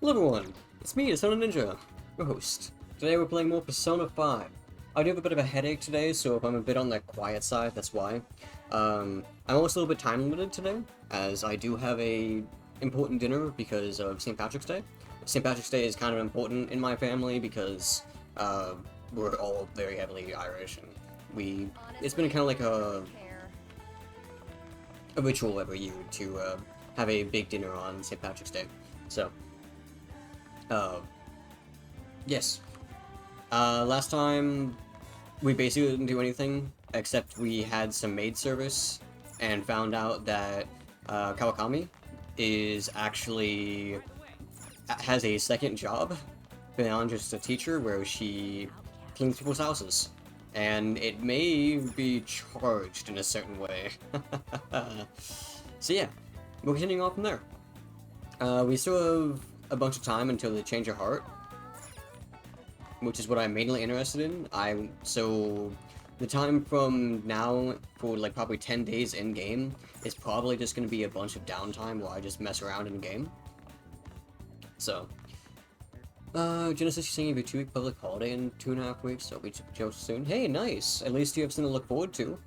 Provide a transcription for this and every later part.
Hello everyone, it's me, Persona Ninja, your host. Today we're playing more Persona 5. I do have a bit of a headache today, so if I'm a bit on the quiet side, that's why. I'm also a little bit time limited today, as I do have a important dinner because of St. Patrick's Day. St. Patrick's Day is kind of important in my family because we're all very heavily Irish, and it's been kind of like a ritual every year to have a big dinner on St. Patrick's Day. So, yes. Last time, we basically didn't do anything, except we had some maid service, and found out that, Kawakami is actually has a second job beyond just a teacher, where she cleans people's houses. And it may be charged in a certain way. So yeah, we're continuing on from there. We still have a bunch of time until they change your heart, which is what I'm mainly interested in. So the time from now for like probably 10 days in game is probably just going to be a bunch of downtime while I just mess around in game. So, Genesis, you're saying you have a 2-week public holiday in 2.5 weeks, so we should soon. Hey, nice! At least you have something to look forward to.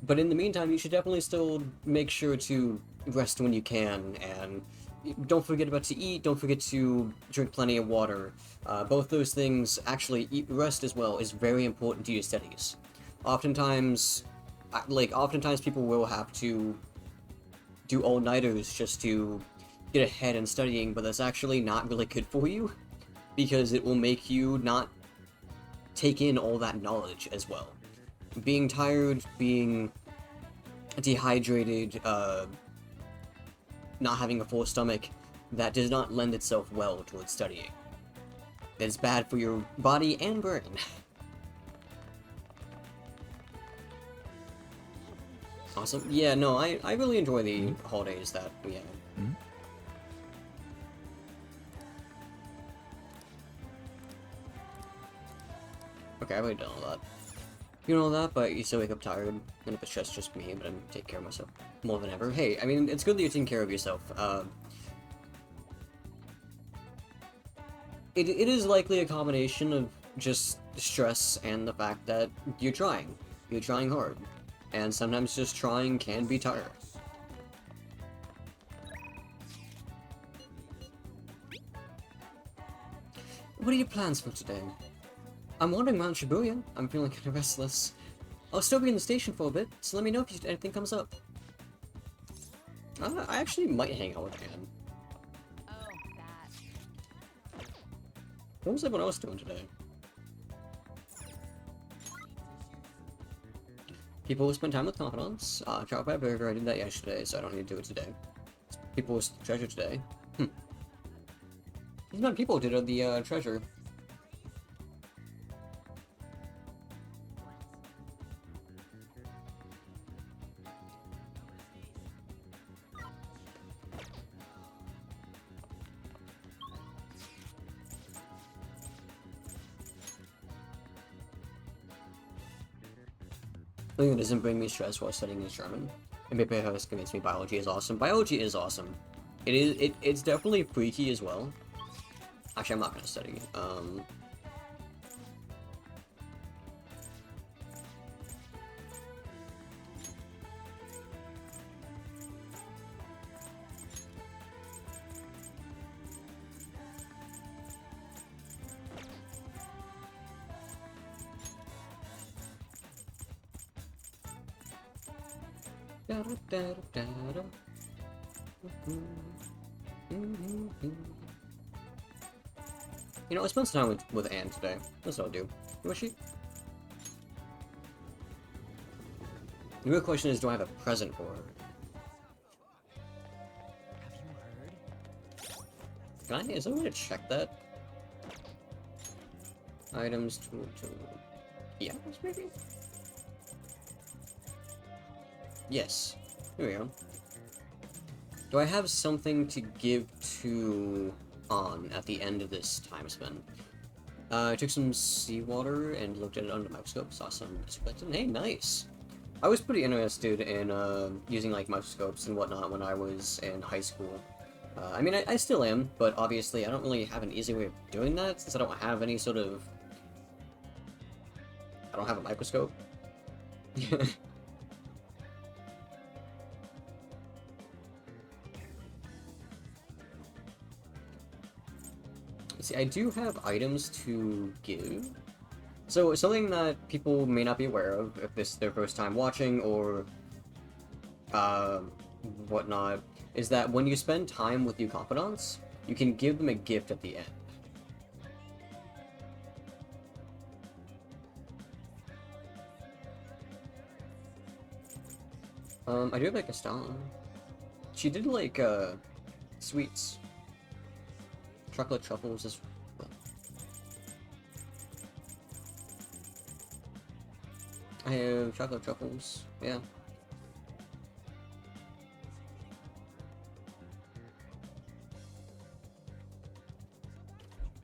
But in the meantime, you should definitely still make sure to rest when you can, and don't forget about to eat, don't forget to drink plenty of water. Both those things, actually, rest as well is very important to your studies. Oftentimes people will have to do all-nighters just to get ahead in studying, but that's actually not really good for you, because it will make you not take in all that knowledge as well. Being tired, being dehydrated, not having a full stomach, that does not lend itself well towards studying. It's bad for your body and brain. Awesome. Yeah, no, I really enjoy the holidays that we have. Okay, I've already done all that. You know all that, but you still wake up tired, and if it's just me, but I'm taking care of myself more than ever. Hey, I mean, it's good that you're taking care of yourself. It is likely a combination of just stress and the fact that you're trying. You're trying hard. And sometimes just trying can be tiring. What are your plans for today? I'm wandering Mount Shibuya. I'm feeling kind of restless. I'll still be in the station for a bit, so let me know if anything comes up. I actually might hang out with Anne. What was everyone else doing today? People will spend time with confidants. Trout Pie Burger, I did that yesterday, so I don't need to do it today. People will treasure today. These amount of people did the treasure. Something that doesn't bring me stress while studying is German. And maybe it has convinced me biology is awesome. Biology is awesome. It's definitely freaky as well. Actually, I'm not gonna study. You know, I spent some time with Anne today. That's what I'll do. Who is she? The real question is, do I have a present for her? Can I? Is there a way to check that? Items to yes, maybe? Yes. Here we go. Do I have something to give to An at the end of this time spent? I took some seawater and looked at it under the microscope, saw some skeleton. Hey, nice! I was pretty interested in using like microscopes and whatnot when I was in high school. I mean, I still am, but obviously I don't really have an easy way of doing that since I don't have any sort of... I don't have a microscope. See, I do have items to give. So, something that people may not be aware of if this is their first time watching or uh, whatnot, is that when you spend time with your confidants, you can give them a gift at the end. I do have like a style. She did like sweets, chocolate truffles as well. I have chocolate truffles, yeah.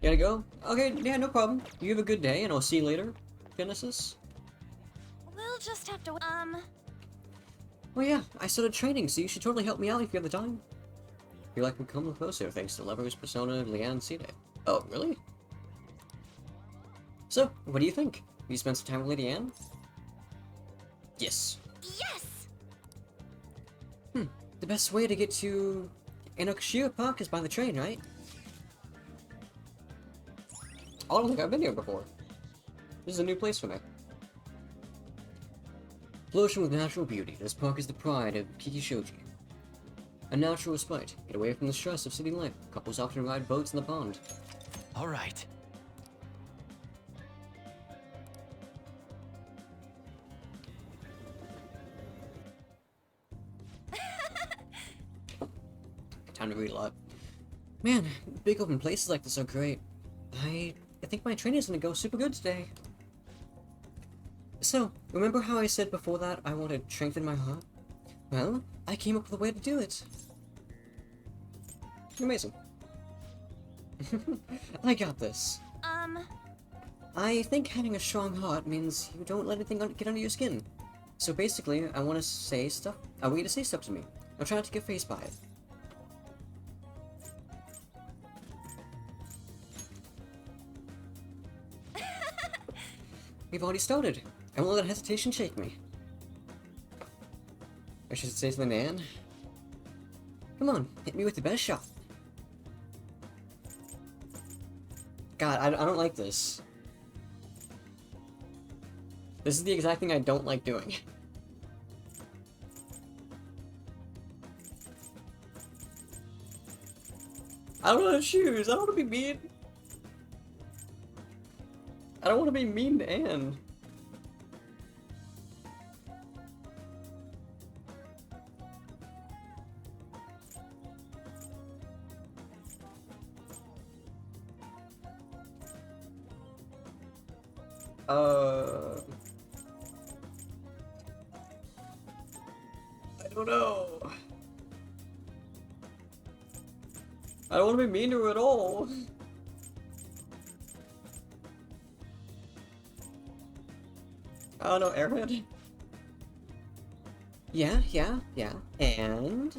You gotta go? Okay, yeah, no problem. You have a good day, and I'll see you later, Genesis. We'll just have to. Well, yeah, I started training, so you should totally help me out if you have the time. Feel like we're coming closer thanks to Levers, Persona, Leanne, Cide. Oh, really? So, what do you think? You spent some time with Lady Anne? Yes. Yes! The best way to get to Inokushira Park is by the train, right? I don't think I've been here before. This is a new place for me. Flourishing with natural beauty, this park is the pride of Kikishoji. A natural respite. Get away from the stress of city life. Couples often ride boats in the pond. All right. Time to read a lot. Man, big open places like this are great. I think my training's gonna go super good today. So, remember how I said before that I wanted to strengthen my heart? Well, I came up with a way to do it. Amazing. I got this. I think having a strong heart means you don't let anything get under your skin. So basically, I want you to say stuff to me. I'll try not to get faced by it. We've already started. I won't let hesitation shake me. I should say something to Anne. Come on, hit me with the best shot. God, I don't like this. This is the exact thing I don't like doing. I don't want to choose. I don't want to be mean. I don't want to be mean to Anne. I don't know. I don't want to be mean to her at all. I don't know, Airhead? Yeah. And...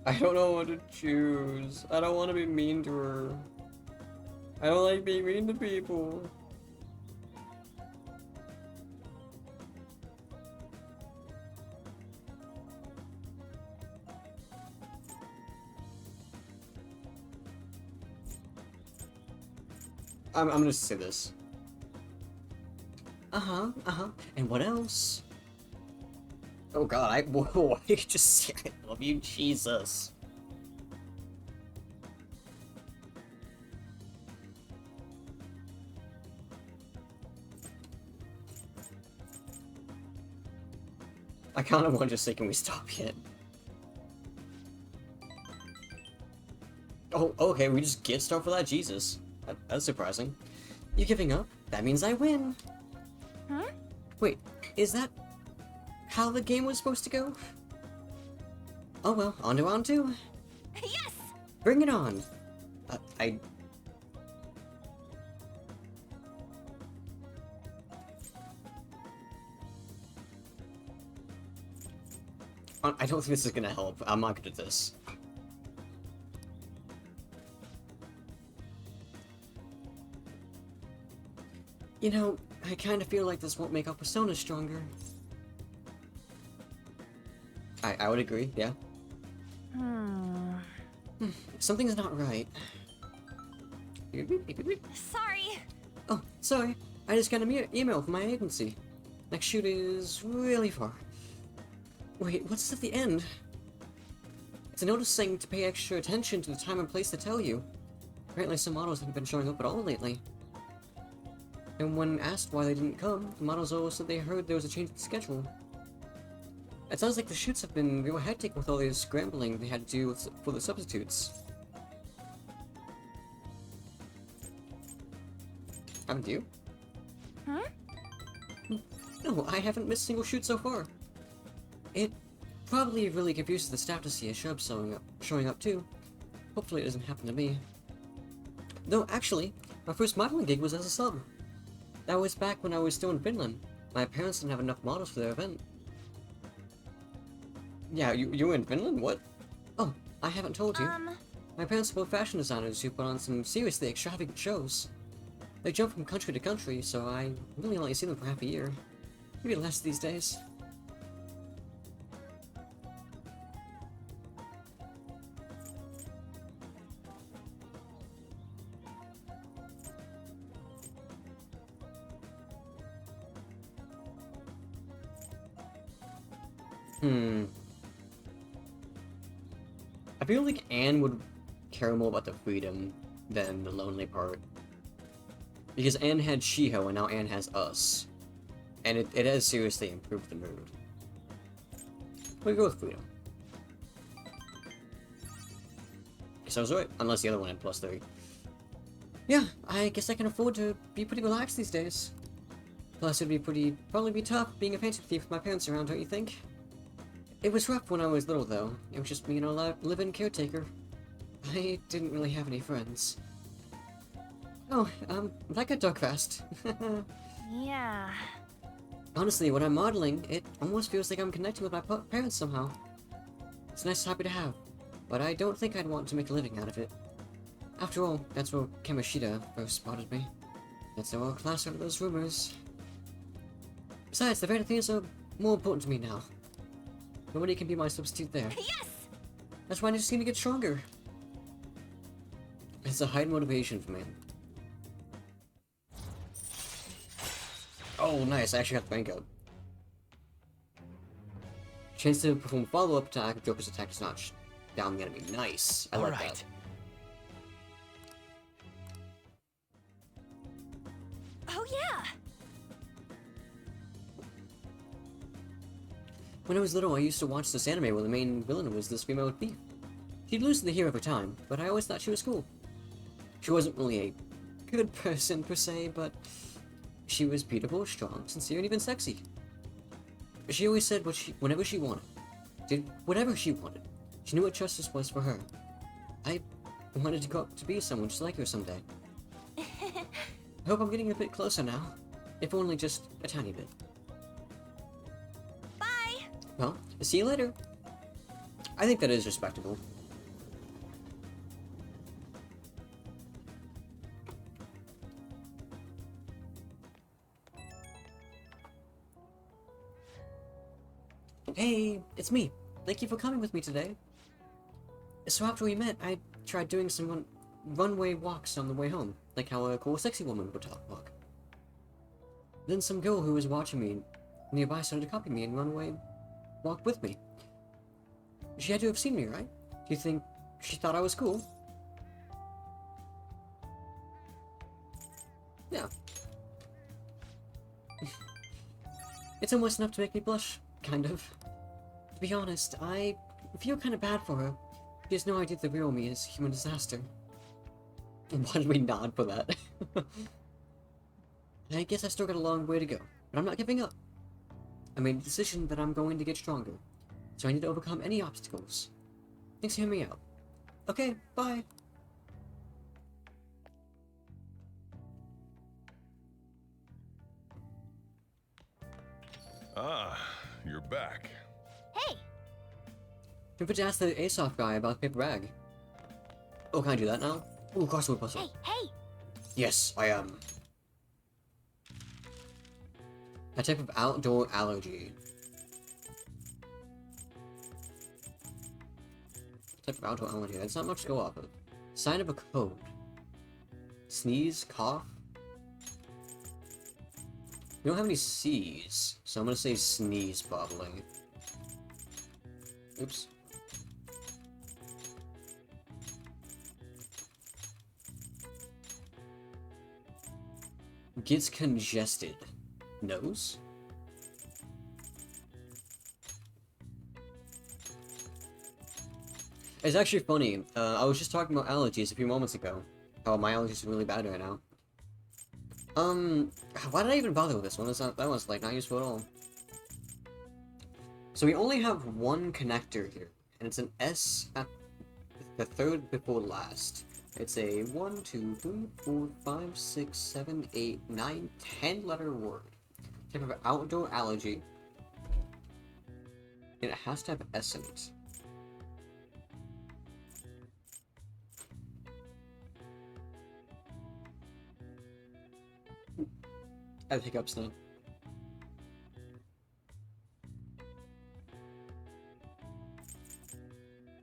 I don't know what to choose. I don't want to be mean to her. I don't like being mean to people. I'm gonna say this. And what else? Oh god, why did you just say I love you, Jesus? I kind of want to just say, can we stop yet? Oh, okay, we just get stuff for that? Jesus. That's surprising. You giving up? That means I win. Huh? Wait, is that... how the game was supposed to go? Oh well, on to round 2. Yes! Bring it on! I don't think this is gonna help. I'm not good at this. You know, I kind of feel like this won't make our persona stronger. I would agree, yeah. Something's not right. Sorry. Oh, sorry. I just got an email from my agency. Next shoot is really far. Wait, what's at the end? It's a notice saying to pay extra attention to the time and place to tell you. Apparently some models haven't been showing up at all lately. And when asked why they didn't come, the models all said they heard there was a change in schedule. It sounds like the shoots have been real hectic with all this scrambling they had to do for the substitutes. Haven't you? No, I haven't missed a single shoot so far. It probably really confuses the staff to see a shrub showing up too. Hopefully it doesn't happen to me. Though, actually, my first modeling gig was as a sub. That was back when I was still in Finland. My parents didn't have enough models for their event. Yeah, you were in Finland? What? Oh, I haven't told you. My parents are both fashion designers who put on some seriously extravagant shows. They jump from country to country, so I really only see them for half a year. Maybe less these days. I feel like Anne would care more about the freedom than the lonely part. Because Anne had Shiho and now Anne has us. And it has seriously improved the mood. We go with freedom. Guess I was right, unless the other one had +3. Yeah, I guess I can afford to be pretty relaxed these days. Plus it'd be probably be tough being a fancy thief with my parents around, don't you think? It was rough when I was little though. It was just me and a live-in caretaker. I didn't really have any friends. Oh, like a dog fast. Yeah. Honestly, when I'm modeling, it almost feels like I'm connecting with my parents somehow. It's a nice hobby to have, but I don't think I'd want to make a living out of it. After all, that's where Kamoshida first spotted me. That's the world class out of those rumors. Besides, the very things are more important to me now. Nobody can be my substitute there. Yes! That's why I just need to get stronger. It's a high motivation for me. Oh, nice. I actually got the bank out. Chance to perform follow-up attack if Joker's attack does not down the enemy. Nice. I like that. Oh, yeah! When I was little, I used to watch this anime where the main villain was this female thief. She'd lose to the hero every time, but I always thought she was cool. She wasn't really a good person per se, but she was beautiful, strong, sincere, and even sexy. She always said whenever she wanted. Did whatever she wanted. She knew what justice was for her. I wanted to grow up to be someone just like her someday. I hope I'm getting a bit closer now. If only just a tiny bit. Bye! Well, see you later. I think that is respectable. Hey, it's me. Thank you for coming with me today. So after we met, I tried doing some runway walks on the way home, like how a cool sexy woman would walk. Then some girl who was watching me nearby started to copy me and run away walk with me. She had to have seen me, right? Do you think she thought I was cool? Yeah. It's almost enough to make me blush, kind of. To be honest, I feel kind of bad for her. She has no idea the real me is human disaster. Why did we nod for that? I guess I still got a long way to go, but I'm not giving up. I made a decision that I'm going to get stronger, so I need to overcome any obstacles. Thanks for hearing me out. Okay, bye. Ah, you're back. Hey! Don't forget to ask the Asoft guy about the paper bag. Oh, can I do that now? Ooh, crossword puzzle. Hey, hey! Yes, I am. A type of outdoor allergy. Type of outdoor allergy. That's not much to go off of. Sign of a code. Sneeze, cough. We don't have any C's, so I'm gonna say sneeze probably. Oops. Gets congested. Nose? It's actually funny. I was just talking about allergies a few moments ago. Oh, my allergies are really bad right now. Why did I even bother with this one? That one's like not useful at all. So we only have one connector here, and it's an S at the third before last. It's a 1, 2, 3, 4, 5, 6, 7, 8, 9, 10 letter word. Type of outdoor allergy. And it has to have S in it. I have hiccups now.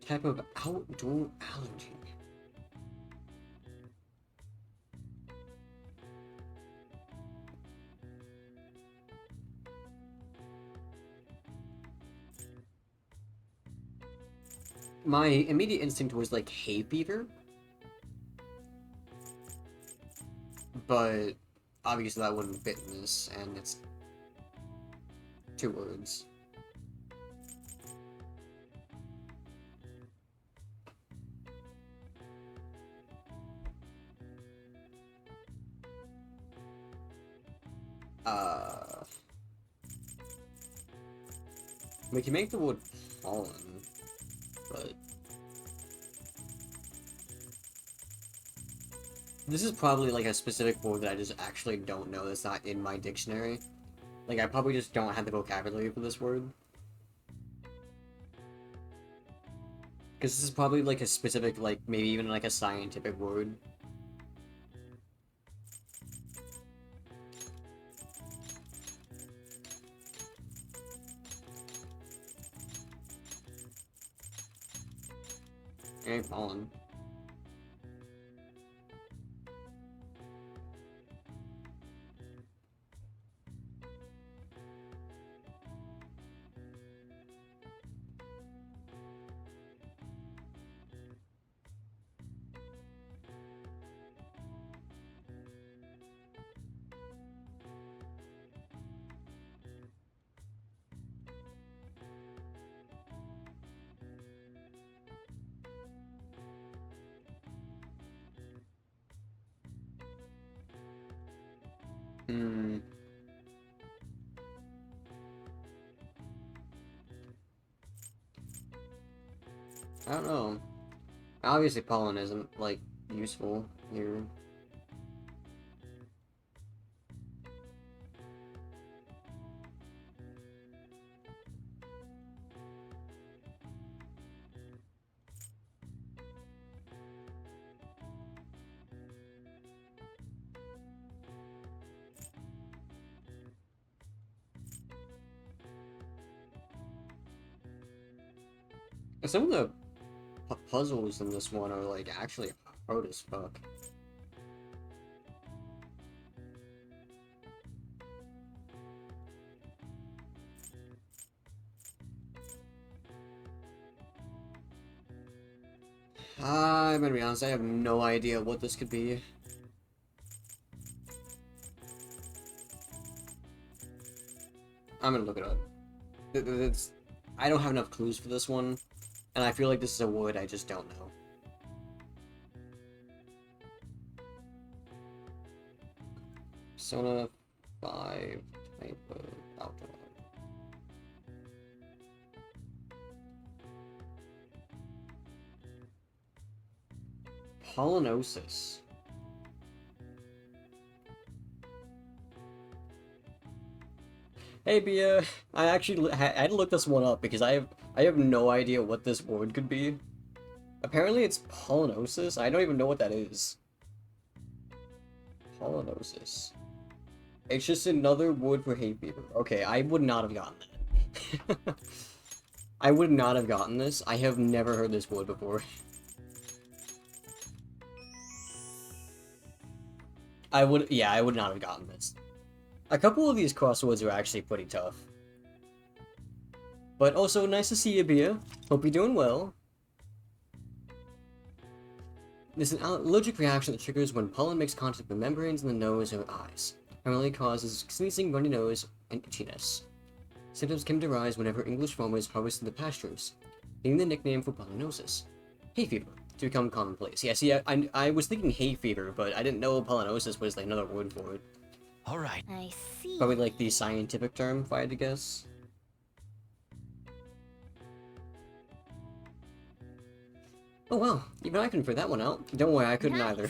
Type of outdoor allergy. My immediate instinct was like hay fever, but obviously that wouldn't fit in this, and it's 2 words. We can make the word pollen, but this is probably like a specific word that I just actually don't know that's not in my dictionary. Like, I probably just don't have the vocabulary for this word. Because this is probably like a specific, like, maybe even like a scientific word. Ain't pollen. Hmm. I don't know. Obviously pollen isn't, like, useful here. Some of the puzzles in this one are, like, actually hard as fuck. I'm gonna be honest, I have no idea what this could be. I'm gonna look it up. It's, I don't have enough clues for this one, and I feel like this is a word I just don't know. Persona 5 type of outdoor. Pollinosis. Hey, Bia. I actually I had to look this one up because I have no idea what this word could be. Apparently, it's pollinosis. I don't even know what that is. Pollinosis. It's just another word for hay fever. Okay, I would not have gotten that. I would not have gotten this. I have never heard this word before. I would not have gotten this. A couple of these crosswords are actually pretty tough. But also, nice to see you, Bia. Hope you're doing well. There's an allergic reaction that triggers when pollen makes contact with membranes in the nose or eyes. Primarily causes sneezing, runny nose, and itchiness. Symptoms can arise whenever English farmers harvest the pastures, getting the nickname for pollinosis. Hay fever, to become commonplace. Yeah, see, I was thinking hay fever, but I didn't know pollinosis was like another word for it. Alright. I see. Probably like the scientific term, if I had to guess. Oh well, even I couldn't figure that one out. Don't worry, I couldn't either.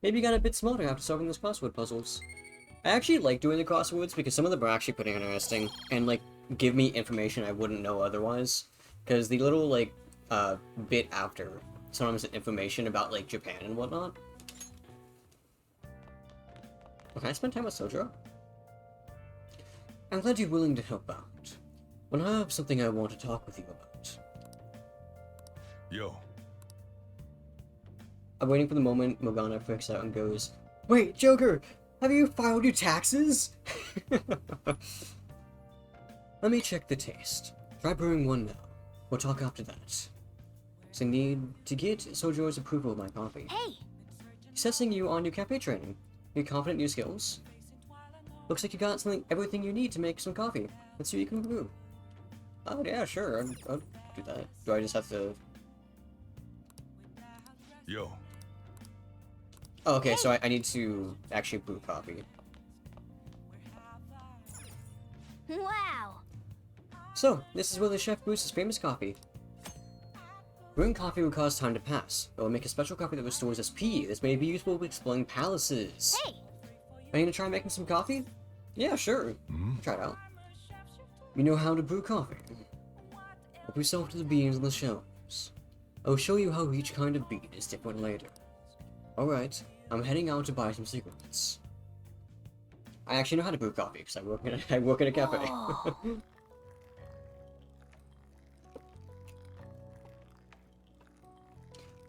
Maybe you got a bit smarter after solving those crossword puzzles. I actually like doing the crosswords because some of them are actually pretty interesting and like give me information I wouldn't know otherwise. Because the little like bit after sometimes information about like Japan and whatnot. Can I spend time with Sojo? I'm glad you're willing to help out. When I have something I want to talk with you about. Yo, I'm waiting for the moment Morgana freaks out and goes, "Wait, Joker! Have you filed your taxes?" Let me check the taste. Try brewing one now. We'll talk after that. So I need to get Sojo's approval of my coffee. Hey! Assessing you on your cafe training. Are you confident in your skills? Looks like you got everything you need to make some coffee. Let's see what you can brew. Oh yeah, sure. I'll do that. Do I just have to... yo, Oh, okay, so I need to actually brew coffee. Wow! So, this is where the chef brews his famous coffee. Brewing coffee will cause time to pass. It will make a special coffee that restores SP. This may be useful for exploring palaces. Hey! Are you gonna try making some coffee? Yeah, sure. Try it out. You know how to brew coffee. Help yourself to the beans on the shelves. I'll show you how each kind of bean is different later. Alright, I'm heading out to buy some cigarettes. I actually know how to brew coffee because I work in a cafe. Oh.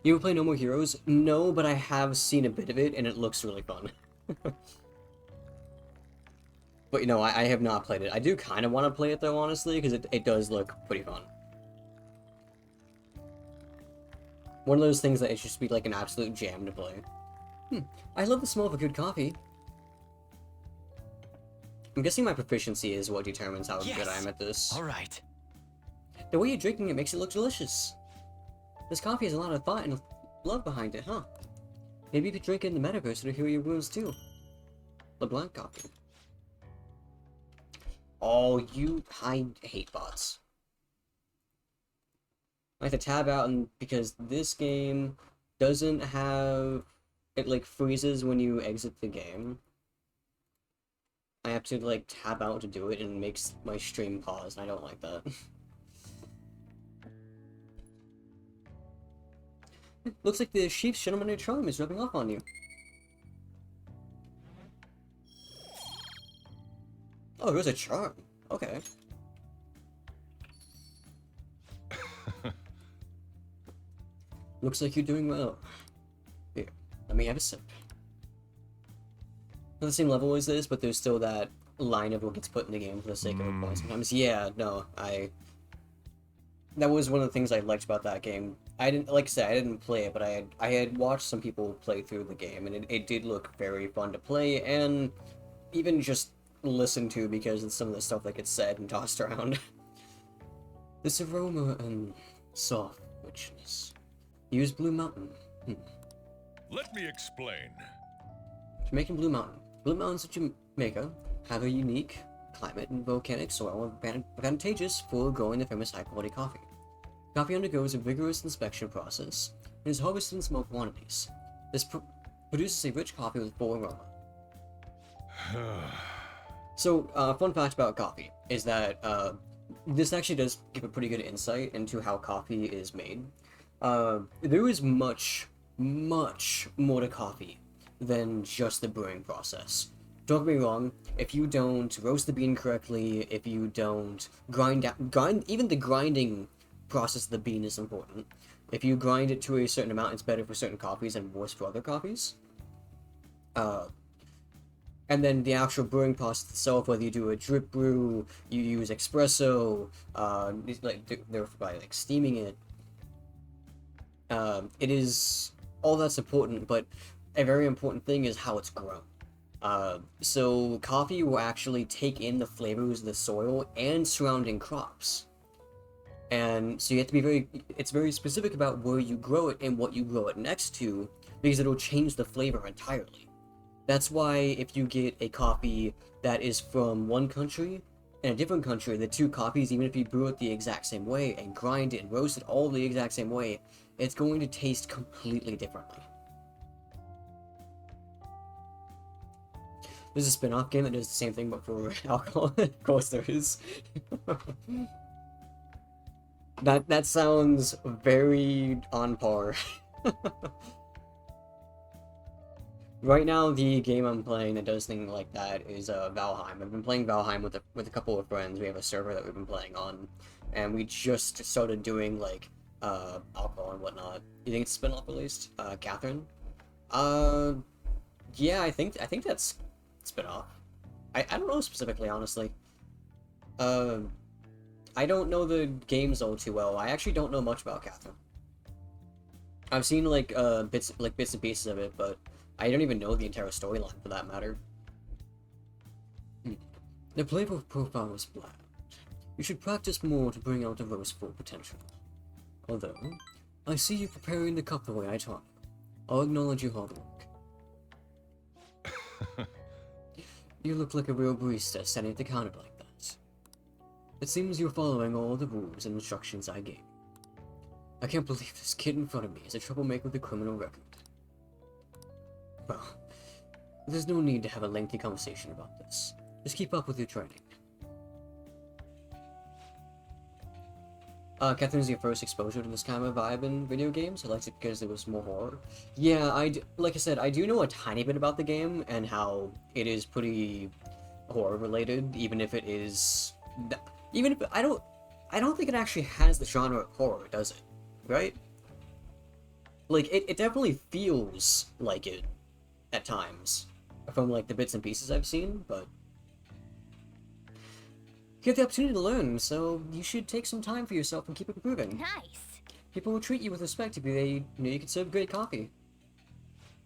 You ever play No More Heroes? No, but I have seen a bit of it and it looks really fun. But you know, I have not played it. I do kind of want to play it though, honestly, because it does look pretty fun. One of those things that it should be like an absolute jam to play. I love the smell of a good coffee. I'm guessing my proficiency is what determines how good I am at this. Alright. The way you're drinking it makes it look delicious. This coffee has a lot of thought and love behind it, huh? Maybe you could drink it in the metaverse to heal your wounds too. LeBlanc coffee. Oh, I hate bots. I have to tab out because this game doesn't have... It like freezes when you exit the game. I have to like tab out to do it and it makes my stream pause and I don't like that. Looks like the sheep's gentlemanly charm is rubbing off on you. Oh, there's a charm. Okay. Looks like you're doing well. Here, let me have a sip. Not the same level as this, but there's still that line of what gets put in the game for the sake of a point sometimes. Yeah, no, that was one of the things I liked about that game. I didn't, like I said, I didn't play it, but I had watched some people play through the game, and it did look very fun to play, and even just listen to because of some of the stuff that gets said and tossed around. This aroma and soft richness. Use Blue Mountain. let me explain. Jamaican Blue Mountain. Blue Mountains of Jamaica have a unique climate and volcanic soil advantageous for growing the famous high-quality coffee. Coffee undergoes a rigorous inspection process and is harvested in small quantities. This produces a rich coffee with full aroma. So, fun fact about coffee is that this actually does give a pretty good insight into how coffee is made. There is much more to coffee than just the brewing process. Don't get me wrong, if you don't roast the bean correctly, if you don't grind, even the grinding process of the bean is important. If you grind it to a certain amount, it's better for certain coffees and worse for other coffees. And then the actual brewing process itself, whether you do a drip brew, you use espresso, they're by like steaming it. It is all that's important, but a very important thing is how it's grown. So coffee will actually take in the flavors of the soil and surrounding crops. And so you have to be it's very specific about where you grow it and what you grow it next to, because it'll change the flavor entirely. That's why if you get a coffee that is from one country and a different country, the two coffees, even if you brew it the exact same way and grind it and roast it all the exact same way, it's going to taste completely differently. There's a spin-off game that does the same thing but for alcohol. Of course there is. That sounds very on par. Right now, the game I'm playing that does things like that is Valheim. I've been playing Valheim with a couple of friends. We have a server that we've been playing on, and we just started doing like alcohol and whatnot. You think it's a spin-off released? Catherine? Yeah, I think that's spin-off. I don't know specifically, honestly. I don't know the games all too well. I actually don't know much about Catherine. I've seen like bits and pieces of it, but I don't even know the entire storyline for that matter. The flavor profile is bland. You should practice more to bring out the roast's full potential. Although, I see you preparing the cup the way I taught you. I'll acknowledge your hard work. You look like a real barista standing at the counter like that. It seems you're following all the rules and instructions I gave. I can't believe this kid in front of me is a troublemaker with a criminal record. Well, there's no need to have a lengthy conversation about this. Just keep up with your training. Catherine's your first exposure to this kind of vibe in video games. I liked it because there was more horror. Yeah, like I said, I do know a tiny bit about the game and how it is pretty horror related, even if it is... Even if... I don't think it actually has the genre of horror, does it? Right? Like, it definitely feels like it at times, from like the bits and pieces I've seen, but you have the opportunity to learn, so you should take some time for yourself and keep improving. Nice. People will treat you with respect if they know you can serve great coffee.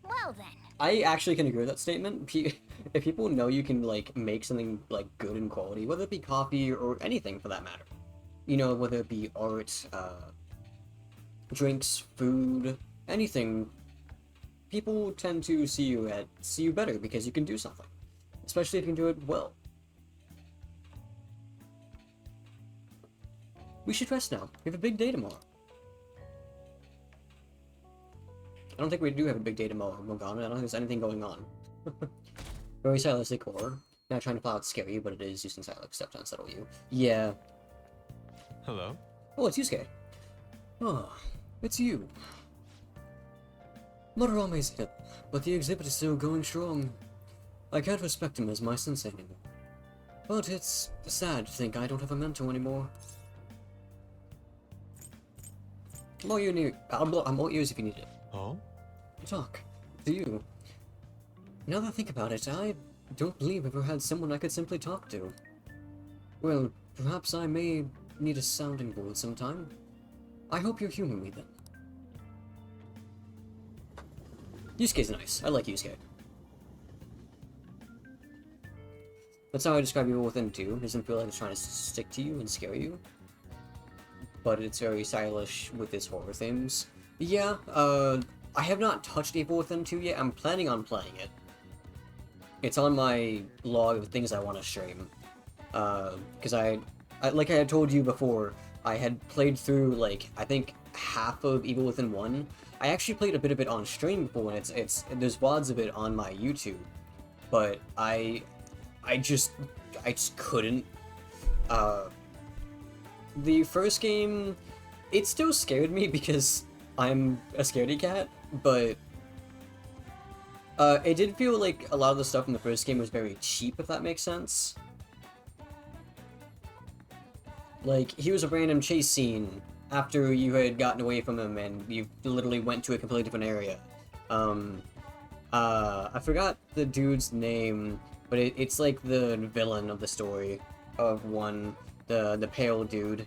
Well then. I actually can agree with that statement. If people know you can like make something like good in quality, whether it be coffee or anything for that matter, you know, whether it be art, drinks, food, anything, people tend to see you better because you can do something, especially if you can do it well. We should rest now. We have a big day tomorrow. I don't think we do have a big day tomorrow, Morgana. I don't think there's anything going on. Very stylistic horror. Not trying to play out scare you, but it is using silent steps to unsettle you. Yeah. Hello? Oh, it's Yusuke. Oh, it's you. Murame's hit, but the exhibit is still going strong. I can't respect him as my sensei anymore. But it's sad to think I don't have a mentor anymore. I'm all ears if you need it. Oh? Talk. To you. Now that I think about it, I don't believe I've ever had someone I could simply talk to. Well, perhaps I may need a sounding board sometime. I hope you'll humor me then. Yusuke's nice. I like Yusuke. That's how I describe Evil Within 2. It doesn't feel like it's trying to stick to you and scare you. But it's very stylish with its horror themes. Yeah, I have not touched Evil Within 2 yet. I'm planning on playing it. It's on my log of things I want to stream. Because like I had told you before, I had played through, like, I think half of Evil Within 1. I actually played a bit of it on stream before, and there's VODs of it on my YouTube. But I just couldn't. The first game, it still scared me because I'm a scaredy cat, but it did feel like a lot of the stuff in the first game was very cheap, if that makes sense. Like, here's a random chase scene after you had gotten away from him and you literally went to a completely different area. I forgot the dude's name, but it's like the villain of the story of one, the pale dude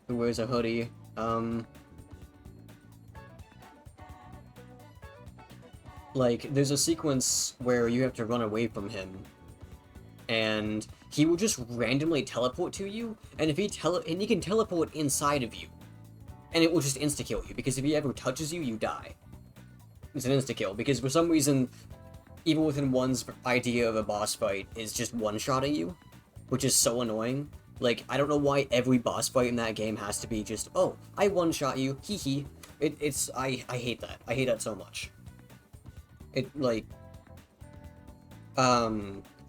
who wears a hoodie. Like, there's a sequence where you have to run away from him, and he will just randomly teleport to you, and if he can teleport inside of you, and it will just insta-kill you, because if he ever touches you, you die. It's an insta-kill, because for some reason, Evil Within 1's idea of a boss fight is just one-shotting you, which is so annoying. Like, I don't know why every boss fight in that game has to be just, oh, I one-shot you, hee-hee. I hate that. I hate that so much.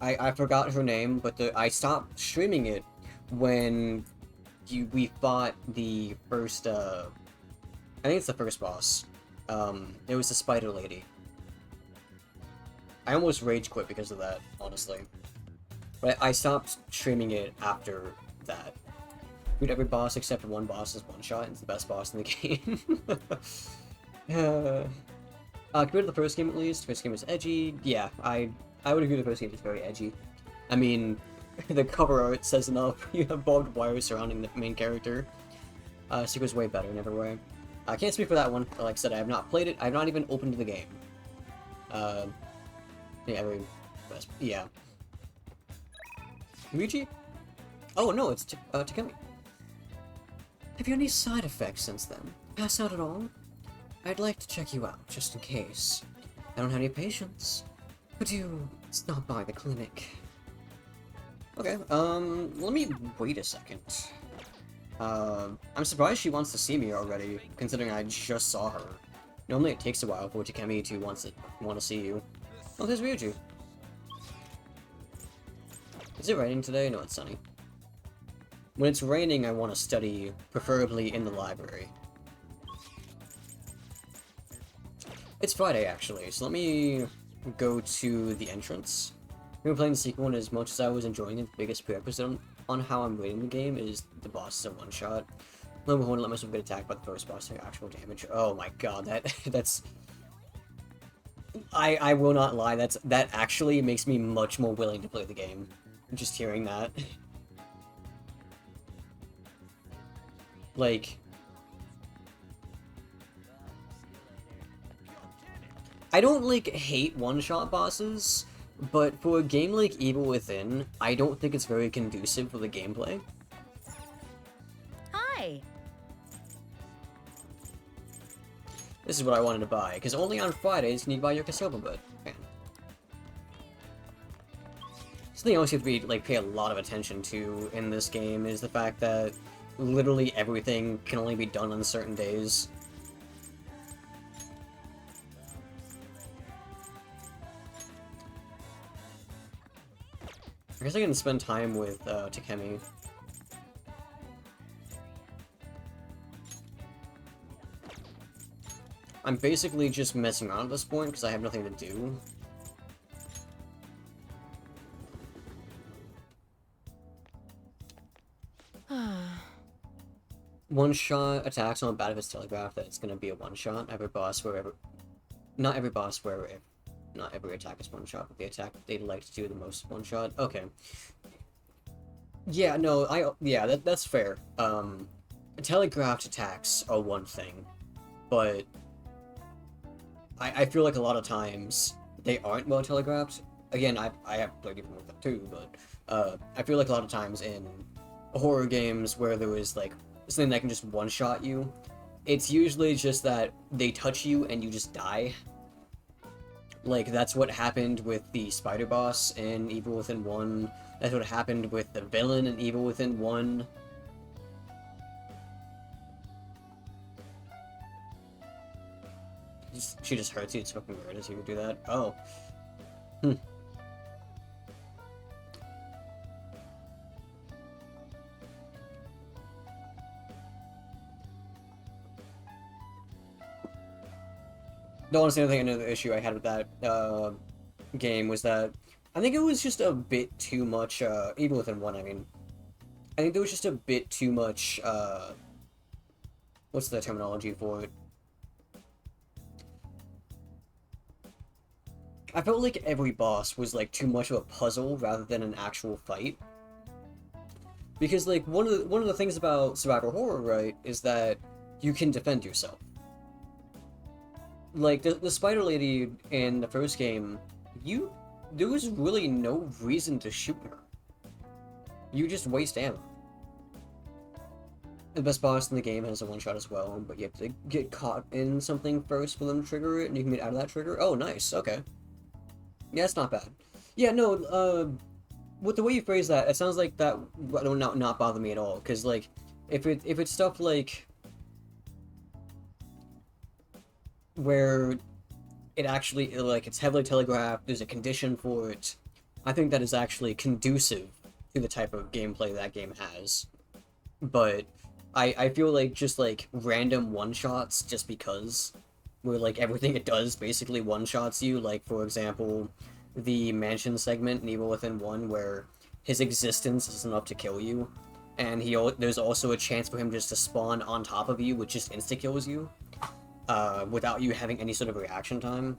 I forgot her name, but I stopped streaming it when we fought the first, I think it's the first boss. It was the spider lady. I almost rage quit because of that, honestly. But I stopped streaming it after that. Dude, every boss except one boss is one shot, and it's the best boss in the game. Compared to the first game at least, first game was edgy. Yeah, I would agree the first game is very edgy. I mean, the cover art says enough. You have barbed wire surrounding the main character. Sequel's way better in every way. I can't speak for that one. Like I said, I have not played it. I have not even opened the game. Yeah. Luigi? Oh no, it's Takemi. Have you had any side effects since then? Pass out at all? I'd like to check you out, just in case. I don't have any patients. Could you stop by the clinic? Okay, let me wait a second. I'm surprised she wants to see me already, considering I just saw her. Normally it takes a while for Takemi to want to see you. Oh, there's Ryuji. Is it raining today? No, it's sunny. When it's raining, I want to study, preferably in the library. It's Friday, actually, so let me go to the entrance. I've been playing the sequel, and as much as I was enjoying it, the biggest prerequisite on how I'm rating the game is the boss is a one-shot. Let me let myself get attacked by the first boss to take actual damage. Oh my god, that's... I will not lie, that actually makes me much more willing to play the game. Just hearing that. Like... I don't, like, hate one-shot bosses, but for a game like Evil Within, I don't think it's very conducive for the gameplay. Hi. This is what I wanted to buy, because only on Fridays can you buy your Kasoba Bud. Man. Something else you have to pay a lot of attention to in this game is the fact that literally everything can only be done on certain days. I guess I can spend time with Takemi. I'm basically just messing around at this point because I have nothing to do. One-shot attacks on the bat of his telegraph that it's gonna be a one-shot. Every boss wherever... Not every boss where... Not every attack is one-shot, but the attack they like to do the most one-shot. Okay. Yeah, no, that's fair. Telegraphed attacks are one thing, but I feel like a lot of times they aren't well telegraphed. Again, I have played even with them too, but I feel like a lot of times in horror games where there is like something that can just one-shot you, it's usually just that they touch you and you just die. Like, that's what happened with the spider boss in Evil Within 1. That's what happened with the villain in Evil Within 1. She just hurts you. It's fucking weird as you do that. Oh. Hmm. The honestly, another issue I had with that game was that I think it was just a bit too much, Evil Within 1, I mean. I think there was just a bit too much, what's the terminology for it? I felt like every boss was, like, too much of a puzzle rather than an actual fight. Because, like, one of the things about survival horror, right, is that you can defend yourself. Like, the spider lady in the first game, there was really no reason to shoot her. You just waste ammo. The best boss in the game has a one-shot as well, but you have to get caught in something first for them to trigger it, and you can get out of that trigger. Oh, nice, okay. Yeah, it's not bad. Yeah, no, with the way you phrase that, it sounds like that would not bother me at all, because, like, if it's stuff like where it actually, like, it's heavily telegraphed, there's a condition for it, I think that is actually conducive to the type of gameplay that game has. But I feel like just, like, random one-shots just because, where, like, everything it does basically one-shots you, like, for example, the mansion segment in Evil Within 1, where his existence is enough to kill you, and there's also a chance for him just to spawn on top of you, which just insta-kills you. Without you having any sort of reaction time.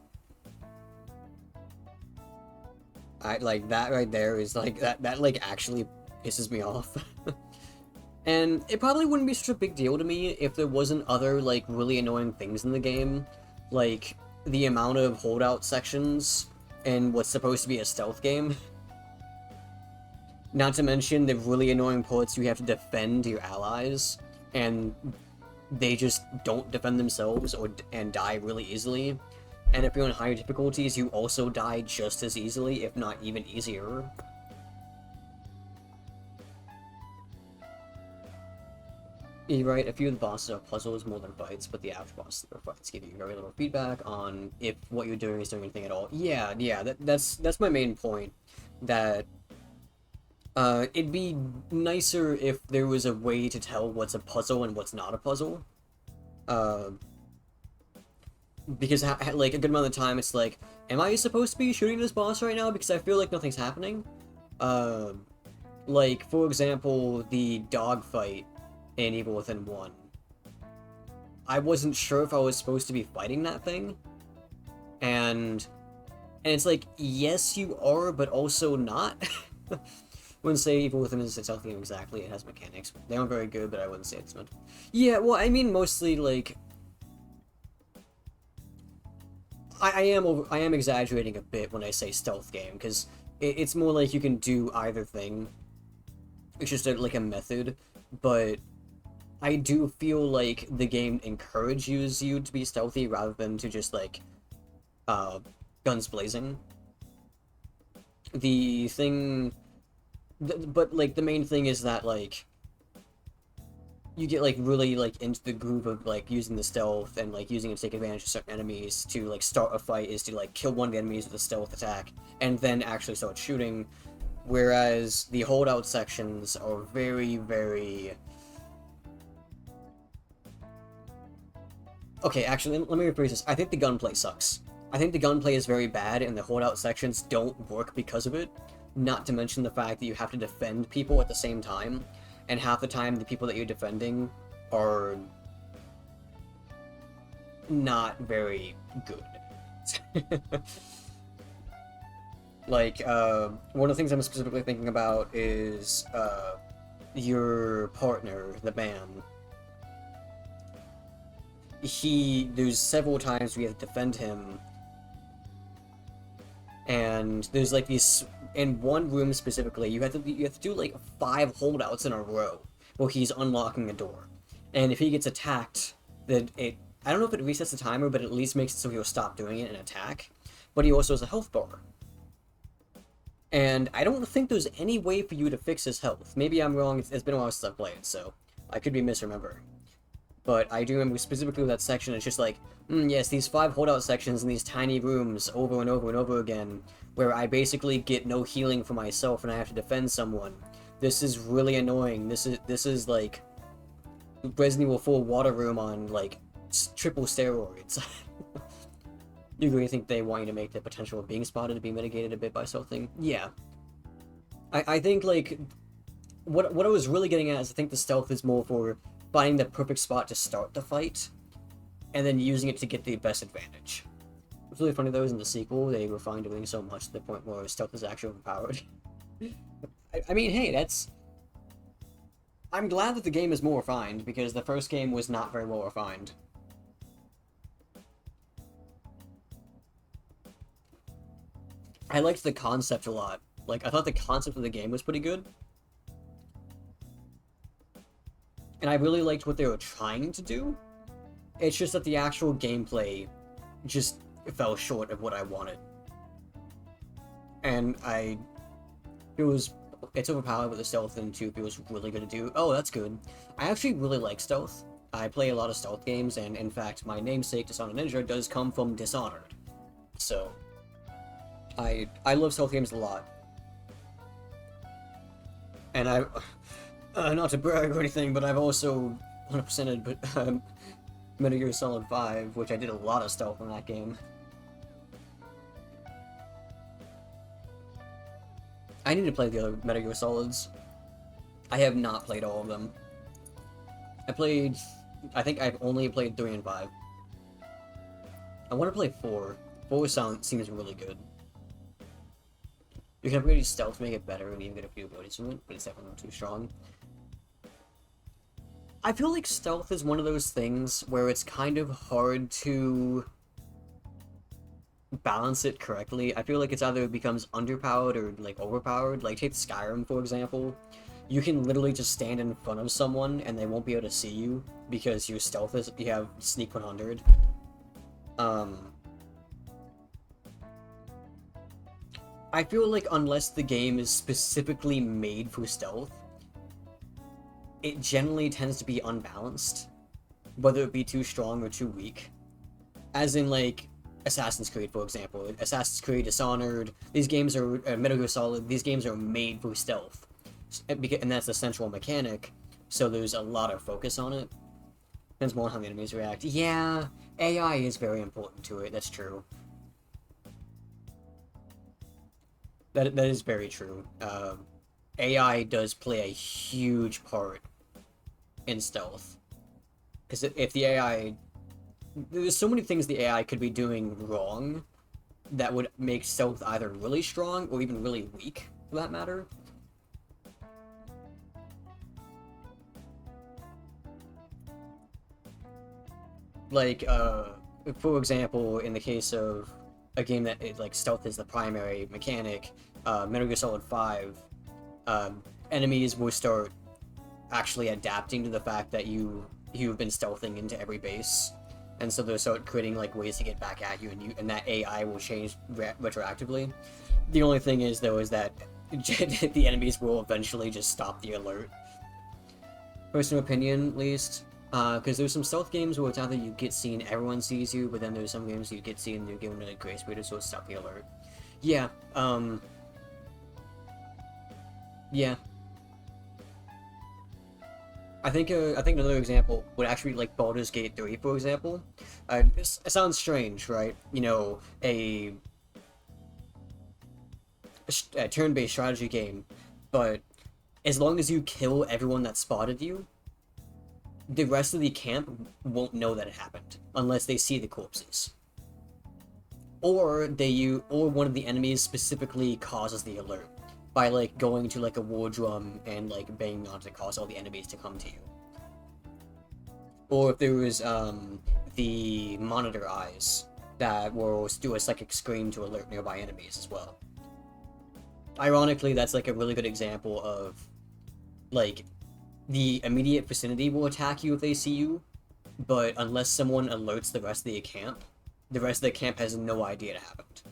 Like, that right there is, like, that like, actually pisses me off. And it probably wouldn't be such a big deal to me if there wasn't other, like, really annoying things in the game. Like, the amount of holdout sections in what's supposed to be a stealth game. Not to mention the really annoying parts you have to defend your allies, and they just don't defend themselves and die really easily. And if you're on higher difficulties, you also die just as easily, if not even easier. You're right, a few of the bosses are puzzles more than fights, but the after bosses or fights give you very little feedback on if what you're doing is doing anything at all. Yeah, that's my main point. That it'd be nicer if there was a way to tell what's a puzzle and what's not a puzzle. Because, like, a good amount of the time, it's like, am I supposed to be shooting this boss right now? Because I feel like nothing's happening. Like, for example, the dog fight in Evil Within 1. I wasn't sure if I was supposed to be fighting that thing. And it's like, yes, you are, but also not. Wouldn't say Evil Within is a stealth game exactly. It has mechanics. They aren't very good, but I wouldn't say it's meant. Yeah, well, I mean, mostly, like, I am exaggerating a bit when I say stealth game, because it's more like you can do either thing. It's just like a method, but I do feel like the game encourages you to be stealthy rather than to just, like, guns blazing. The thing... but, like, the main thing is that, like, you get, like, really, like, into the groove of, like, using the stealth and, like, using it to take advantage of certain enemies to, like, start a fight is to, like, kill one of the enemies with a stealth attack and then actually start shooting, whereas the holdout sections are very, very... Okay, actually, let me rephrase this. I think the gunplay sucks. I think the gunplay is very bad and the holdout sections don't work because of it, not to mention the fact that you have to defend people at the same time. And half the time, the people that you're defending are not very good. Like, one of the things I'm specifically thinking about is, your partner, the man. There's several times we have to defend him, and there's, like, these... In one room specifically, you have to do, like, 5 holdouts in a row while he's unlocking a door. And if he gets attacked, then I don't know if it resets the timer, but it at least makes it so he'll stop doing it and attack. But he also has a health bar. And I don't think there's any way for you to fix his health. Maybe I'm wrong, it's been a while since I've played, so I could be misremembering. but I do remember specifically that section. It's just like, yes, these 5 holdout sections in these tiny rooms over and over and over again, where I basically get no healing for myself and I have to defend someone. This is really annoying. This is like Resident Evil 4 water room on like triple steroids. You really think they want you to make the potential of being spotted to be mitigated a bit by something? Yeah. I think like what I was really getting at is I think the stealth is more for finding the perfect spot to start the fight, and then using it to get the best advantage. It's really funny though, in the sequel, they refined doing so much to the point where stealth is actually overpowered. I mean, hey, that's... I'm glad that the game is more refined, because the first game was not very well refined. I liked the concept a lot. Like, I thought the concept of the game was pretty good. And I really liked what they were trying to do. It's just that the actual gameplay just fell short of what I wanted. And it's overpowered, but the stealth in 2 feels really good to do. Oh, that's good. I actually really like stealth. I play a lot of stealth games, and in fact, my namesake, Dishonored Ninja, does come from Dishonored. So, I love stealth games a lot. And not to brag or anything, but I've also 100%ed Metal Gear Solid 5, which I did a lot of stealth in that game. I need to play the other Metal Gear Solids. I have not played all of them. I think I've only played 3 and 5. I want to play 4. 4 seems really good. You can upgrade your stealth to make it better and even get a few abilities from it, but it's definitely not too strong. I feel like stealth is one of those things where it's kind of hard to balance it correctly. I feel like it's either becomes underpowered or like overpowered. Like take Skyrim for example. You can literally just stand in front of someone and they won't be able to see you because your stealth is you have sneak 100. I feel like unless the game is specifically made for stealth, it generally tends to be unbalanced, whether it be too strong or too weak. As in, like, Assassin's Creed, for example. Assassin's Creed, Dishonored, these games are, Metal Gear Solid, these games are made for stealth. And that's the central mechanic, so there's a lot of focus on it. Depends more on how the enemies react. Yeah, AI is very important to it, that's true. That is very true. AI does play a huge part in stealth. Because if the AI... There's so many things the AI could be doing wrong that would make stealth either really strong or even really weak, for that matter. Like, for example, in the case of a game that like stealth is the primary mechanic, Metal Gear Solid 5, enemies will start actually adapting to the fact that you've been stealthing into every base, and so they'll start creating like ways to get back at you, and that AI will change retroactively. The only thing is though is that the enemies will eventually just stop the alert. Personal opinion, at least. Because there's some stealth games where it's either you get seen, everyone sees you, but then there's some games you get seen and you're given a grace period, so it's stop the alert. Yeah, yeah. I think another example would actually be like Baldur's Gate 3, for example. It sounds strange, right? You know, a turn-based strategy game, but as long as you kill everyone that spotted you, the rest of the camp won't know that it happened unless they see the corpses, or one of the enemies specifically causes the alert by like going to like a war drum and like banging on to cause all the enemies to come to you. Or if there was the monitor eyes that will do a psychic scream to alert nearby enemies as well. Ironically, that's like a really good example of like the immediate vicinity will attack you if they see you, but unless someone alerts the rest of the camp has no idea it happened.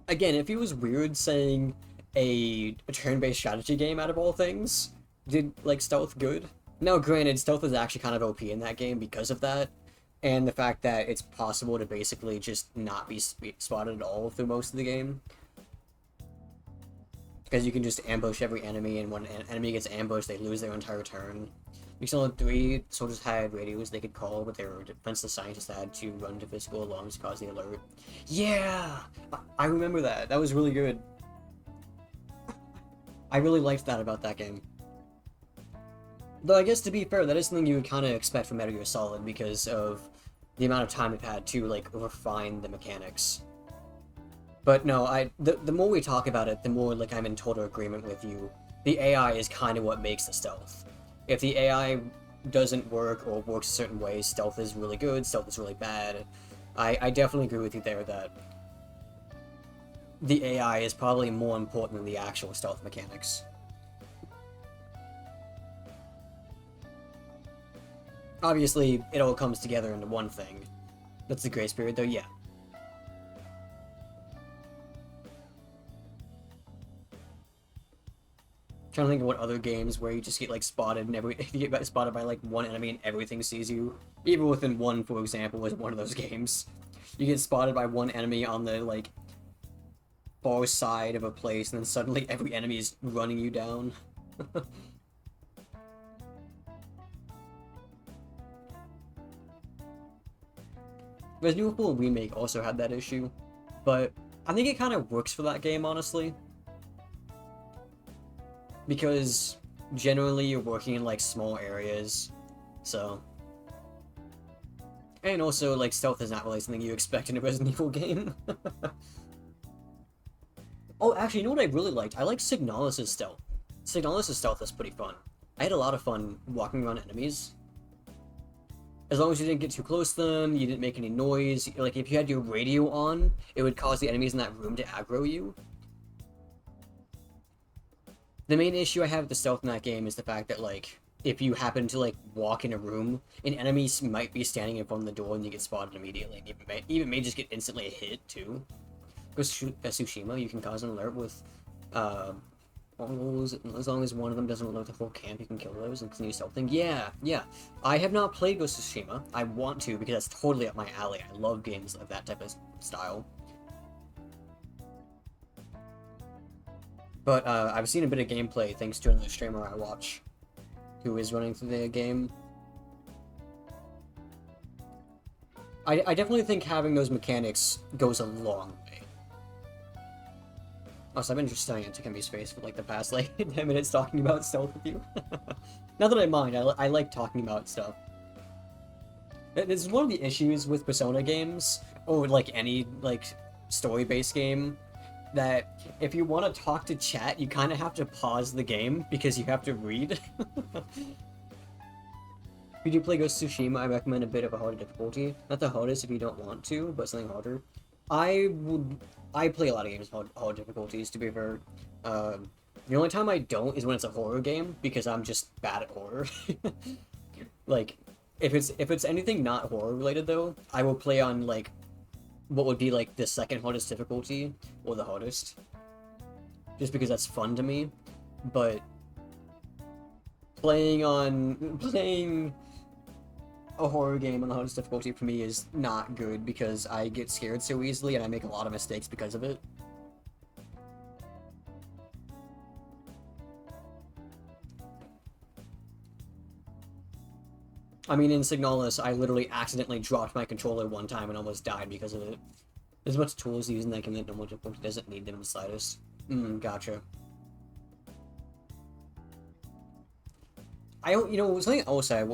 Again, it feels weird saying a turn-based strategy game out of all things, did like stealth good. Now, granted, stealth is actually kind of OP in that game because of that, and the fact that it's possible to basically just not be spotted at all through most of the game. Because you can just ambush every enemy, and when an enemy gets ambushed, they lose their entire turn. Persona 3 soldiers had radios they could call, but their defenseless scientists had to run to physical alarms to cause the alert. Yeah! I remember that. That was really good. I really liked that about that game. Though I guess to be fair, that is something you would kind of expect from Metal Gear Solid because of the amount of time it had to, like, refine the mechanics. But no, the more we talk about it, the more, like, I'm in total agreement with you. The AI is kind of what makes the stealth. If the AI doesn't work or works a certain way, stealth is really good, stealth is really bad. I definitely agree with you there that the AI is probably more important than the actual stealth mechanics. Obviously, it all comes together into one thing. That's the grace period, though, yeah. Trying to think of what other games where you just get like spotted and you get spotted by like one enemy and everything sees you. Evil Within 1, for example, is one of those games. You get spotted by one enemy on the like far side of a place, and then suddenly every enemy is running you down. Resident Evil Remake also had that issue, but I think it kind of works for that game, honestly. Because generally you're working in like small areas, so. And also, like, stealth is not really something you expect in a Resident Evil game. Oh, actually, you know what I really liked? I liked Signalis' stealth. Signalis' stealth is pretty fun. I had a lot of fun walking around enemies. As long as you didn't get too close to them, you didn't make any noise. Like, if you had your radio on, it would cause the enemies in that room to aggro you. The main issue I have with the stealth in that game is the fact that, like, if you happen to, like, walk in a room, an enemy might be standing in front of the door and you get spotted immediately. And you even may just get instantly hit, too. Because Tsushima, you can cause an alert with, as long as one of them doesn't alert the whole camp, you can kill those and continue stealthing. Yeah. I have not played Ghost of Tsushima. I want to, because that's totally up my alley. I love games of that type of style. But I've seen a bit of gameplay thanks to another streamer I watch who is running through the game. I definitely think having those mechanics goes a long way. Also, I've been just studying Takemi's face for like the past like 10 minutes talking about stealth with you. Not that I mind, I like talking about stuff. This is one of the issues with Persona games, or like any like story-based game, that if you want to talk to chat, you kind of have to pause the game because you have to read. If you do play Ghost of Tsushima, I recommend a bit of a harder difficulty. Not the hardest if you don't want to, but something harder. I play a lot of games with hard difficulties, to be fair. The only time I don't is when it's a horror game, because I'm just bad at horror. Like, if it's anything not horror related though, I will play on like what would be like the second hardest difficulty, or the hardest. Just because that's fun to me. But playing a horror game on the hardest difficulty for me is not good, because I get scared so easily and I make a lot of mistakes because of it. I mean, in Signalis, I literally accidentally dropped my controller one time and almost died because of it. There's a bunch of tools using that game that normal difficulty doesn't need them in the slightest. Gotcha. Something else I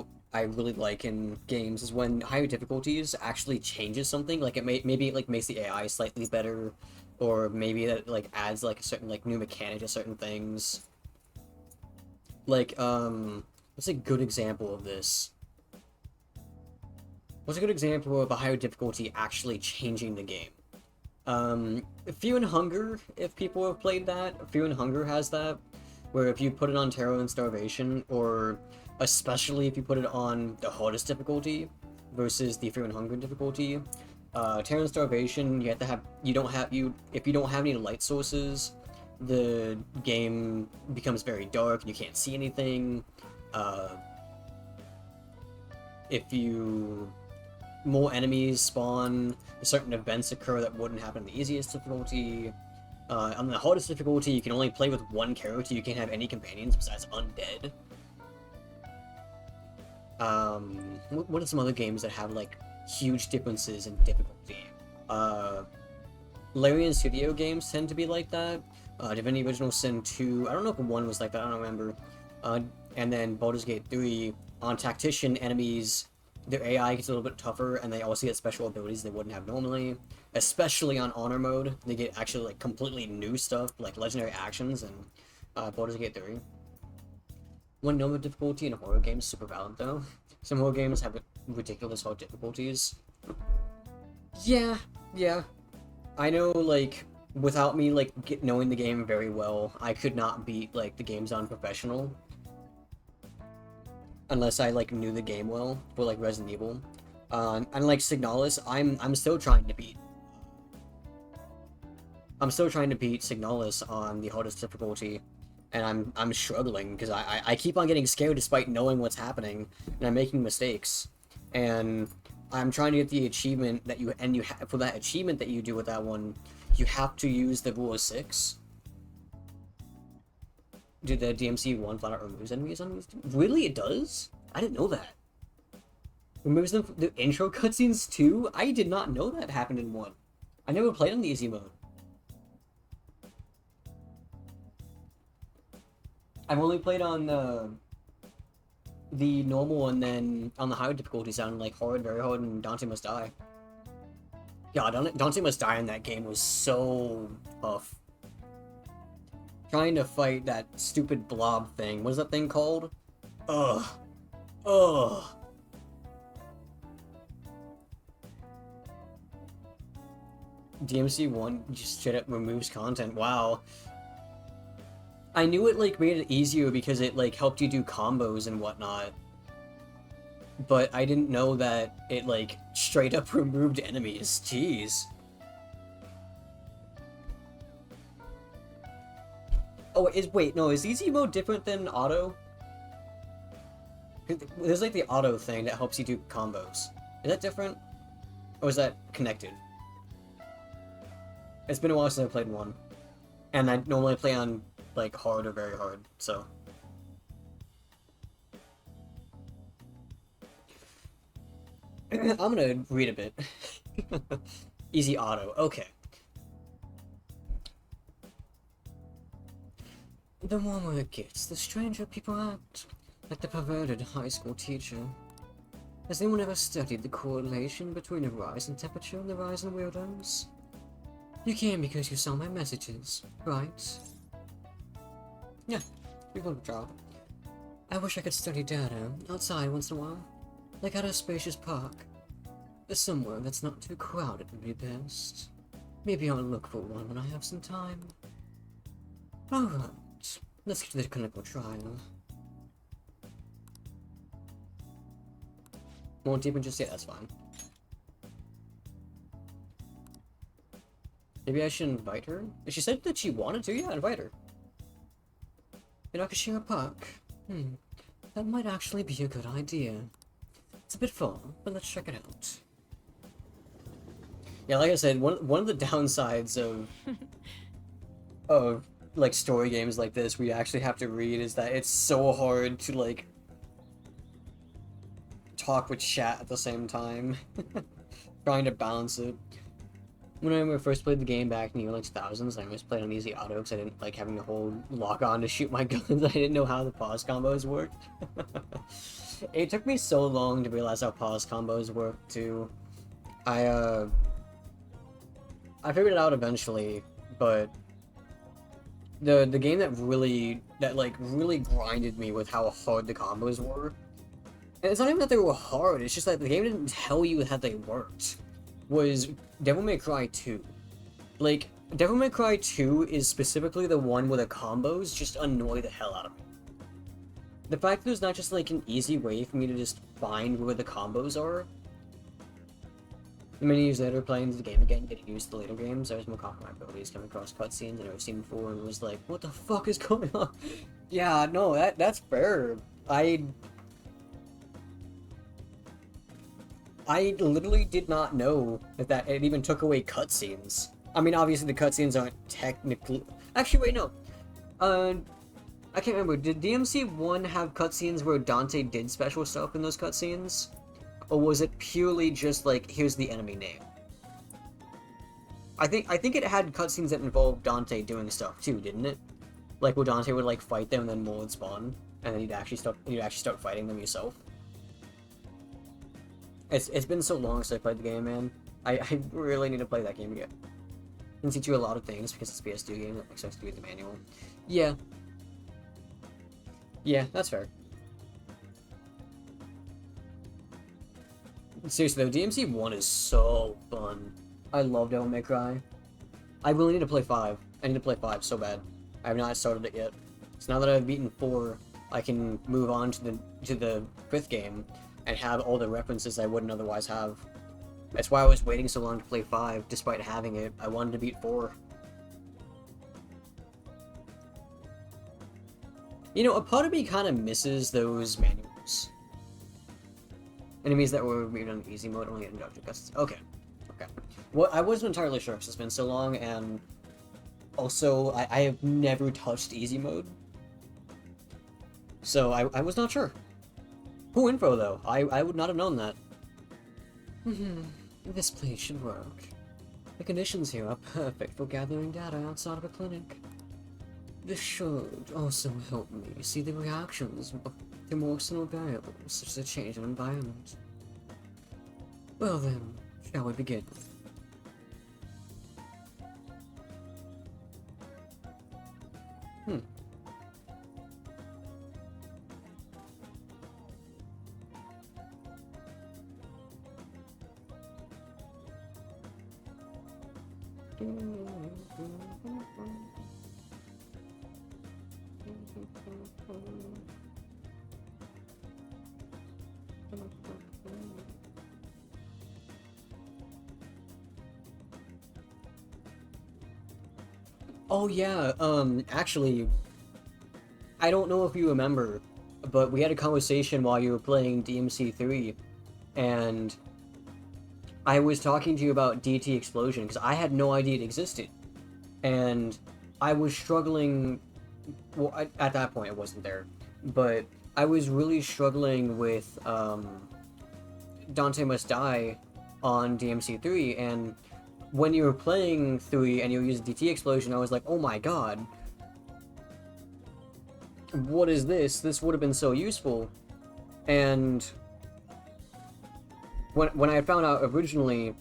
really like in games is when higher difficulties actually changes something. Like maybe it like makes the AI slightly better, or maybe that like adds like a certain like new mechanic to certain things. Like what's a good example of this? What's a good example of a higher difficulty actually changing the game? Fear and Hunger, if people have played that, Fear and Hunger has that, where if you put it on Terror and Starvation, or especially if you put it on the hardest difficulty versus the Fear and Hunger difficulty, Terror and Starvation, if you don't have any light sources, the game becomes very dark and you can't see anything. If you more enemies spawn, certain events occur that wouldn't happen in the easiest difficulty. On the hardest difficulty, you can only play with one character. You can't have any companions besides undead. What are some other games that have like huge differences in difficulty? Larian Studio games tend to be like that. Divinity Original Sin 2, I don't know if 1 was like that, I don't remember. And then Baldur's Gate 3, on Tactician, enemies, their AI gets a little bit tougher, and they also get special abilities they wouldn't have normally. Especially on Honor Mode, they get actually like completely new stuff, like legendary actions, and Baldur's Gate 3. One normal difficulty in a horror game is super valid though. Some horror games have ridiculous hard difficulties. Yeah. I know, like, without me, like, knowing the game very well, I could not beat, like, the games on Professional. Unless I, like, knew the game well, for, like, Resident Evil. Unlike Signalis, I'm still trying to beat... I'm still trying to beat Signalis on the hardest difficulty, and I'm struggling, because I keep on getting scared despite knowing what's happening, and I'm making mistakes. And I'm trying to get the achievement that for that achievement that you do with that one, you have to use the rule of 6. Dude, the DMC 1 flat out removes enemies on these? Really? It does? I didn't know that. Removes them from the intro cutscenes too? I did not know that happened in 1. I never played on the easy mode. I've only played on the normal, and then on the higher difficulty sound like hard, very hard, and Dante Must Die. Yeah, Dante Must Die in that game was so tough. Trying to fight that stupid blob thing. What is that thing called? Ugh. DMC 1 just straight up removes content. Wow. I knew it, like, made it easier because it, like, helped you do combos and whatnot. But I didn't know that it, like, straight up removed enemies. Jeez. Oh, is easy mode different than auto? There's, like, the auto thing that helps you do combos. Is that different? Or is that connected? It's been a while since I played 1. And I normally play on, like, hard or very hard, so... I'm gonna read a bit. Easy auto, okay. The warmer it gets, the stranger people act. Like the perverted high school teacher. Has anyone ever studied the correlation between the rise in temperature and the rise in weirdos? You came because you saw my messages, right? Yeah, you got a job. I wish I could study data outside once in a while. Like at a spacious park. Somewhere that's not too crowded would be best. Maybe I'll look for one when I have some time. Alright, let's get to the clinical trial. Won't even just say that's fine. Maybe I should invite her? She said that she wanted to, yeah, invite her. In Akashira Park? That might actually be a good idea. It's a bit far, but let's check it out. Yeah, like I said, one of the downsides of like story games like this where you actually have to read is that it's so hard to like talk with chat at the same time. Trying to balance it. When I first played the game back in the early 2000s, I always played on easy auto because I didn't like having to hold lock on to shoot my guns. I didn't know how the pause combos worked. It took me so long to realize how pause combos work too. I figured it out eventually, but the game that really grinded me with how hard the combos were. And it's not even that they were hard, it's just that the game didn't tell you how they worked. Was Devil May Cry 2. Like, Devil May Cry 2 is specifically the one where the combos just annoy the hell out of me. The fact that there's not just like an easy way for me to just find where the combos are Many years later, playing the game again, getting used to the later games, I was more confident in my abilities, coming across cutscenes I've never seen before, and was like, what the fuck is going on? Yeah, no, that's fair. I literally did not know that it even took away cutscenes. I mean, obviously the cutscenes aren't technically... Actually, wait, no. I can't remember. Did DMC1 have cutscenes where Dante did special stuff in those cutscenes? Or was it purely just like, here's the enemy name? I think it had cutscenes that involved Dante doing stuff too, didn't it? Like where Dante would like fight them and then more would spawn, and then you'd actually start fighting them yourself. It's been so long since I played the game, man. I really need to play that game again. It can teach you a lot of things because it's a PS2 game that expects to do the manual. Yeah. Yeah, that's fair. Seriously though, DMC 1 is so fun. I love Devil May Cry. I really need to play 5. I need to play 5 so bad. I have not started it yet. So now that I've beaten 4, I can move on to the 5th game and have all the references I wouldn't otherwise have. That's why I was waiting so long to play 5, despite having it. I wanted to beat 4. You know, a part of me kind of misses those manuals. Enemies that were maybe on easy mode only get inducted gusts. Okay. Okay. Well, I wasn't entirely sure because it's been so long, and also, I have never touched easy mode. So, I was not sure. Cool info, though. I would not have known that. This place should work. The conditions here are perfect for gathering data outside of a clinic. This should also help me see the reactions to more external variables, such as a change in environment. Well then, shall we begin? Oh yeah, actually, I don't know if you remember, but we had a conversation while you were playing DMC3, and I was talking to you about DT Explosion, because I had no idea it existed, and I was struggling, well, at that point it wasn't there, but I was really struggling with, Dante Must Die on DMC3, and when you were playing 3 and you were using DT Explosion, I was like, oh my god. What is this? This would have been so useful. And when I found out originally,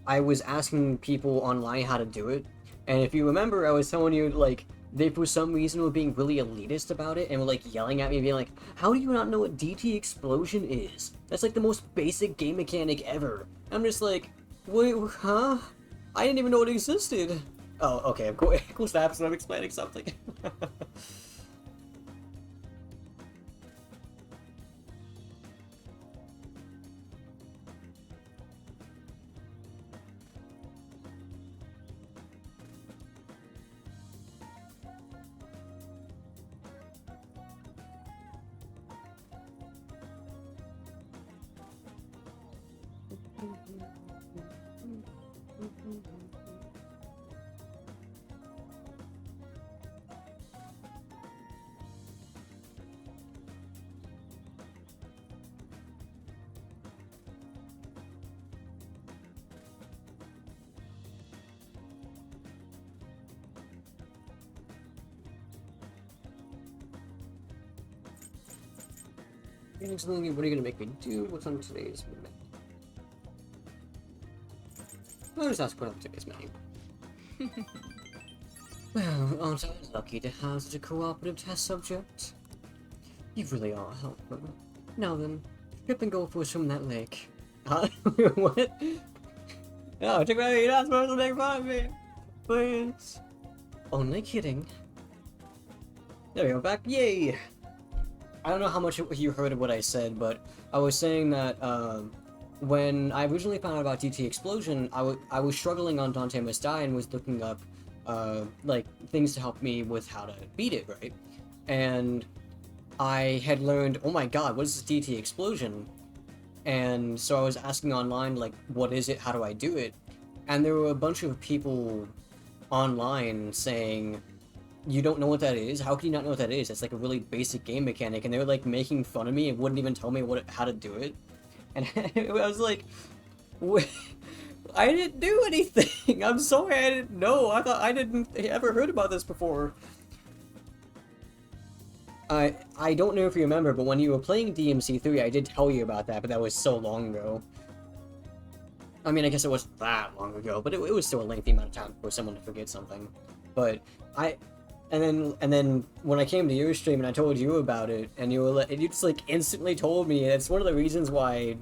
I was asking people online how to do it. And if you remember, I was telling you, like, they for some reason were being really elitist about it and were like yelling at me, being like, how do you not know what DT Explosion is? That's like the most basic game mechanic ever. I'm just like, wait, huh? I didn't even know it existed. Oh, okay, cool snaps and I'm explaining something. What are you gonna make me do? What's on today's menu? I'll just ask what on today's menu. Well, aren't I lucky to have such a cooperative test subject? You really are helpful. Now then, trip and go for a swim in that lake. Huh? What? No, take me, you're not supposed to make fun of me! Please! Only kidding. There we go, back, yay! I don't know how much you heard of what I said, but I was saying that, when I originally found out about DT Explosion, I was struggling on Dante Must Die and was looking up, like, things to help me with how to beat it, right? And I had learned, oh my god, what is this DT Explosion? And so I was asking online, like, what is it, how do I do it? And there were a bunch of people online saying, you don't know what that is? How can you not know what that is? It's like a really basic game mechanic, and they were like making fun of me and wouldn't even tell me how to do it. And I was like, I didn't do anything. I'm sorry, I didn't know. I thought I didn't ever heard about this before. I don't know if you remember, but when you were playing DMC3, I did tell you about that, but that was so long ago. I mean, I guess it wasn't that long ago, but it was still a lengthy amount of time for someone to forget something. But and then when I came to your stream and I told you about it, and you just like instantly told me it's one of the reasons why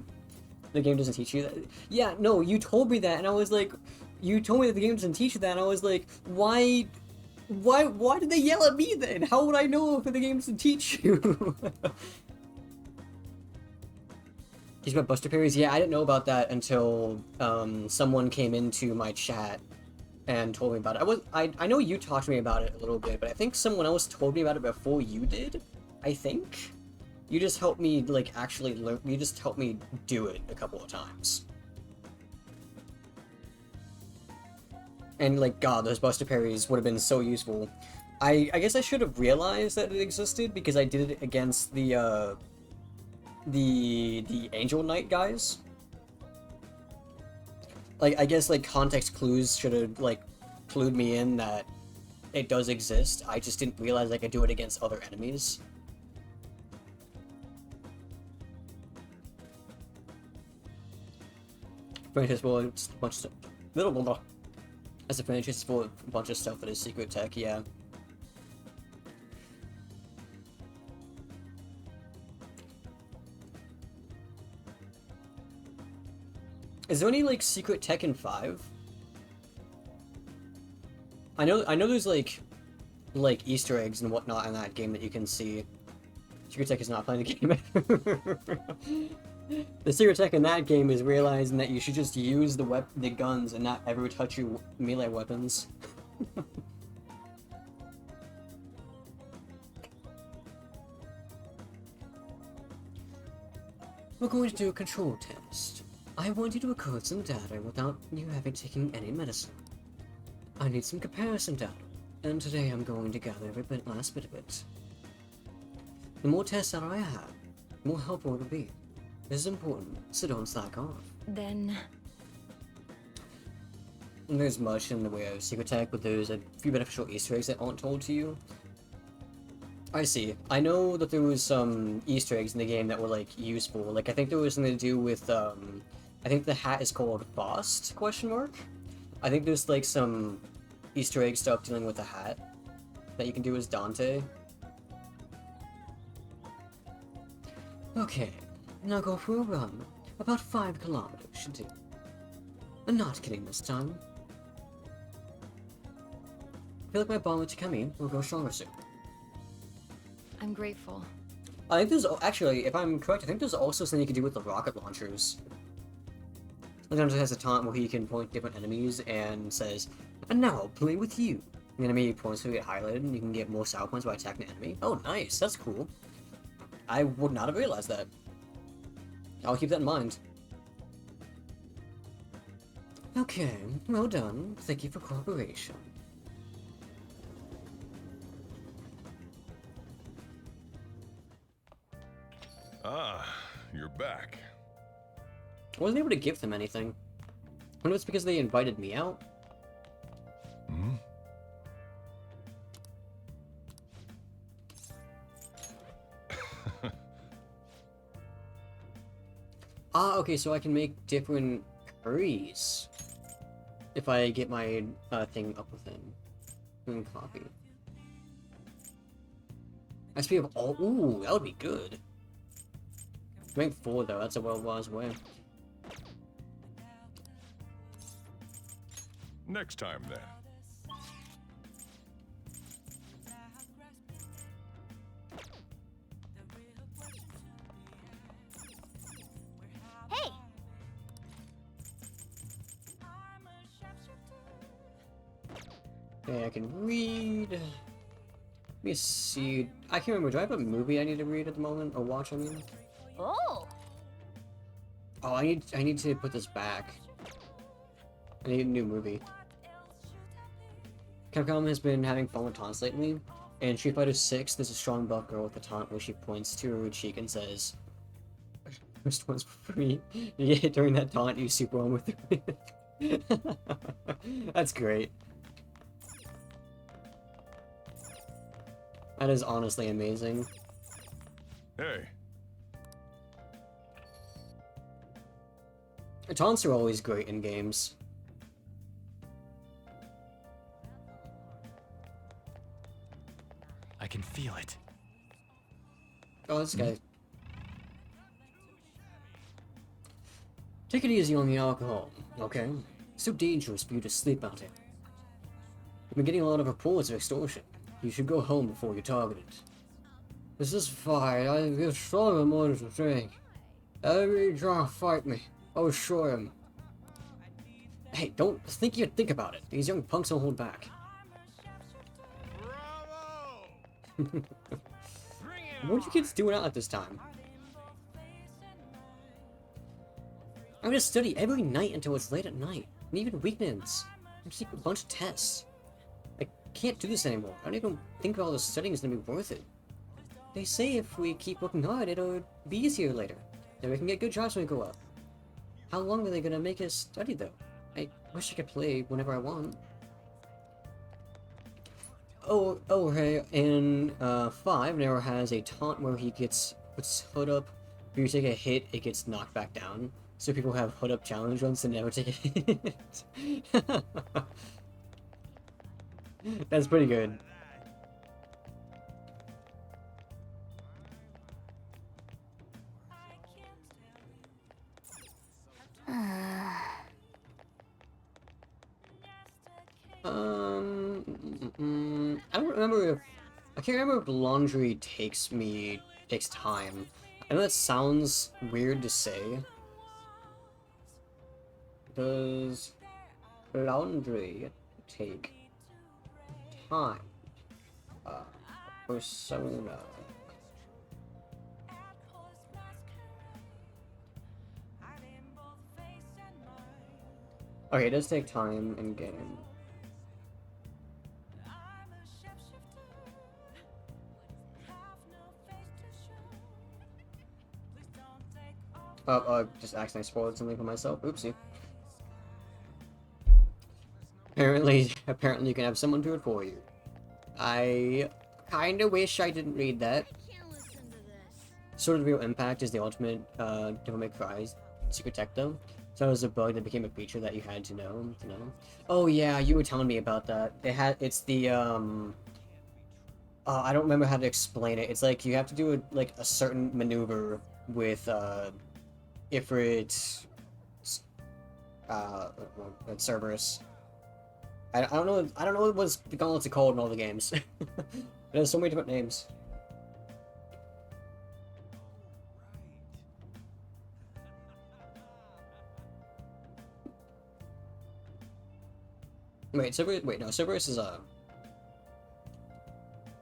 the game doesn't teach you that. Yeah, no, you told me that, and I was like, you told me that the game doesn't teach you that, and I was like, why did they yell at me then? How would I know if the game doesn't teach you? He's got Buster Parries? Yeah, I didn't know about that until someone came into my chat and told me about it. I know you talked to me about it a little bit, but I think someone else told me about it before you did. I think you just helped me like actually learn. You just helped me do it a couple of times. And like, God, those Buster Parries would have been so useful. I guess I should have realized that it existed because I did it against the Angel Knight guys. Like, I guess like context clues should have like clued me in that it does exist. I just didn't realize I could do it against other enemies. Franchise for a bunch of little. As a franchise for a bunch of stuff that is secret tech, yeah. Is there any like secret tech in 5? I know there's like Easter eggs and whatnot in that game that you can see. Secret tech is not playing the game. The secret tech in that game is realizing that you should just use the guns and not ever touch your melee weapons. We're going to do a control test. I want you to record some data without you having taken any medicine. I need some comparison data, and today I'm going to gather every last bit of it. The more tests that I have, the more helpful it'll be. This is important, so don't slack off. Then... And there's much in the way of secret tech, but there's a few beneficial Easter eggs that aren't told to you. I see. I know that there was some Easter eggs in the game that were, like, useful. Like, I think there was something to do with, I think the hat is called Faust, question mark? I think there's, like, some Easter egg stuff dealing with the hat that you can do as Dante. Okay. Now go for a run. About 5 kilometers should do. I'm not kidding this time. I feel like my bond with Takemi will go stronger soon. I'm grateful. I think there's actually, if I'm correct, I think there's also something you can do with the rocket launchers. Sometimes it has a taunt where he can point different enemies and says, "And now I'll play with you." The enemy points will get highlighted, and you can get more sour points by attacking the enemy. Oh, nice! That's cool. I would not have realized that. I'll keep that in mind. Okay, well done. Thank you for cooperation. Ah, you're back. I wasn't able to give them anything. I wonder if it's because they invited me out. Hmm? Ah, okay, so I can make different curries if I get my thing up with him. And copy. SP of all. Ooh, that would be good. Rank 4 though, that's a well-wise way. Next time then. Hey! Okay, I can read. Let me see. I can't remember. Do I have a movie I need to read at the moment or watch? I mean. Oh. Oh, I need to put this back. I need a new movie. Capcom has been having fun with taunts lately. In Street Fighter 6, there's a strong buff girl with a taunt where she points to her cheek and says, "First one's for free." You get hit during that taunt, you super on with her. That's great. That is honestly amazing. Hey, Taunts are always great in games. I can feel it. Oh, this guy. Take it easy on the alcohol, okay? It's too dangerous for you to sleep out here. I've been getting a lot of reports of extortion. You should go home before you're targeted. This is fine. I give stronger more to drink. Every drunk fight me. I'll show him. Hey, don't think you think about it. These young punks don't hold back. What are you kids doing out at this time? I'm gonna study every night until it's late at night, and even weekends. I'm just taking a bunch of tests. I can't do this anymore. I don't even think all the studying is gonna be worth it. They say if we keep working hard, it'll be easier later. Then we can get good jobs when we grow up. How long are they gonna make us study, though? I wish I could play whenever I want. Oh, hey, in 5, Nero has a taunt where he puts hood up. If you take a hit, it gets knocked back down. So people have hood up challenge runs to never take a hit. That's pretty good. I don't remember if... I can't remember if laundry takes time. I know that sounds weird to say. Does laundry take time? Persona. Okay, it does take time in game. Just accidentally spoiled something for myself. Oopsie. Apparently you can have someone do it for you. I kinda wish I didn't read that. I can't listen to this. Sword of Real Impact is the ultimate Devil May Cry secret tech though. So it was a bug that became a feature that you had to know. Oh yeah, you were telling me about that. It's the I don't remember how to explain it. It's like you have to do a certain maneuver with Ifrit Cerberus. I don't know what the gauntlets are called in all the games. There's so many different names. Wait, Cerberus, no, Cerberus is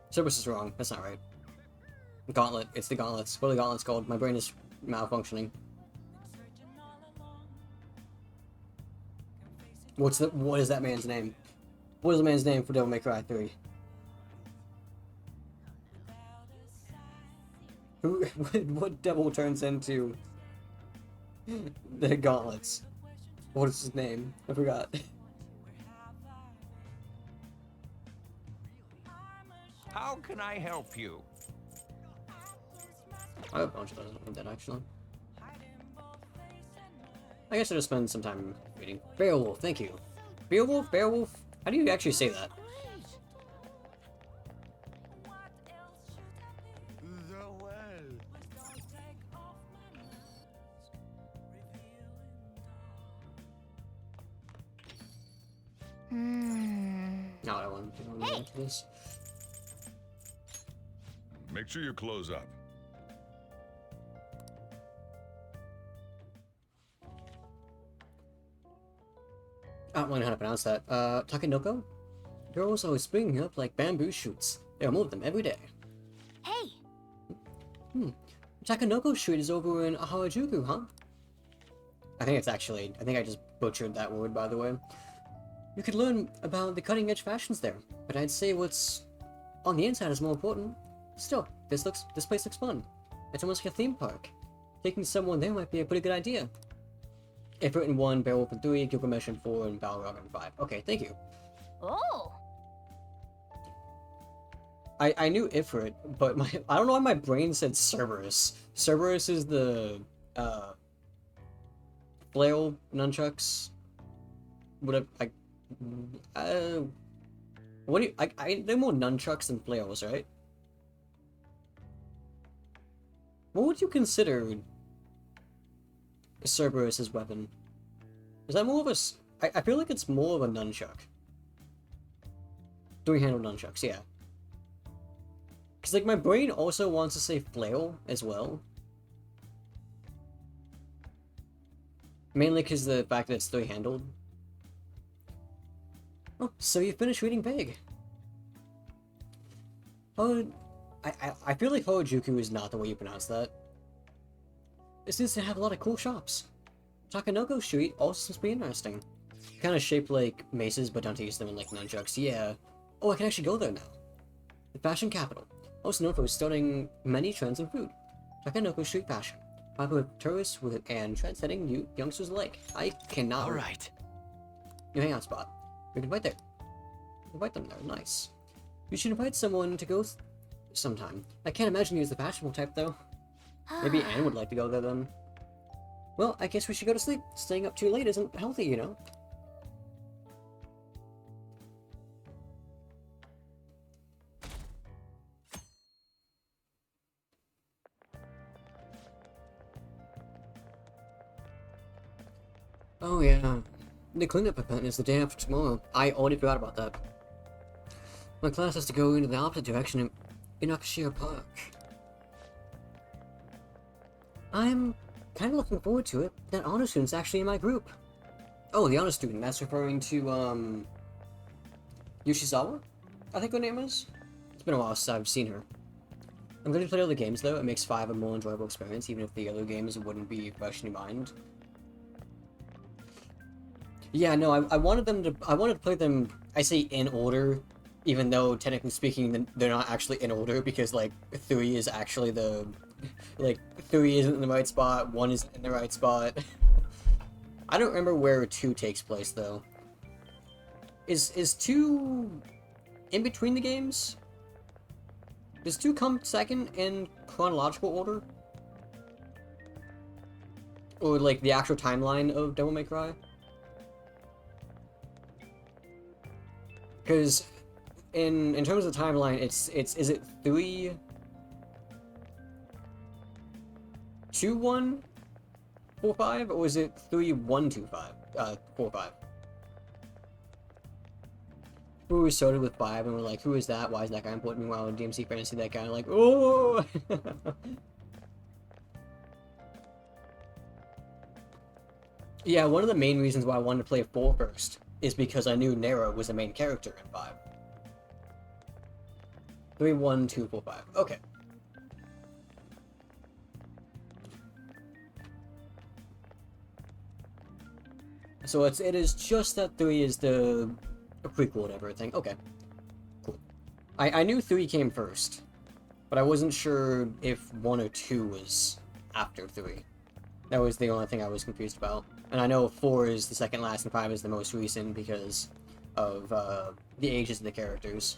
Cerberus is wrong. That's not right. Gauntlet. It's the gauntlets. What are the gauntlets called? My brain is malfunctioning. What is that man's name? What is the man's name for Devil May Cry 3? What devil turns into the gauntlets? What is his name? I forgot. How can I help you? I have a bunch of those on that actually. I guess I'll just spend some time reading. Beowulf, thank you. Beowulf? Beowulf? How do you actually say that? No, I want to do this. make sure you close up. I don't know how to pronounce that. Takenoko? They're also springing up like bamboo shoots. There are more of them every day. Hey, Takanoko Street is over in Harajuku, huh? I think I just butchered that word, by the way. You could learn about the cutting-edge fashions there, but I'd say what's on the inside is more important. Still, this place looks fun. It's almost like a theme park. Taking someone there might be a pretty good idea. Ifrit in 1, Beowulf in 3, Gilgamesh in 4, and Balrog in 5. Okay, thank you. oh, I knew Ifrit, but I don't know why my brain said Cerberus. Cerberus is the flail nunchucks. What do you they're more nunchucks than flails, right? What would you consider Cerberus's weapon? Is that more of a I feel like it's more of a nunchuck. Three-handled nunchucks, yeah. Because, like, my brain also wants to say flail as well. Mainly because the fact that it's three-handled. Oh, so you finished reading Vague. Oh, I feel like Harajuku is not the way you pronounce that. It seems to have a lot of cool shops. Takanoko Street also seems pretty interesting. Kind of shaped like maces, but don't use them in like nunchucks. Yeah. Oh, I can actually go there now. The fashion capital, also known for starting many trends in food. Takanoko Street fashion, popular with tourists and trendsetting youngsters alike. I cannot. All right. New hangout spot. We can invite there. Invite them there. Nice. You should invite someone to go sometime. I can't imagine you as the fashionable type though. Maybe Anne would like to go there then. Well, I guess we should go to sleep. Staying up too late isn't healthy, you know. Oh yeah, the cleanup event is the day after tomorrow. I already forgot about that. My class has to go into the opposite direction in Akashira Park. I'm kind of looking forward to it. That honor student's actually in my group. Oh, the honor student. That's referring to, Yoshizawa? I think her name is? It's been a while since I've seen her. I'm going to play other games, though. It makes 5 a more enjoyable experience, even if the other games wouldn't be fresh in your mind. Yeah, no, I wanted to play them, I say in order, even though, technically speaking, they're not actually in order, because, like, 3 is actually the... Like, 3 isn't in the right spot, 1 isn't in the right spot. I don't remember where 2 takes place, though. Is 2 in between the games? Does 2 come second in chronological order? Or, like, the actual timeline of Devil May Cry? Because, in terms of the timeline, is it 3... 2-1-4-5, or is it 3-1-2-5? 4-5. We started with 5, and we're like, who is that? Why is that guy important? Meanwhile, in DMC Fantasy, that guy, like, oh! Yeah, one of the main reasons why I wanted to play 4 first is because I knew Nero was the main character in 5. 3-1-2-4-5. Okay. So it is just that 3 is the prequel and everything. Okay. Cool. I knew 3 came first, but I wasn't sure if 1 or 2 was after 3. That was the only thing I was confused about. And I know 4 is the second last and 5 is the most recent because of the ages of the characters.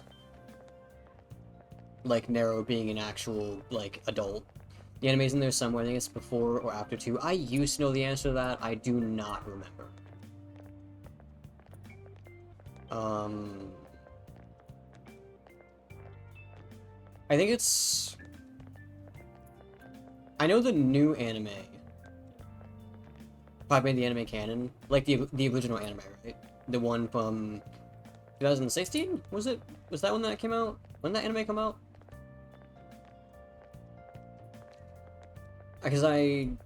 Like Nero being an actual, like, adult. The anime's in there somewhere. I think it's before or after 2. I used to know the answer to that. I do not remember. I think it's... I know the new anime probably made the anime canon. Like the original anime, right? The one from 2016? Was it? Was that when that came out? When did that anime come out? Because in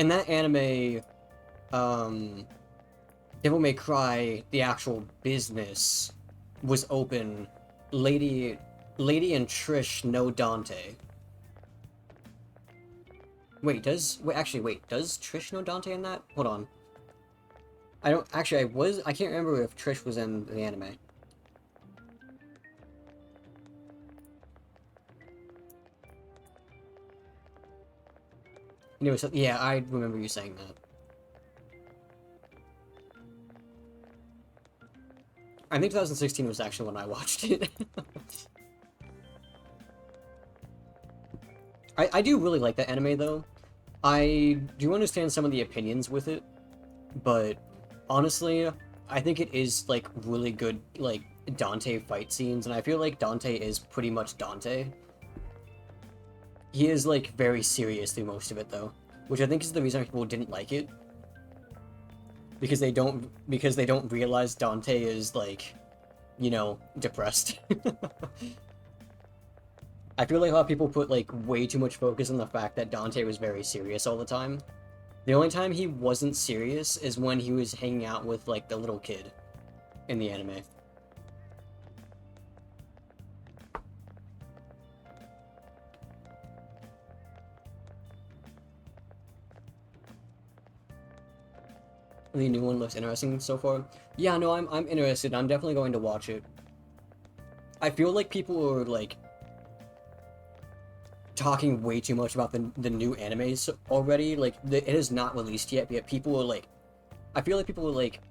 that anime, Devil May Cry, the actual business, was open. Lady and Trish know Dante. Wait, does Trish know Dante in that? Hold on. I can't remember if Trish was in the anime. Anyway, so, yeah, I remember you saying that. I think 2016 was actually when I watched it. I do really like that anime, though. I do understand some of the opinions with it, but honestly, I think it is, like, really good, like, Dante fight scenes, and I feel like Dante is pretty much Dante. He is, like, very serious through most of it, though, which I think is the reason people didn't like it. Because they don't realize Dante is, like, you know, depressed. I feel like a lot of people put, like, way too much focus on the fact that Dante was very serious all the time. The only time he wasn't serious is when he was hanging out with, like, the little kid in the anime. The new one looks interesting so far. Yeah, no, I'm interested. I'm definitely going to watch it. I feel like people are, like, talking way too much about the new animes already. Like, it is not released yet people are, like... I feel like people are, like,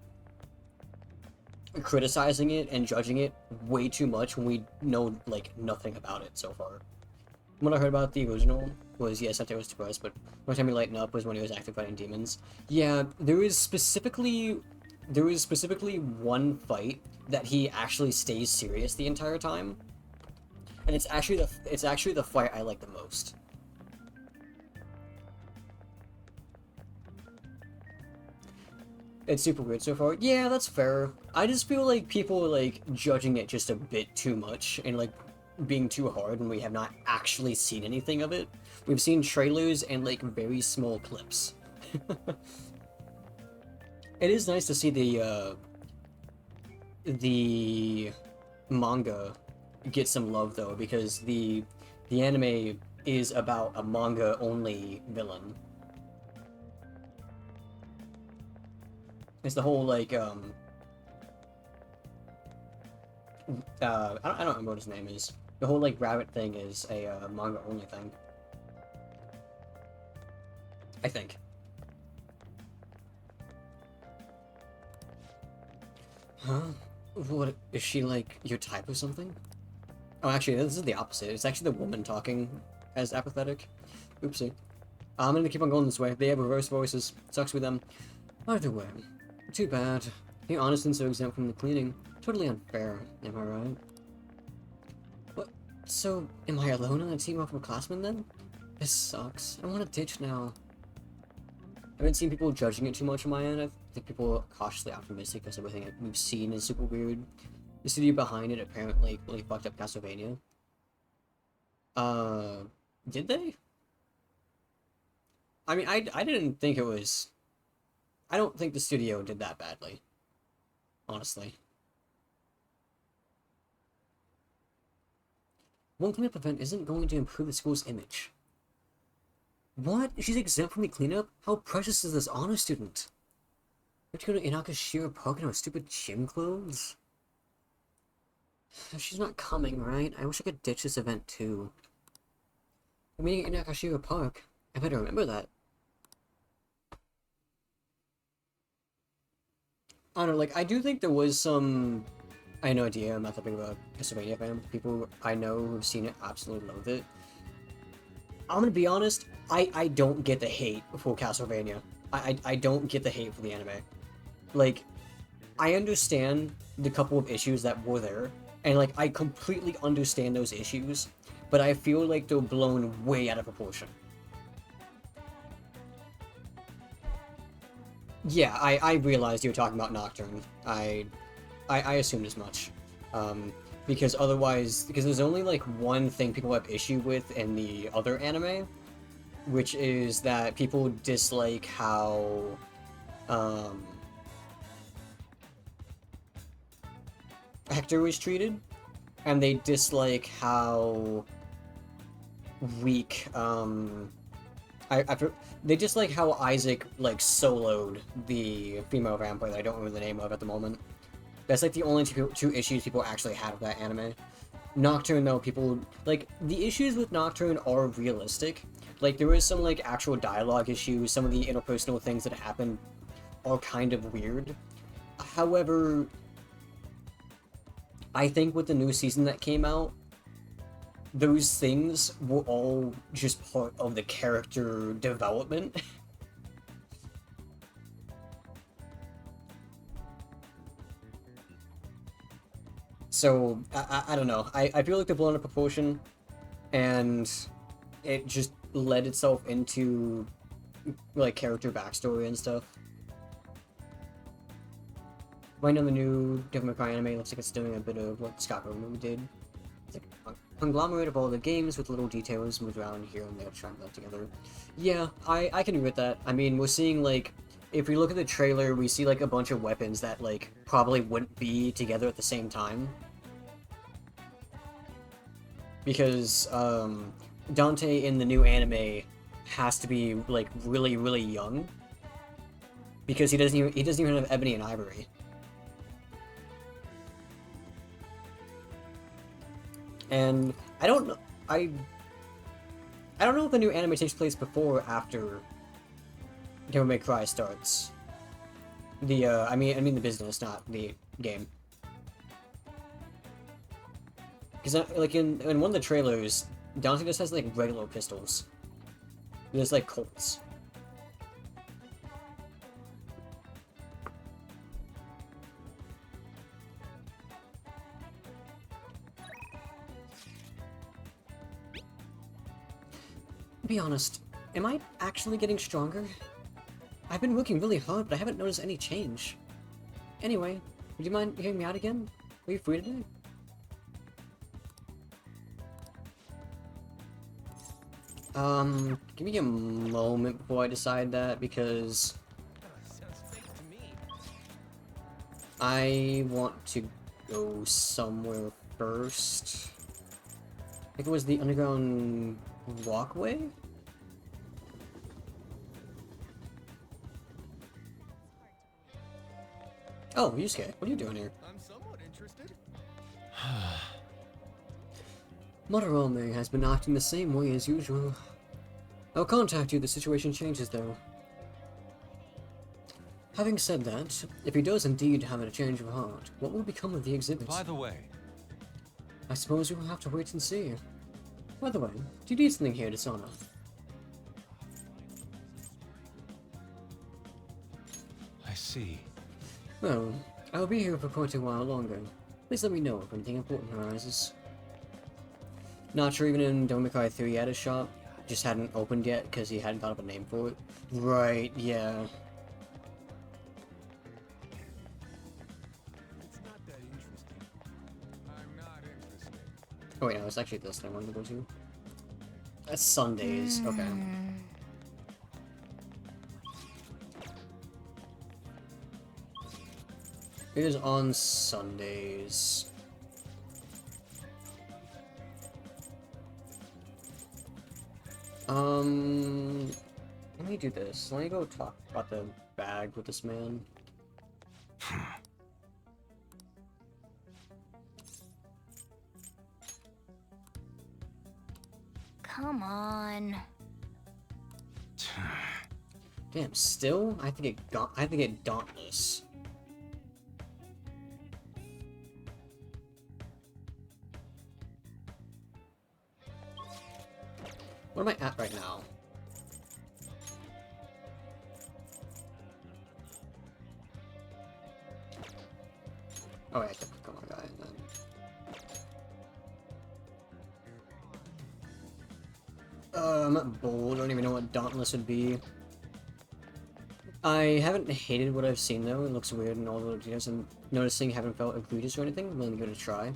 criticizing it and judging it way too much when we know, like, nothing about it so far. What I heard about the original was, yes, Sante was depressed, but one time he lightened up was when he was actually fighting demons. Yeah, there is specifically one fight that he actually stays serious the entire time, and it's actually the fight I like the most. It's super weird so far. Yeah, that's fair. I just feel like people are, like, judging it just a bit too much and, like, being too hard when we have not actually seen anything of it. We've seen trailers and, like, very small clips. It is nice to see the manga get some love, though, because the anime is about a manga-only villain. It's the whole, like, I don't remember what his name is. The whole, like, rabbit thing is a manga-only thing. I think. Huh? What, is she, like, your type or something? Oh, actually, this is the opposite. It's actually the woman talking as apathetic. Oopsie. I'm gonna keep on going this way. They have reverse voices. Sucks with them. Either way. Too bad. Being honest and so exempt from the cleaning. Totally unfair, am I right? What? So, am I alone on a team of upperclassmen then? This sucks. I want to ditch now. I haven't seen people judging it too much on my end. I think people are cautiously optimistic because everything we've seen is super weird. The studio behind it apparently really fucked up Castlevania. Did they? I mean, I didn't think it was... I don't think the studio did that badly. Honestly. One cleanup event isn't going to improve the school's image. What? She's exempt from the cleanup? How precious is this honor student? You have to go to Inakashira Park in her stupid gym clothes? She's not coming, right? I wish I could ditch this event too. I'm meeting at Inakashira Park. I better remember that. I don't know, like, I do think there was some... I have no idea, I'm not that big of a Castlevania fan. People I know who've seen it absolutely loathe it. I'm gonna be honest, I don't get the hate for Castlevania. I don't get the hate for the anime. Like, I understand the couple of issues that were there, and, like, I completely understand those issues, but I feel like they're blown way out of proportion. Yeah, I realized you were talking about Nocturne. I assumed as much. Because there's only, like, one thing people have issue with in the other anime, which is that people dislike how, Hector was treated, and they dislike how weak, they dislike how Isaac, like, soloed the female vampire that I don't remember the name of at the moment. That's, like, the only two issues people actually had with that anime. Nocturne, though, people, like, the issues with Nocturne are realistic. Like, there is some, like, actual dialogue issues, some of the interpersonal things that happen are kind of weird. However, I think with the new season that came out, those things were all just part of the character development. So, I don't know. I feel like they're blown out of proportion, and it just led itself into, like, character backstory and stuff. Right now, the new Devil May Cry anime looks like it's doing a bit of what Scott Pilgrim did. It's like a conglomerate of all the games with little details moved around here and there to try and blend together. Yeah, I can agree with that. I mean, we're seeing, like, if we look at the trailer, we see, like, a bunch of weapons that, like, probably wouldn't be together at the same time. Because, Dante in the new anime has to be, like, really, really young. Because he doesn't even have Ebony and Ivory. And I don't know if the new anime takes place before or after Devil May Cry starts. The I mean the business, not the game. Because like in one of the trailers, Dante just has like regular pistols. There's like Colts. Be honest, am I actually getting stronger? I've been working really hard, but I haven't noticed any change. Anyway, would you mind hearing me out again? Are you free today? Give me a moment before I decide that, because I want to go somewhere first. I think it was the underground walkway? Oh, Yusuke, what are you doing here? I'm somewhat interested. Madarame has been acting the same way as usual. I'll contact you if the situation changes, though. Having said that, if he does indeed have a change of heart, what will become of the exhibit? By the way, I suppose we will have to wait and see. By the way, do you need something here, Dishonor? I see. Well, I will be here for quite a while longer. Please let me know if anything important arises. Not sure even in Devil May Cry 3 he had a shop, just hadn't opened yet because he hadn't thought of a name for it. Right, yeah. It's not that interesting. I'm not interested. Oh wait, no, it's actually this that I wanted to go to. That's Sundays, okay. It is on Sundays. Let me do this. Let me go talk about the bag with this man. Come on. Damn, still? I think it Dauntless. What am I at right now? Oh wait, I can click on my guy and then... I'm at bold. I don't even know what Dauntless would be. I haven't hated what I've seen though. It looks weird and all the details I'm noticing haven't felt egregious or anything. I'm willing to give it a try.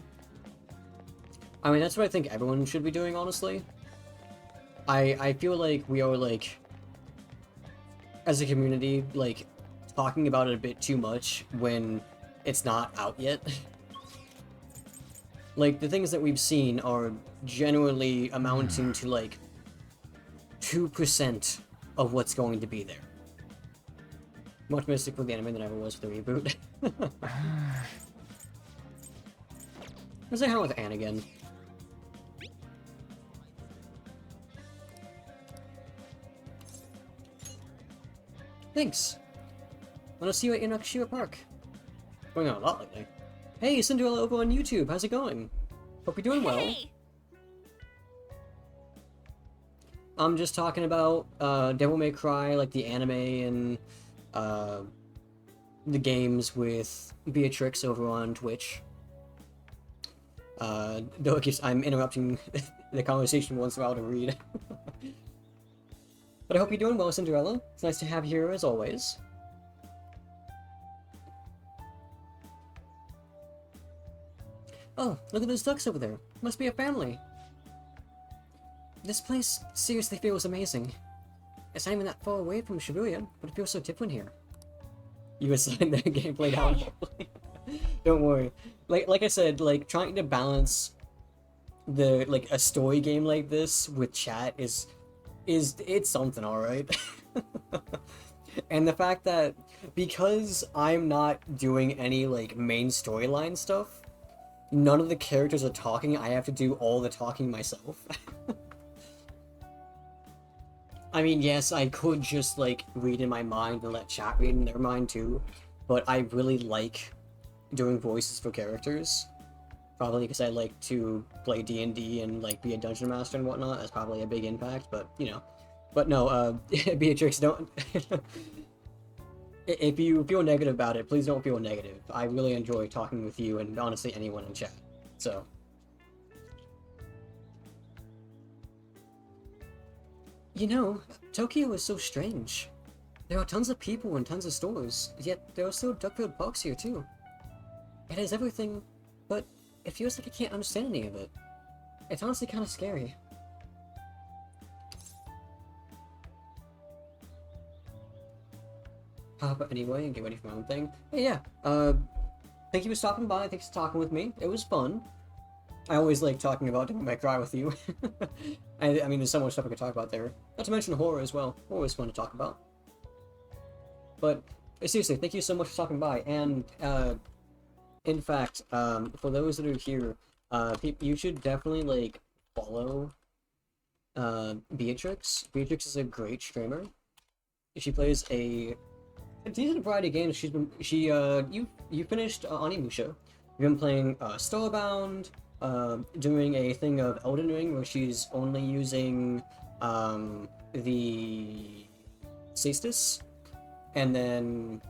I mean, that's what I think everyone should be doing, honestly. I feel like we are, like, as a community, like, talking about it a bit too much when it's not out yet. Like, the things that we've seen are generally amounting to, like, 2% of what's going to be there. More optimistic for the anime than I ever was for the reboot. Let's say how with Anne again. Thanks. Wanna see you at Inokashira Park. Going on a lot lately. Hey, Cinderella over on YouTube, how's it going? Hope you're doing well. Hey! I'm just talking about Devil May Cry, like the anime and the games with Beatrix over on Twitch. Though I'm interrupting the conversation once in a while to read. But I hope you're doing well, Cinderella. It's nice to have you here as always. Oh, look at those ducks over there. Must be a family. This place seriously feels amazing. It's not even that far away from Shibuya, but it feels so different here. You assigned that gameplay down. Don't worry. Like I said, like trying to balance the a story game like this with chat is it's something, all right. And the fact that because I'm not doing any like main storyline stuff, none of the characters are talking. I have to do all the talking myself. I mean, yes, I could just, like, read in my mind and let chat read in their mind, too. But I really like doing voices for characters. Probably because I like to play D&D and, like, be a dungeon master and whatnot. That's probably a big impact, but, you know. But no, Beatrix, don't... If you feel negative about it, please don't feel negative. I really enjoy talking with you and, honestly, anyone in chat. So... You know, Tokyo is so strange. There are tons of people and tons of stores, yet there are still duck-filled parks here too. It has everything, but it feels like I can't understand any of it. It's honestly kind of scary. Hop up anyway and get ready for my own thing. Hey, yeah, thank you for stopping by, thanks for talking with me. It was fun. I always like talking about Devil May Cry with you. I mean, there's so much stuff I could talk about there. Not to mention horror as well. Always fun to talk about. But, seriously, thank you so much for stopping by. And, in fact, for those that are here, you should definitely, like, follow, Beatrix. Beatrix is a great streamer. She plays a decent variety of games. You finished Onimusha. You've been playing, Starbound, doing a thing of Elden Ring where she's only using the Cestus, and then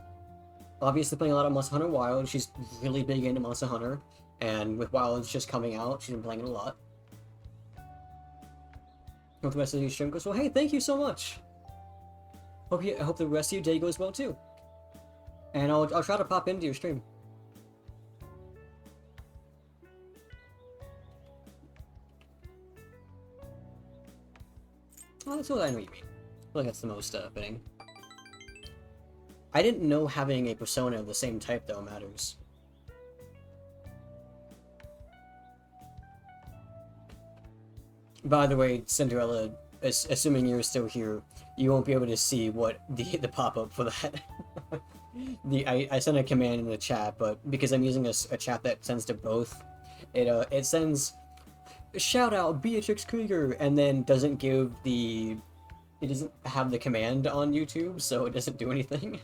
obviously playing a lot of Monster Hunter Wild. She's really big into Monster Hunter, and with Wild's just coming out, she's been playing it a lot. Hope the rest of your stream goes well. Hey, thank you so much. I hope the rest of your day goes well too. And I'll try to pop into your stream. Oh, that's what I know what you mean. I feel like that's the most fitting. I didn't know having a persona of the same type though matters. By the way, Cinderella, assuming you're still here, you won't be able to see what the pop-up for that. I sent a command in the chat, but because I'm using a chat that sends to both, it sends shout out Beatrix Krieger, and then doesn't give it doesn't have the command on YouTube, so it doesn't do anything.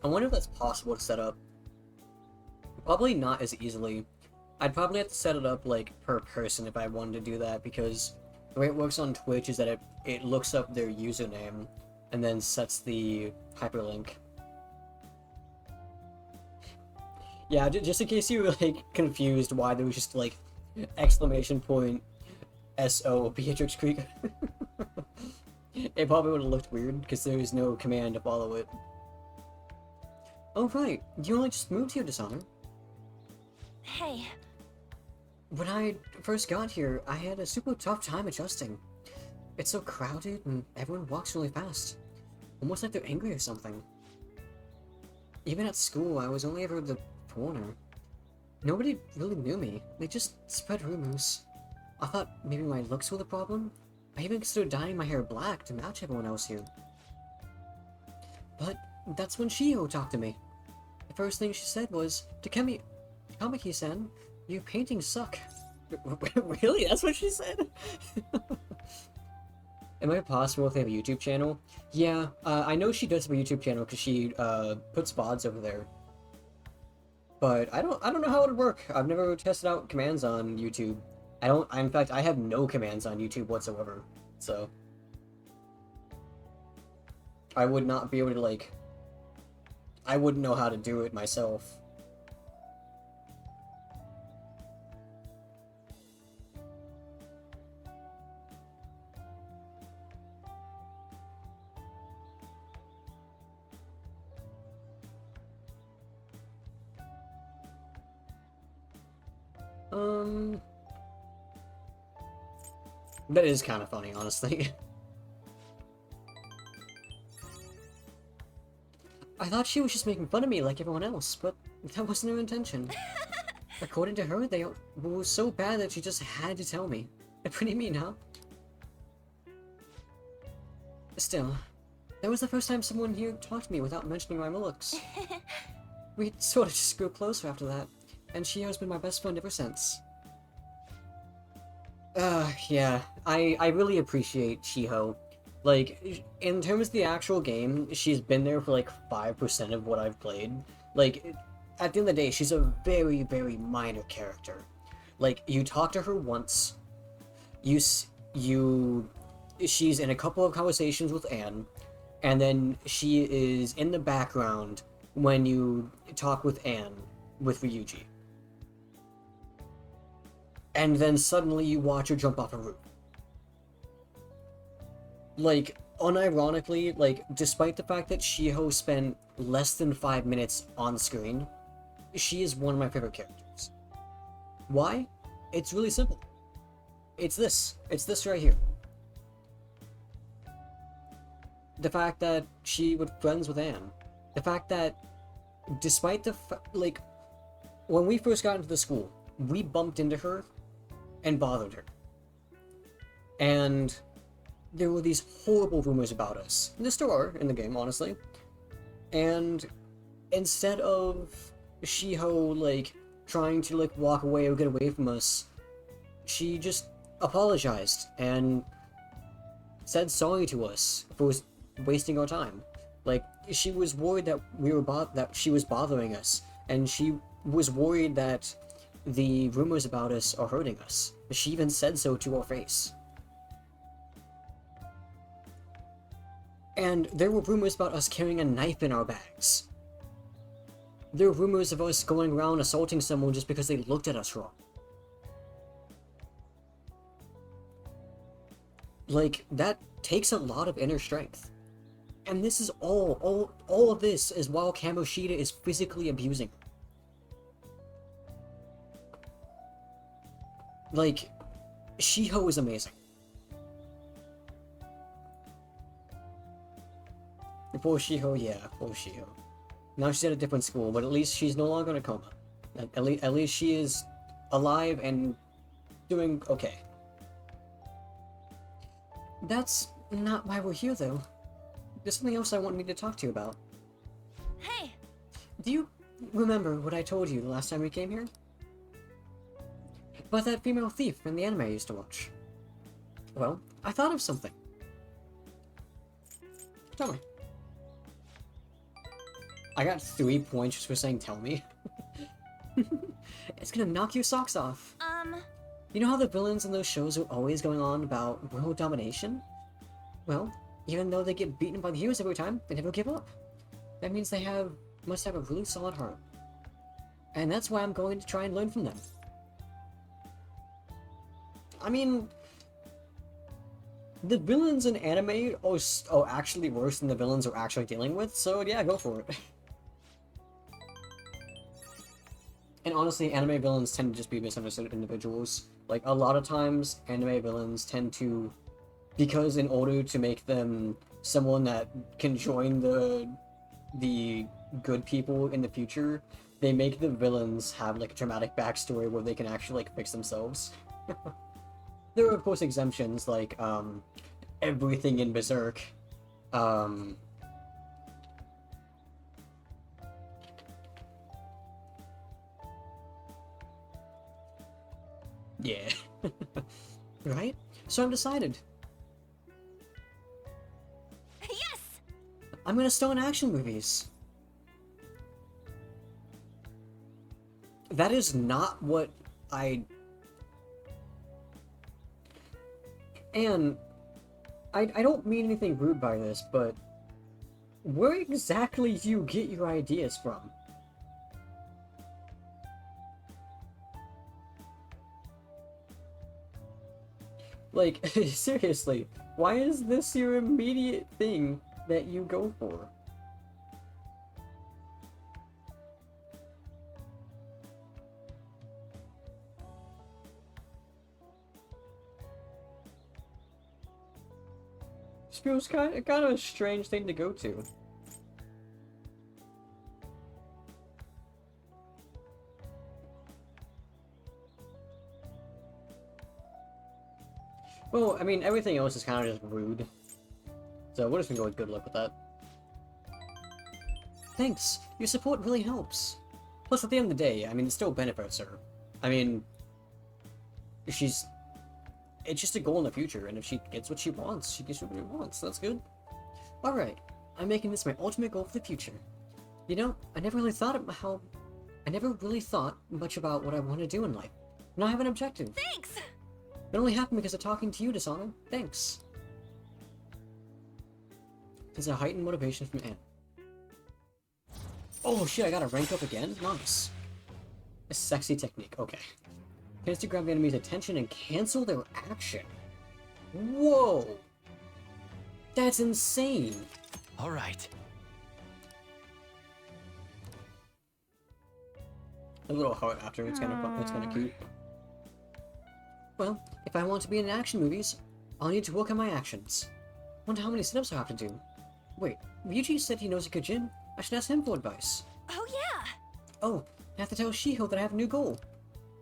I wonder if that's possible to set up. Probably not as easily. I'd probably have to set it up like per person if I wanted to do that, because the way it works on Twitch is that it looks up their username and then sets the hyperlink. Yeah, just in case you were like confused why there was just like exclamation point SO Beatrix Krieger. It probably would have looked weird because there was no command to follow it. Oh right, you only just moved here, Dishonor. Hey, When I first got here, I had a super tough time adjusting. It's so crowded and everyone walks really fast. Almost like they're angry or something. Even at school, I was only ever the foreigner. Nobody really knew me. They just spread rumors. I thought maybe my looks were the problem. I even considered dyeing my hair black to match everyone else here. But that's when Shiho talked to me. The first thing she said was, Takemi, Kamiki-san, your paintings suck. Really? That's what she said? Am I possible if they have a YouTube channel? Yeah, I know she does have a YouTube channel because she puts VODs over there. But I don't know how it would work. I've never tested out commands on YouTube. In fact, I have no commands on YouTube whatsoever. So I would not be able to, like, I wouldn't know how to do it myself. That is kind of funny, honestly. I thought she was just making fun of me like everyone else, but that wasn't her intention. According to her, they were so bad that she just had to tell me. Pretty mean, huh? Still, that was the first time someone here talked to me without mentioning my looks. We sort of just grew closer after that, and Shiho's been my best friend ever since. Yeah, I really appreciate Shiho. Like, in terms of the actual game, she's been there for like 5% of what I've played. Like, at the end of the day, she's a very, very minor character. Like, you talk to her once, she's in a couple of conversations with Anne, and then she is in the background when you talk with Anne, with Ryuji. And then suddenly you watch her jump off a roof. Like, unironically, like, despite the fact that Shiho spent less than 5 minutes on screen, she is one of my favorite characters. Why? It's really simple. It's this right here. The fact that she was friends with Anne. The fact that, despite the like, when we first got into the school, we bumped into her and bothered her. And there were these horrible rumors about us. There still are in the game, honestly. And instead of Shiho, like, trying to, like, walk away or get away from us, she just apologized and said sorry to us for wasting our time. Like, she was worried that that she was bothering us, and she was worried that the rumors about us are hurting us. She even said so to our face. And there were rumors about us carrying a knife in our bags. There were rumors of us going around assaulting someone just because they looked at us wrong. Like, that takes a lot of inner strength. And this is all of this is while Kamoshida is physically abusing her. Like, Shiho is amazing. Poor Shiho, yeah, poor Shiho. Now she's at a different school, but at least she's no longer in a coma. At least she is alive and doing okay. That's not why we're here, though. There's something else I want me to talk to you about. Hey! Do you remember what I told you the last time we came here? About that female thief in the anime I used to watch. Well, I thought of something. Tell me. I got 3 points just for saying tell me. It's gonna knock your socks off. You know how the villains in those shows are always going on about world domination? Well, even though they get beaten by the heroes every time, they never give up. That means they must have a really solid heart. And that's why I'm going to try and learn from them. I mean, the villains in anime are actually worse than the villains we're actually dealing with, so yeah, go for it. And honestly, anime villains tend to just be misunderstood individuals. Like, a lot of times, anime villains tend to, because in order to make them someone that can join the good people in the future, they make the villains have like a dramatic backstory where they can actually like fix themselves. There are of course exemptions like everything in Berserk. Yeah. Right? So I'm decided. Yes! I'm gonna star in action movies. That is not what I... And I don't mean anything rude by this, but where exactly do you get your ideas from? Like, seriously, why is this your immediate thing that you go for? This feels kind of a strange thing to go to. Well, I mean, everything else is kind of just rude. So we're just gonna go with good luck with that. Thanks! Your support really helps. Plus, at the end of the day, I mean, it still benefits her. I mean, it's just a goal in the future, and if she gets what she wants, she gets what she wants. That's good. Alright, I'm making this my ultimate goal for the future. You know, I never really thought much about what I want to do in life. Now I have an objective. Thanks! It only happened because of talking to you, Dishonor. Thanks. There's a heightened motivation from Anne. Oh shit, I gotta rank up again? Nice. A sexy technique, okay. Tends to grab the enemy's attention and cancel their action. Whoa! That's insane! All right. A little heart after, it's kind of cute. Well, if I want to be in action movies, I'll need to work on my actions. Wonder how many sit-ups I have to do. Wait, Ryuji said he knows a good gym. I should ask him for advice. Oh, yeah! Oh, I have to tell Shiho that I have a new goal.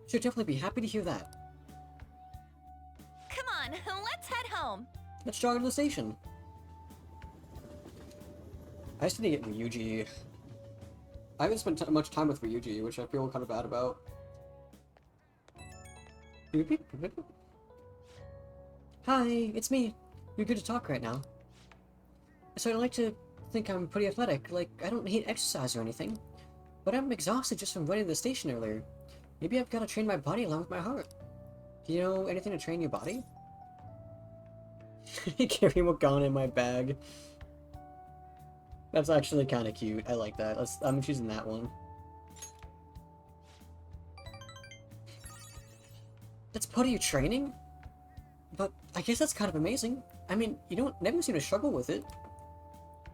She'll definitely be happy to hear that. Come on, let's head home. Let's jog to the station. I just need to get Ryuji. I haven't spent much time with Ryuji, which I feel kind of bad about. Hi, it's me. You're good to talk right now. So I'd like to think I'm pretty athletic, like I don't hate exercise or anything. But I'm exhausted just from running to the station earlier. Maybe I've got to train my body along with my heart. Do you know anything to train your body? Carry Morgana in my bag. That's actually kind of cute. I like that. I'm choosing that one. That's part of your training? But I guess that's kind of amazing. I mean, you don't never seem to struggle with it.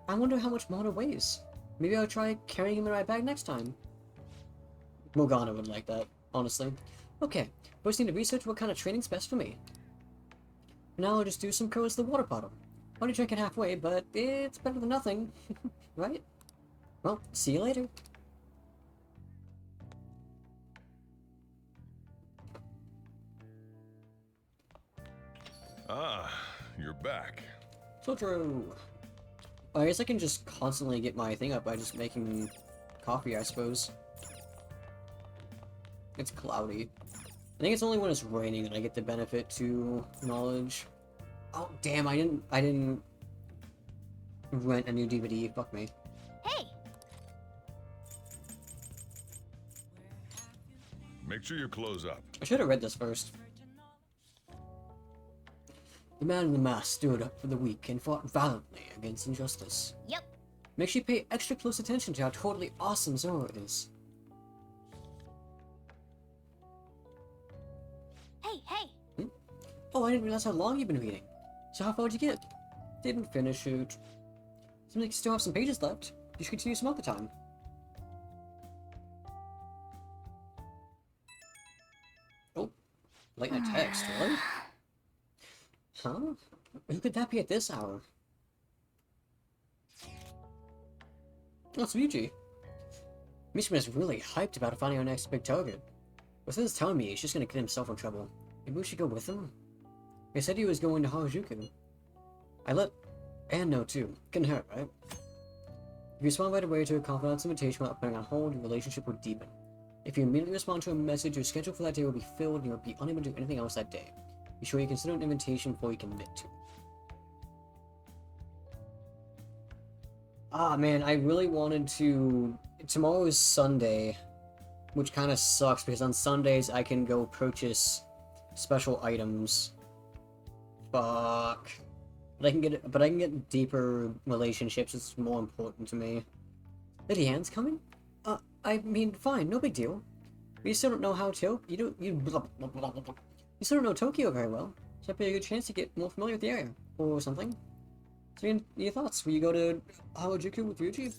I wonder how much Mona weighs. Maybe I'll try carrying him in my bag next time. Morgana would like that, honestly. Okay, first need to research what kind of training's best for me. Now I'll just do some curls to the water bottle. Only drink it halfway, but it's better than nothing. Right? Well, see you later. Ah, you're back. So true. I guess I can just constantly get my thing up by just making coffee, I suppose. It's cloudy. I think it's only when it's raining that I get the benefit to knowledge. Oh damn, I didn't rent a new DVD. Fuck me. Hey! Make sure you close up. I should have read this first. The man in the mask stood up for the weak and fought valiantly against injustice. Yep. Make sure you pay extra close attention to how totally awesome Zoro is. Hey! Oh, I didn't realize how long you've been reading. So how far did you get? Didn't finish it. Seems like you still have some pages left. You should continue some other time. Oh, late night text, really? Huh? Who could that be at this hour? Oh, it's Ryuji. Mishima's really hyped about finding our next big target. But Seth's telling me he's just gonna get himself in trouble. Maybe we should go with him? He said he was going to Harajuku. I let Anne know too. Couldn't hurt, right? If you respond right away to a confidant's invitation without putting on hold, your relationship will deepen. If you immediately respond to a message, your schedule for that day will be filled and you'll be unable to do anything else that day. Be sure you consider an invitation before you commit to. Ah man, I really wanted to... Tomorrow is Sunday, which kind of sucks because on Sundays I can go purchase special items. Fuck. But I can get deeper relationships. It's more important to me. Lady Anne's coming? I mean, fine, no big deal. But you still don't know how to. You still don't know Tokyo very well. So it'd be a good chance to get more familiar with the area or something. So, your thoughts? Will you go to Harajuku with Ryuji?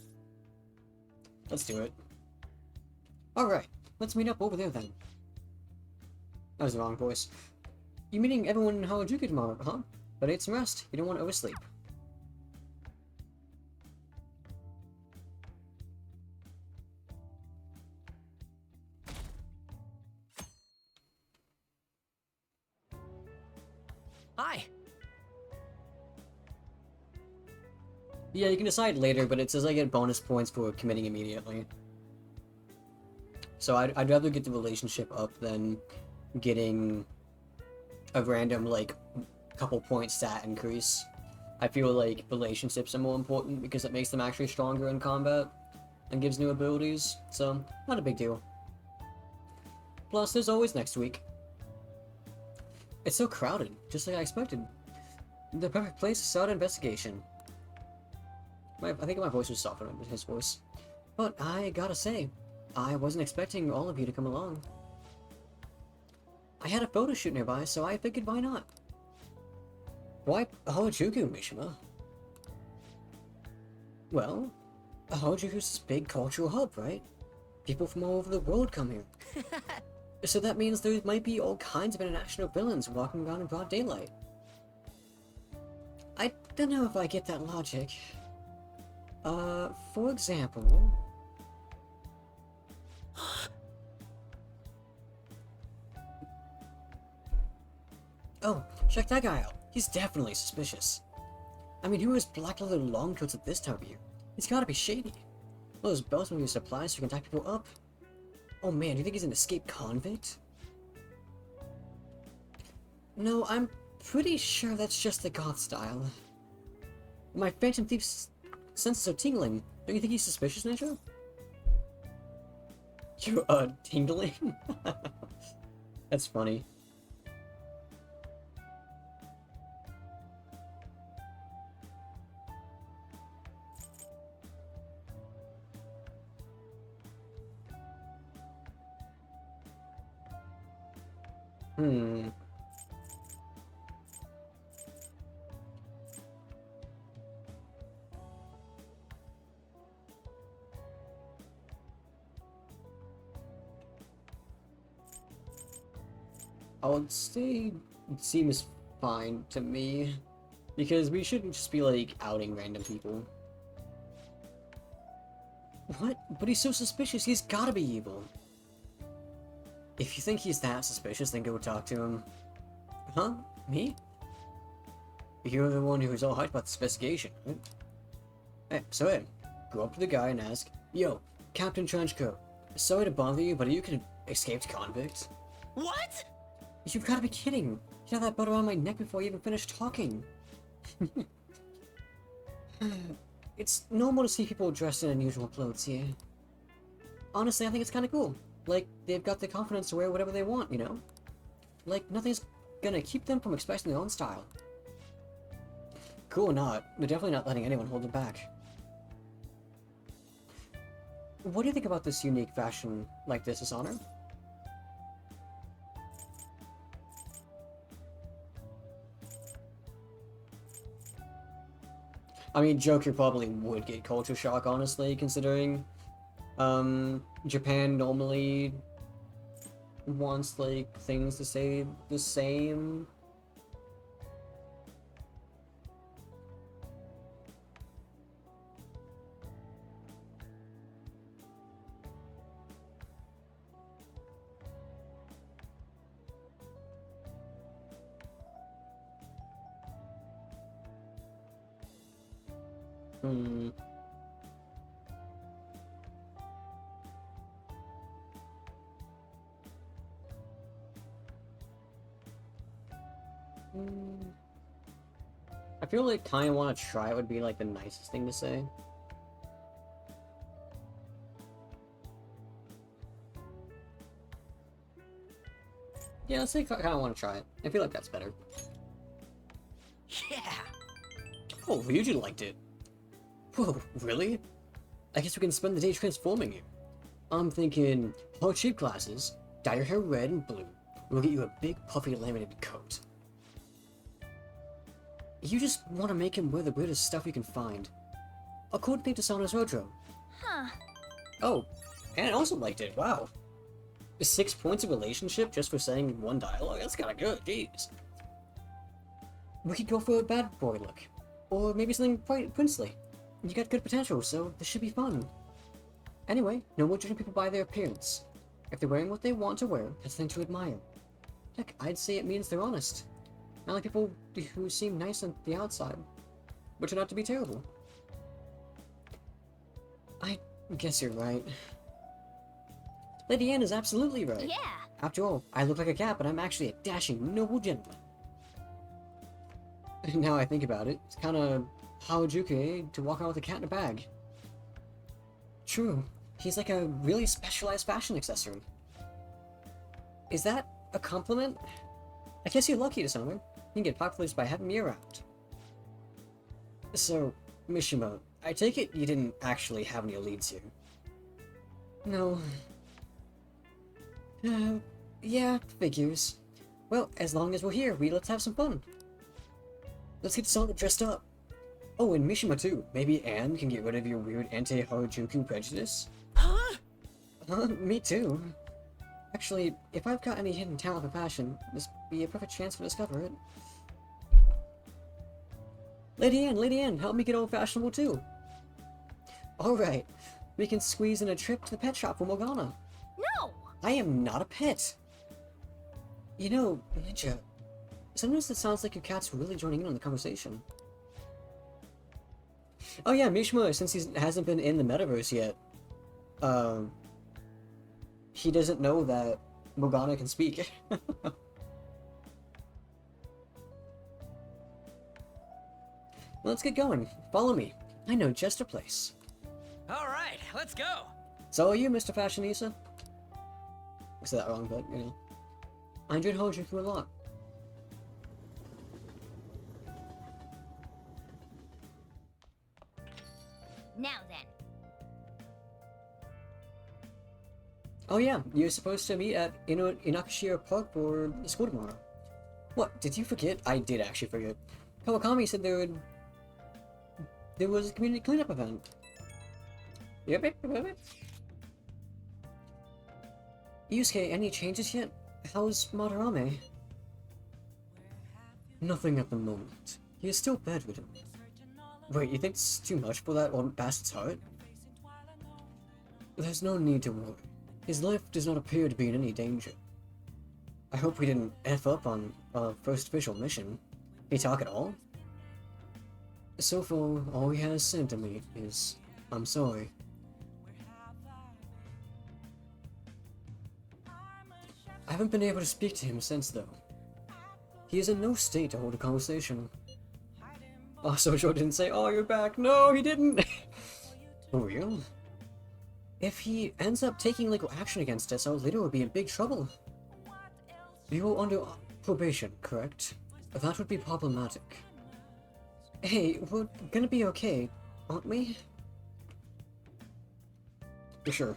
Let's do it. All right, let's meet up over there then. That was the wrong voice. You're meeting everyone in Harajuku tomorrow, huh? But get some rest. You don't want to oversleep. Hi. Yeah, you can decide later, but it says I get bonus points for committing immediately. So I'd rather get the relationship up than getting a random, like, couple point stat increase. I feel like relationships are more important because it makes them actually stronger in combat and gives new abilities, so not a big deal. Plus, there's always next week. It's so crowded, just like I expected. The perfect place to start an investigation. I think my voice was softer than his voice. But I gotta say, I wasn't expecting all of you to come along. I had a photo shoot nearby, so I figured why not? Why Harajuku, Mishima? Well, Harajuku's this big cultural hub, right? People from all over the world come here. So that means there might be all kinds of international villains walking around in broad daylight. I don't know if I get that logic. For example... Oh, check that guy out. He's definitely suspicious. I mean, who wears black leather long coats at this time of year? He's gotta be shady. Well, those belts will be supplies so you can tie people up. Oh man, do you think he's an escaped convict? No, I'm pretty sure that's just the goth style. My Phantom Thief's senses are tingling. Don't you think he's suspicious, Nature? You, tingling? That's funny. I would say it seems fine to me, because we shouldn't just be like outing random people. What? But he's so suspicious, he's gotta be evil. If you think he's that suspicious, then go talk to him. Huh? Me? You're the one who's all hyped about this investigation, right? Hey, go up to the guy and ask, Yo, Captain Trenchcoat, sorry to bother you, but are you an escaped convict? What? You've gotta be kidding! You had that butt around my neck before I even finished talking. It's normal to see people dressed in unusual clothes here. Honestly, I think it's kinda cool. Like, they've got the confidence to wear whatever they want, you know? Like, nothing's gonna keep them from expressing their own style. Cool or not, they're definitely not letting anyone hold them back. What do you think about this unique fashion like this, Dishonor? I mean, Joker probably would get culture shock, honestly, considering Japan normally wants, like, things to stay the same. Hmm. Hmm. I feel like kind of want to try it would be like the nicest thing to say. Yeah, let's say I kind of want to try it. I feel like that's better. Yeah. Oh, Ryuji liked it. Whoa, really? I guess we can spend the day transforming you. I'm thinking, hard shape glasses, dye your hair red and blue, and we'll get you a big puffy laminated coat. You just want to make him wear the weirdest stuff you can find. I'll coordinate to Sana's wardrobe. Huh. Oh, and also liked it, wow. 6 points of relationship just for saying one dialogue? That's kinda good, jeez. We could go for a bad boy look. Or maybe something quite princely. You got good potential, so this should be fun. Anyway, no more judging people by their appearance. If they're wearing what they want to wear, that's something to admire. Heck, I'd say it means they're honest. Not like people who seem nice on the outside, but turn out to be terrible. I guess you're right. Lady Anne is absolutely right. Yeah. After all, I look like a cat, but I'm actually a dashing, noble gentleman. Now I think about it, it's kinda Harajuku to walk around with a cat in a bag. True, he's like a really specialized fashion accessory. Is that a compliment? I guess you're lucky to someone. You can get popular by having me around. So, Mishima, I take it you didn't actually have any leads here? No. Yeah, figures. Well, as long as we're here, let's have some fun. Let's get Sonic dressed up. Oh, and Mishima too. Maybe Anne can get rid of your weird anti-Harajuku prejudice? Huh? Me too. Actually, if I've got any hidden talent for fashion, this would be a perfect chance to discover it. Lady Anne, help me get old fashionable too. Alright, we can squeeze in a trip to the pet shop for Morgana. No. I am not a pet. You know, Ninja, sometimes it sounds like your cat's really joining in on the conversation. Oh yeah, Mishima, since he hasn't been in the metaverse yet, he doesn't know that Morgana can speak. Let's get going. Follow me. I know just a place. All right, let's go. So are you, Mr. Fashionista? I said that wrong, but, you know. I enjoyed Harajuku a lot. Now then. Oh yeah, you're supposed to meet at Inakashira Park for the school tomorrow. What, did you forget? I did actually forget. Kawakami said there was a community cleanup event. Yep. Yusuke, any changes yet? How's Madarame? Nothing at the moment. He is still bedridden. Wait, you think it's too much for that old bastard's heart? There's no need to worry. His life does not appear to be in any danger. I hope we didn't F up on our first official mission. Did he talk at all? So far, all he has said to me is, I'm sorry. I haven't been able to speak to him since though. He is in no state to hold a conversation. Oh, so Joe didn't say, oh, you're back. No, he didn't. For real? If he ends up taking legal action against us, our leader will be in big trouble. You're under probation, correct? That would be problematic. Hey, we're gonna be okay, aren't we? For sure.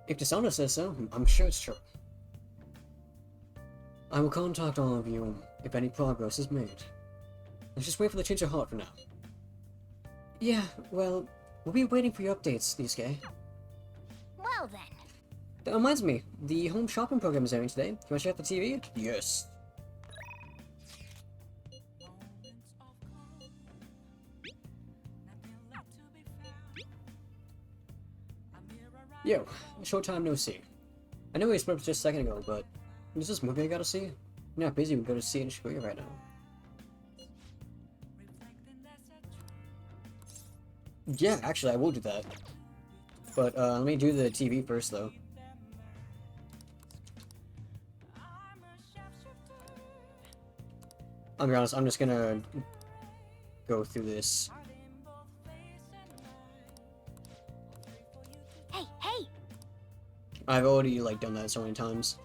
If Desana says so, I'm sure it's true. I will contact all of you if any progress is made. Let's just wait for the change of heart for now. Yeah, well, we'll be waiting for your updates, Yusuke. Well then. That reminds me, the home shopping program is airing today. Do you want to check out the TV? Yes. Yo, short time no see. I know we spoke just a second ago, but is this movie I gotta see? I'm not busy, we go to see it in Shibuya right now. Yeah, actually, I will do that. But let me do the TV first, though. I'll be honest, I'm just gonna go through this. Hey, hey! I've already, like, done that so many times.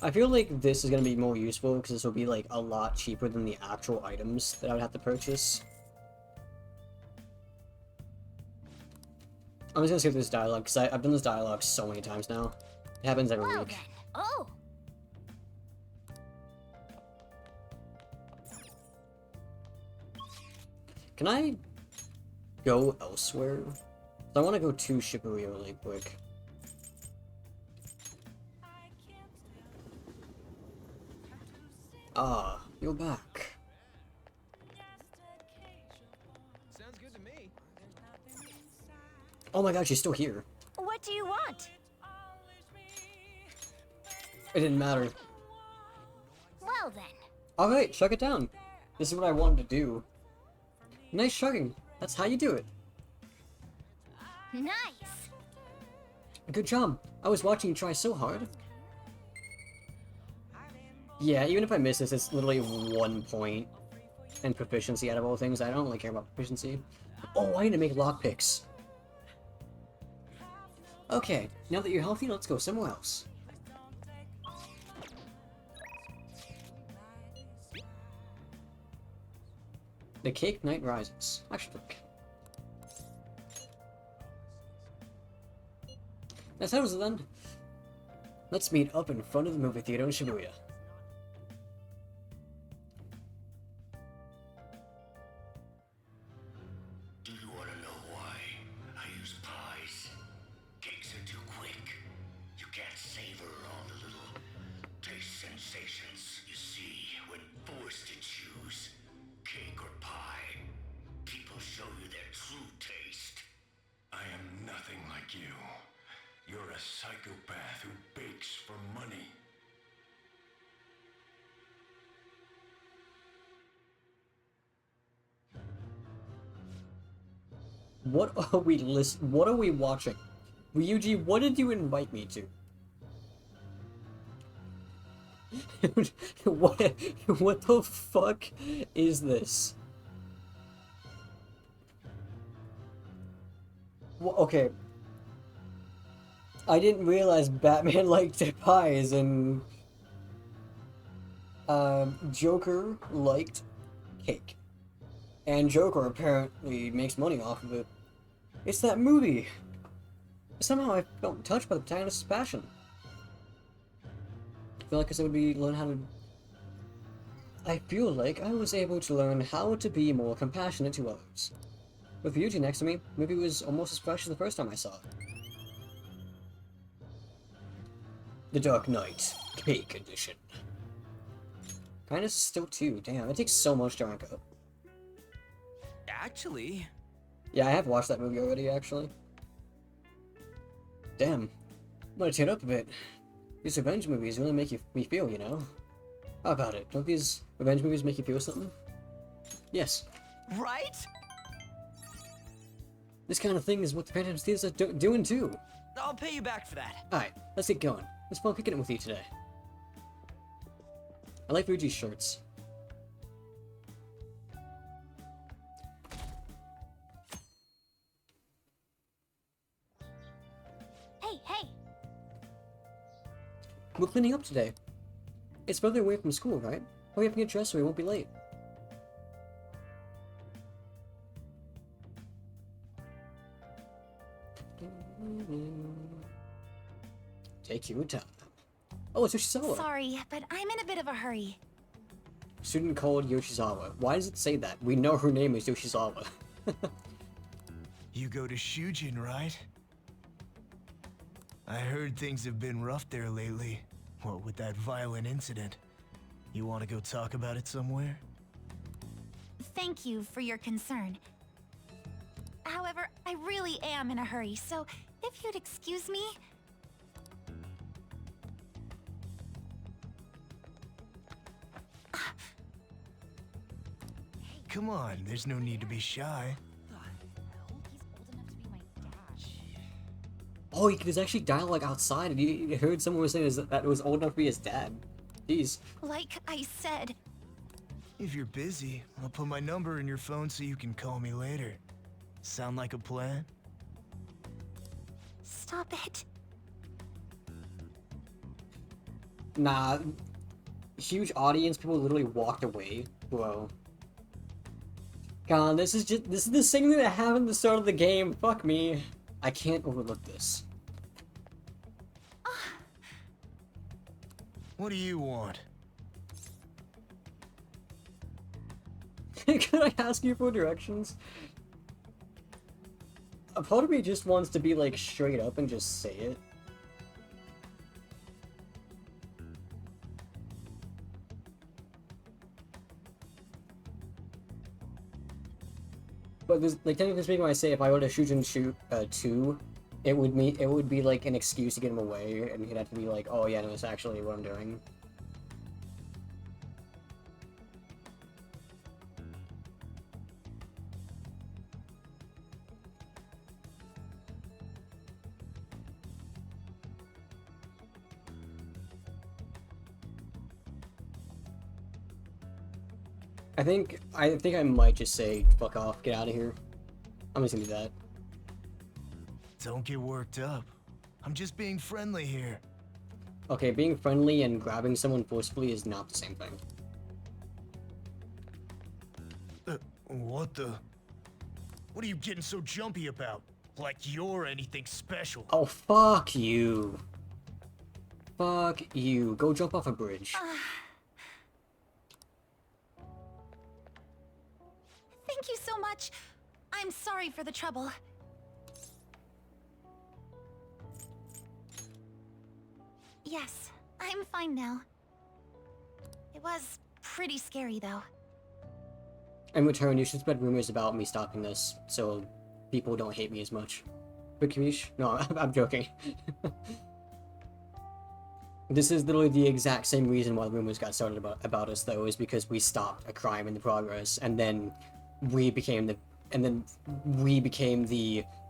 I feel like this is gonna be more useful because this will be, like, a lot cheaper than the actual items that I would have to purchase. I'm just gonna skip this dialogue because I've done this dialogue so many times now. It happens every Well week. then. Oh! Can I go elsewhere? I want to go to Shibuya really quick. Ah, you're back. Sounds good to me. Oh my god, she's still here. What do you want? It didn't matter. Well then. Alright, shut it down. This is what I wanted to do. Nice shugging. That's how you do it. Nice. Good job. I was watching you try so hard. Yeah, even if I miss this, it's literally 1 point in proficiency out of all things. I don't really care about proficiency. Oh, I need to make lockpicks. Okay, now that you're healthy, let's go somewhere else. The Cake Night Rises. I should look. That settles it then. Let's meet up in front of the movie theater in Shibuya. Do you want to know why I use pies? Cakes are too quick. You can't savor all the little taste sensations you see when forced to choose cake or pie. People show you their true taste. I am nothing like you. You're a psychopath who bakes for money. What are we What are we watching? Ryuji, what did you invite me to? What the fuck is this? Well, okay. I didn't realize Batman liked pies and Joker liked cake. And Joker apparently makes money off of it. It's that movie! Somehow I felt touched by the protagonist's passion. I feel like I would be learn how to... I feel like I was able to learn how to be more compassionate to others. With Ryuji next to me, the movie was almost as fresh as the first time I saw it. The Dark Knight, Cake Edition. Kindness is still 2, damn, it takes so much to rank up. Actually, Yeah, I have watched that movie already, actually. Damn. I'm gonna turn up a bit. These revenge movies really make me feel, you know? How about it? Don't these revenge movies make you feel something? Yes. right? This kind of thing is what the Phantom Thieves are doing too. I'll pay you back for that. Alright, let's get going. It's fun kicking it with you today. I like Ryuji's shirts. Hey, hey! We're cleaning up today. It's further away from school, right? Hurry up and get dressed so we won't be late. Take your time. Oh, it's Yoshizawa. Sorry, but I'm in a bit of a hurry. Student called Yoshizawa. Why does it say that? We know her name is Yoshizawa. You go to Shujin, right? I heard things have been rough there lately. What with that violent incident? You want to go talk about it somewhere? Thank you for your concern. However, I really am in a hurry, so if you'd excuse me... Come on, there's no need to be shy. Oh, there's actually dialogue outside, and you heard someone was saying that it was old enough to be his dad. Jeez. Like I said, If you're busy, I'll put my number in your phone so you can call me later. Sound like a plan? stop it. Nah. Huge audience, people literally walked away. Whoa. God, this is the same thing that happened at the start of the game. Fuck me. I can't overlook this. What do you want? Could I ask you for directions? A part of me just wants to be like straight up and just say it. But there's, like, technically speaking, when I say if I were to shoot 2, it would be like an excuse to get him away, and he'd have to be like, oh yeah, no, that's actually what I'm doing. I think I might just say fuck off, get out of here. I'm just gonna do that. Don't get worked up. I'm just being friendly here. Okay, being friendly and grabbing someone forcefully is not the same thing. What the? What are you getting so jumpy about? Like you're anything special. Oh, fuck you. Fuck you. Go jump off a bridge. Thank you so much. I'm sorry for the trouble. Yes, I'm fine now. It was pretty scary, though. In return, you should spread rumors about me stopping this, so people don't hate me as much. But Kamish? No, I'm joking. This is literally the exact same reason why the rumors got started about us, though, is because we stopped a crime in the progress, and then we became the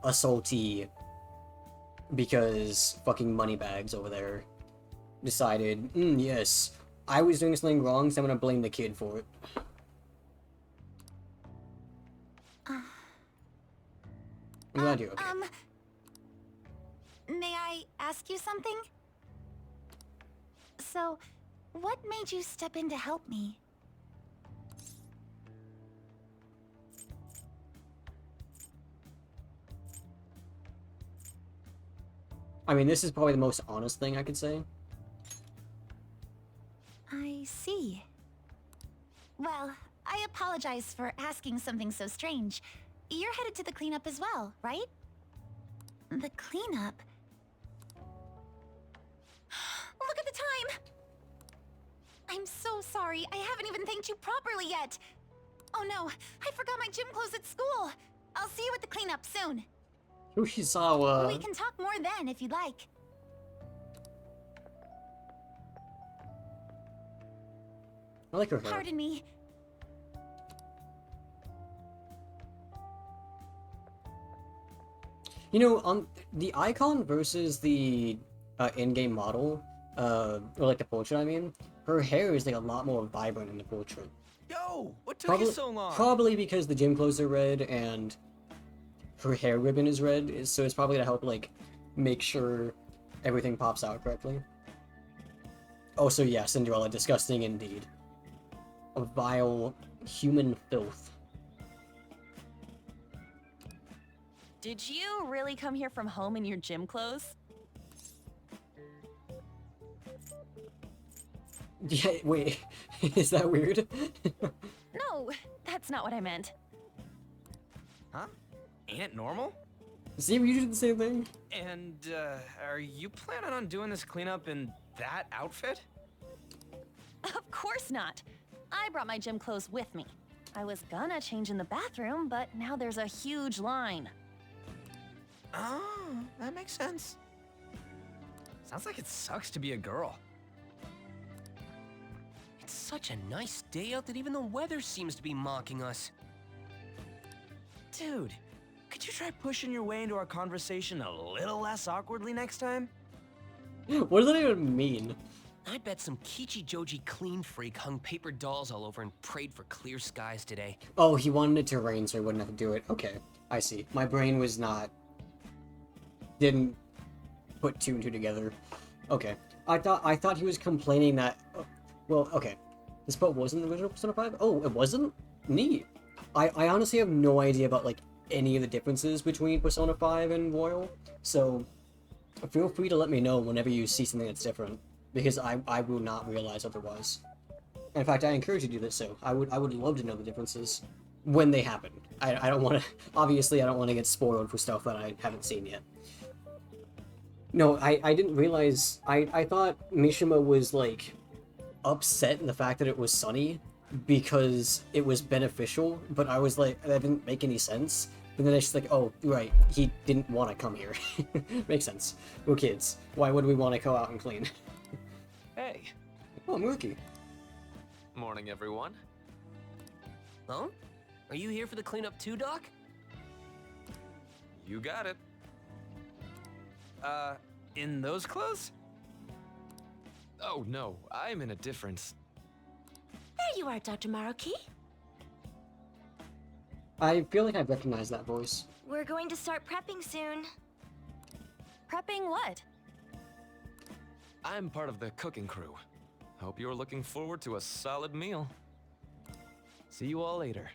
assaultee because fucking moneybags over there decided, yes, I was doing something wrong, so I'm gonna blame the kid for it. I'm glad you're okay. May I ask you something? So, what made you step in to help me? I mean, this is probably the most honest thing I could say. I see. Well, I apologize for asking something so strange. You're headed to the cleanup as well, right? The cleanup? Look at the time! I'm so sorry. I haven't even thanked you properly yet. Oh no, I forgot my gym clothes at school. I'll see you at the cleanup soon. Yoshizawa. We can talk more then if you'd like. I like her hair. Pardon me. You know, on the icon versus the in-game model, or like the portrait, I mean, her hair is like a lot more vibrant in the portrait. Yo, what took you so long? Probably because the gym clothes are red and her hair ribbon is red, so it's probably to help like make sure everything pops out correctly. Oh, so yeah, Cinderella, disgusting indeed. A vile human filth. Did you really come here from home in your gym clothes? Yeah, wait, is that weird? No, that's not what I meant. Huh? Ain't it normal? See, we usually do the same thing. And, are you planning on doing this cleanup in that outfit? Of course not. I brought my gym clothes with me. I was gonna change in the bathroom, but now there's a huge line. Oh, that makes sense. Sounds like it sucks to be a girl. It's such a nice day out that even the weather seems to be mocking us. Dude, could you try pushing your way into our conversation a little less awkwardly next time? What does that even mean? I bet some Kichi Joji clean freak hung paper dolls all over and prayed for clear skies today. Oh, he wanted it to rain so he wouldn't have to do it. Okay, I see. My brain was not... didn't put two and two together. Okay. I thought he was complaining that... well, okay. This boat wasn't the original Persona 5? Oh, it wasn't? Neat. I honestly have no idea about, like, any of the differences between Persona 5 and Royal, so feel free to let me know whenever you see something that's different, because I will not realize otherwise. In fact, I encourage you to do this, so I would love to know the differences when they happen. I don't want to... obviously, I don't want to get spoiled for stuff that I haven't seen yet. No, I didn't realize... I thought Mishima was, like, upset in the fact that it was sunny because it was beneficial, but I was like, that didn't make any sense. But then it's just like, oh, right, he didn't want to come here. Makes sense. We're kids. Why would we want to go out and clean? Hey. Oh, Mookie. Morning, everyone. Huh? Are you here for the cleanup too, Doc? You got it. In those clothes? Oh, no, I'm in a different... There you are, Dr. Maruki. I feel like I recognize that voice. We're going to start prepping soon. Prepping what? I'm part of the cooking crew. Hope you're looking forward to a solid meal. See you all later.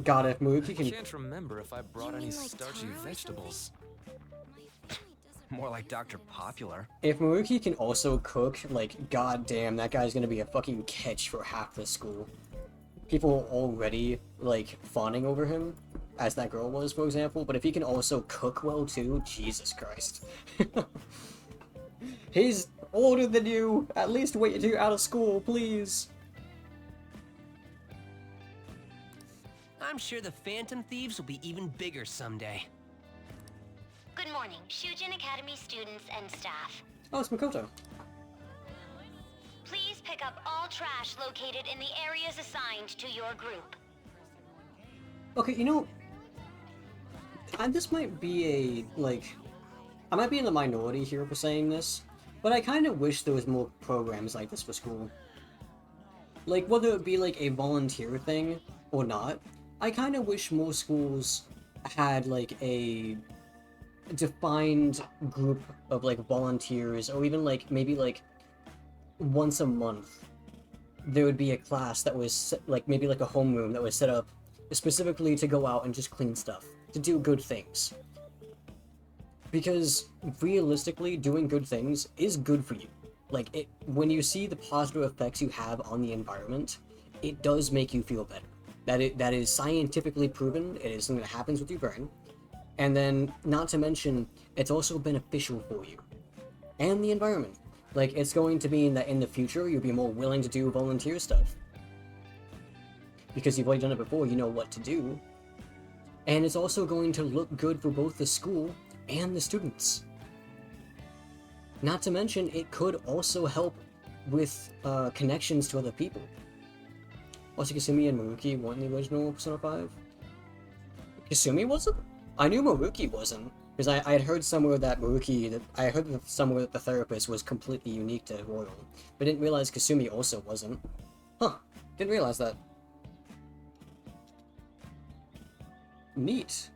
God, if Mookie I can... can't remember if I brought any starchy vegetables. More like Dr. Popular. If Maruki can also cook, like, goddamn, that guy's gonna be a fucking catch for half the school. People are already, like, fawning over him, as that girl was, for example, but if he can also cook well, too, Jesus Christ. He's older than you! At least wait until you're out of school, please! I'm sure the Phantom Thieves will be even bigger someday. Good morning, Shujin Academy students and staff. Oh, it's Makoto. Please pick up all trash located in the areas assigned to your group. Okay, you know... this might be a, like... I might be in the minority here for saying this, but I kind of wish there was more programs like this for school. Like, whether it be like a volunteer thing or not, I kind of wish more schools had like a defined group of like volunteers, or even like maybe like once a month there would be a class that was like maybe like a homeroom that was set up specifically to go out and just clean stuff, to do good things. Because realistically, doing good things is good for you. Like, when you see the positive effects you have on the environment, it does make you feel better. That is scientifically proven. It is something that happens with your brain. And then, not to mention, it's also beneficial for you. And the environment. Like, it's going to mean that in the future, you'll be more willing to do volunteer stuff. Because you've already done it before, you know what to do. And it's also going to look good for both the school and the students. Not to mention, it could also help with connections to other people. Also, Kasumi and Maruki weren't in the original Persona 5? Kasumi wasn't? I knew Maruki wasn't, because I had heard somewhere that I heard somewhere that the therapist was completely unique to Royal, but didn't realize Kasumi also wasn't. Huh, didn't realize that. Neat.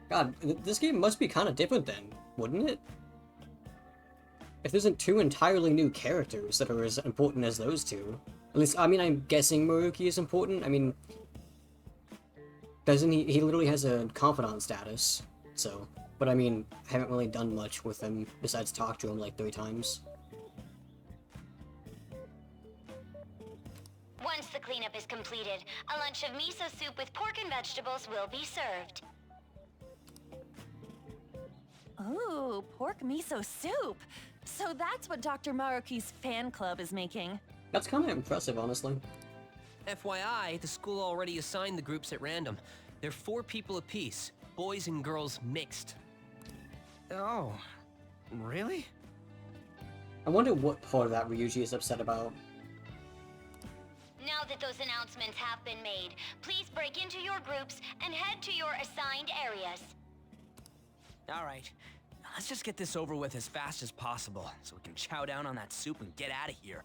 God, this game must be kind of different then, wouldn't it? If there isn't two entirely new characters that are as important as those two. At least, I mean, I'm guessing Maruki is important. I mean, doesn't he? He literally has a confidant status, so. But I mean, I haven't really done much with him besides talk to him like 3 times. Once the cleanup is completed, a lunch of miso soup with pork and vegetables will be served. Ooh, pork miso soup. So that's what Dr. Maruki's fan club is making. That's kind of impressive, honestly. FYI, the school already assigned the groups at random. They're 4 people apiece, boys and girls mixed. Oh, really? I wonder what part of that Ryuji is upset about. Now that those announcements have been made, please break into your groups and head to your assigned areas. All right, let's just get this over with as fast as possible so we can chow down on that soup and get out of here.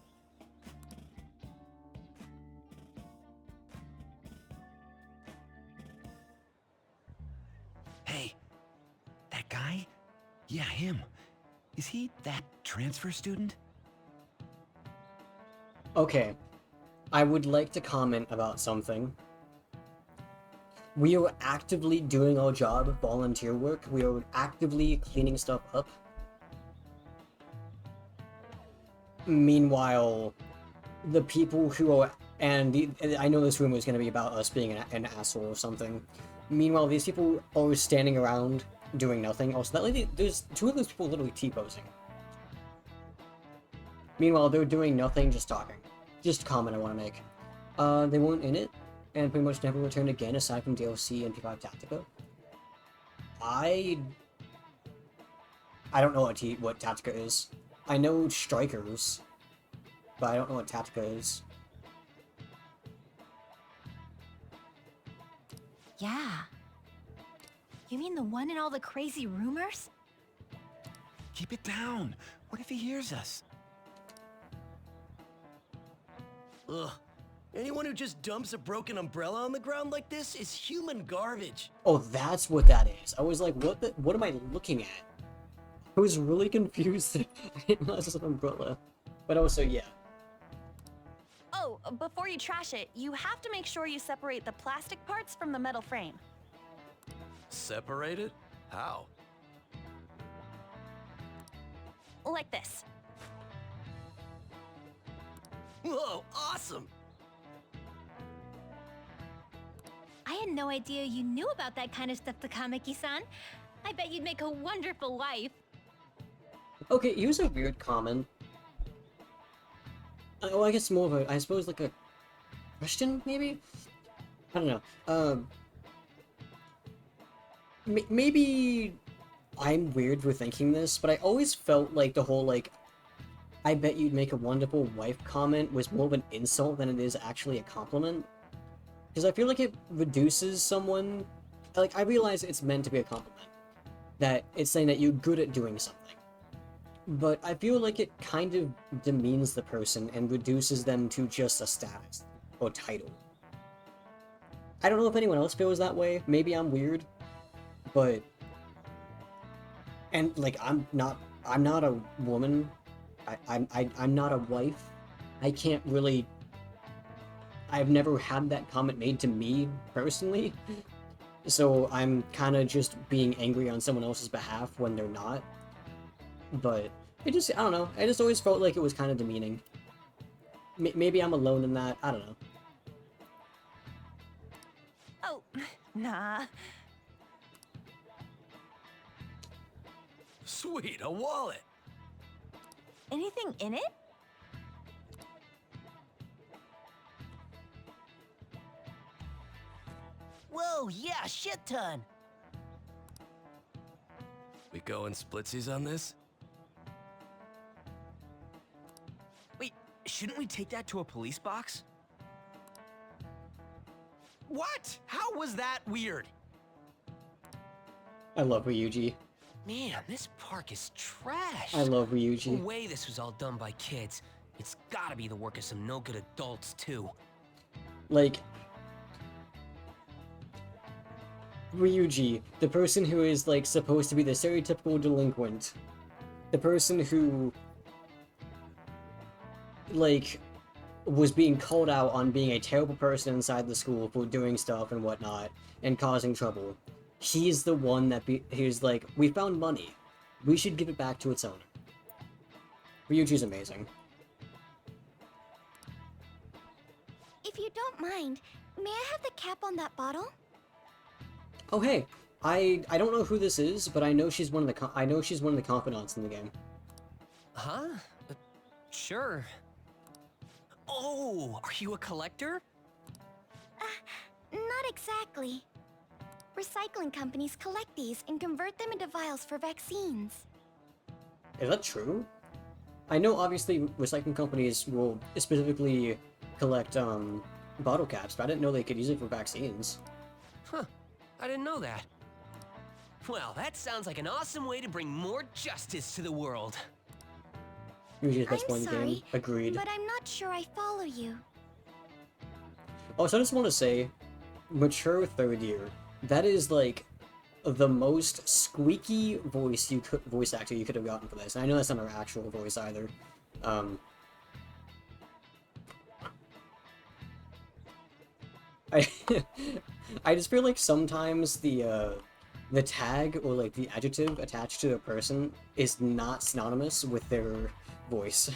Hey, that guy? Yeah, him. Is he that transfer student? Okay, I would like to comment about something. We are actively doing our job, volunteer work. We are actively cleaning stuff up. Meanwhile, the people who are, I know this rumor is going to be about us being an asshole or something. Meanwhile, these people are standing around doing nothing. Also, that lady, there's two of those people literally T-posing. Meanwhile, they're doing nothing, just talking. Just a comment I want to make. They weren't in it, and pretty much never returned again, aside from DLC and P5 Tactica. I don't know what Tactica is. I know Strikers, but I don't know what Tactica is. Yeah. You mean the one in all the crazy rumors? Keep it down. What if he hears us? Ugh. Anyone who just dumps a broken umbrella on the ground like this is human garbage. Oh, that's what that is. I was like, what am I looking at? I was really confused. I didn't realize it was an umbrella. But also, yeah. Oh, before you trash it, you have to make sure you separate the plastic parts from the metal frame. Separate it? How? Like this. Whoa, awesome! I had no idea you knew about that kind of stuff, Takamaki-san. I bet you'd make a wonderful wife. Okay, here's a weird comment. Well, I guess more of a, I suppose, like a question, maybe? I don't know. Maybe I'm weird for thinking this, but I always felt like the whole, like, I bet you'd make a wonderful wife comment was more of an insult than it is actually a compliment. Because I feel like it reduces someone, like, I realize it's meant to be a compliment. That it's saying that you're good at doing something. But I feel like it kind of demeans the person and reduces them to just a status or title. I don't know if anyone else feels that way. Maybe I'm weird, but and like I'm not a woman. I'm not a wife. I can't really. I've never had that comment made to me personally, so I'm kind of just being angry on someone else's behalf when they're not. But it just, I don't know, I just always felt like it was kind of demeaning. Maybe I'm alone in that, I don't know. Oh, nah. Sweet, a wallet! Anything in it? Whoa, yeah, shit ton! We going splitsies on this? Wait, shouldn't we take that to a police box? What? How was that weird? I love Ryuji. Man, this park is trash. I love Ryuji. No way this was all done by kids. It's gotta be the work of some no-good adults, too. Like, Ryuji, the person who is, like, supposed to be the stereotypical delinquent. The person who, like, was being called out on being a terrible person inside the school for doing stuff and whatnot, and causing trouble. He's the one that he's like, we found money. We should give it back to its owner. Ryuji's amazing. If you don't mind, may I have the cap on that bottle? Oh hey, I don't know who this is, but I know she's one of the confidants in the game. Huh? Sure. Oh, are you a collector? Not exactly. Recycling companies collect these and convert them into vials for vaccines. Is that true? I know obviously recycling companies will specifically collect bottle caps, but I didn't know they could use it for vaccines. Huh. I didn't know that. Well, that sounds like an awesome way to bring more justice to the world. Usually the best I'm point in the game. sorry, Agreed. but I'm not sure I follow you. Also, I just want to say, mature third year. That is like the most squeaky voice actor you could have gotten for this. And I know that's not our actual voice either. I just feel like sometimes the tag or like the adjective attached to a person is not synonymous with their voice.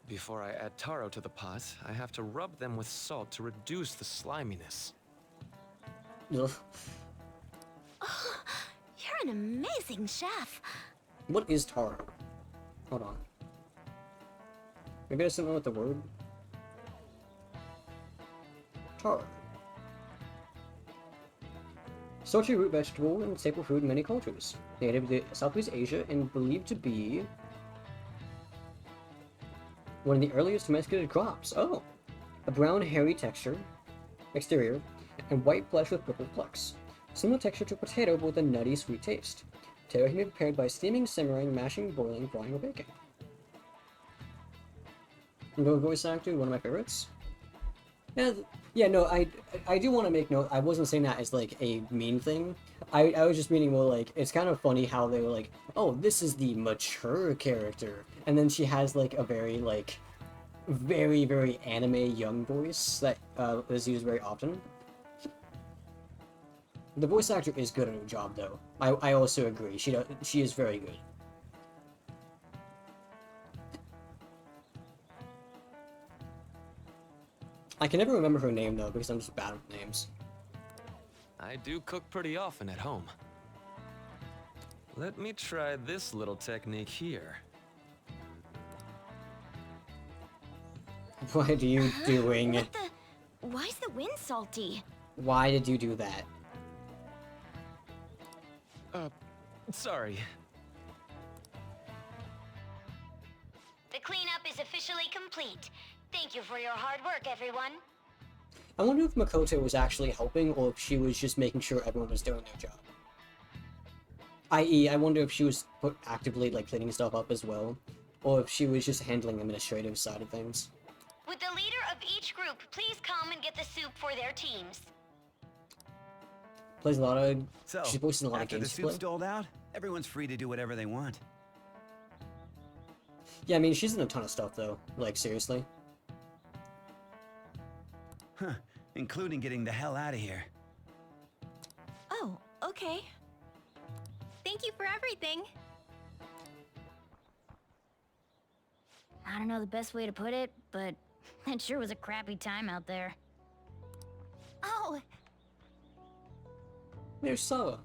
Before I add taro to the pot, I have to rub them with salt to reduce the sliminess. Ugh. Oh, you're an amazing chef. What is taro? Hold on. Maybe there's something with the word? Taro. Starchy root vegetable and staple food in many cultures. Native to Southeast Asia and believed to be one of the earliest domesticated crops. Oh! A brown, hairy exterior, and white flesh with purple flecks. Similar texture to potato, but with a nutty, sweet taste. Potato can be prepared by steaming, simmering, mashing, boiling, frying, or baking. No voice actor, one of my favorites. Yeah, no, I do want to make note, I wasn't saying that as, like, a mean thing. I was just meaning more like, it's kind of funny how they were like, oh, this is the mature character. And then she has, like, a very, like, very, very anime young voice that is used very often. The voice actor is good at her job, though. I also agree. She is very good. I can never remember her name, though, because I'm just bad with names. I do cook pretty often at home. Let me try this little technique here. What are you doing? What the? Why's the wind salty? Why did you do that? Sorry. The cleanup is officially complete. Thank you for your hard work, everyone. I wonder if Makoto was actually helping, or if she was just making sure everyone was doing their job. I.e., I wonder if she was actively, like, cleaning stuff up as well, or if she was just handling the administrative side of things. Would the leader of each group please come and get the soup for their teams? Plays a lot of... So, she's voicing a lot of after the games to play. soup's doled out, everyone's free to do whatever they want. Yeah, I mean, she's in a ton of stuff, though. Like, seriously. Huh, including getting the hell out of here. Oh, okay. Thank you for everything. I don't know the best way to put it, but it sure was a crappy time out there. Oh, There's Sawa.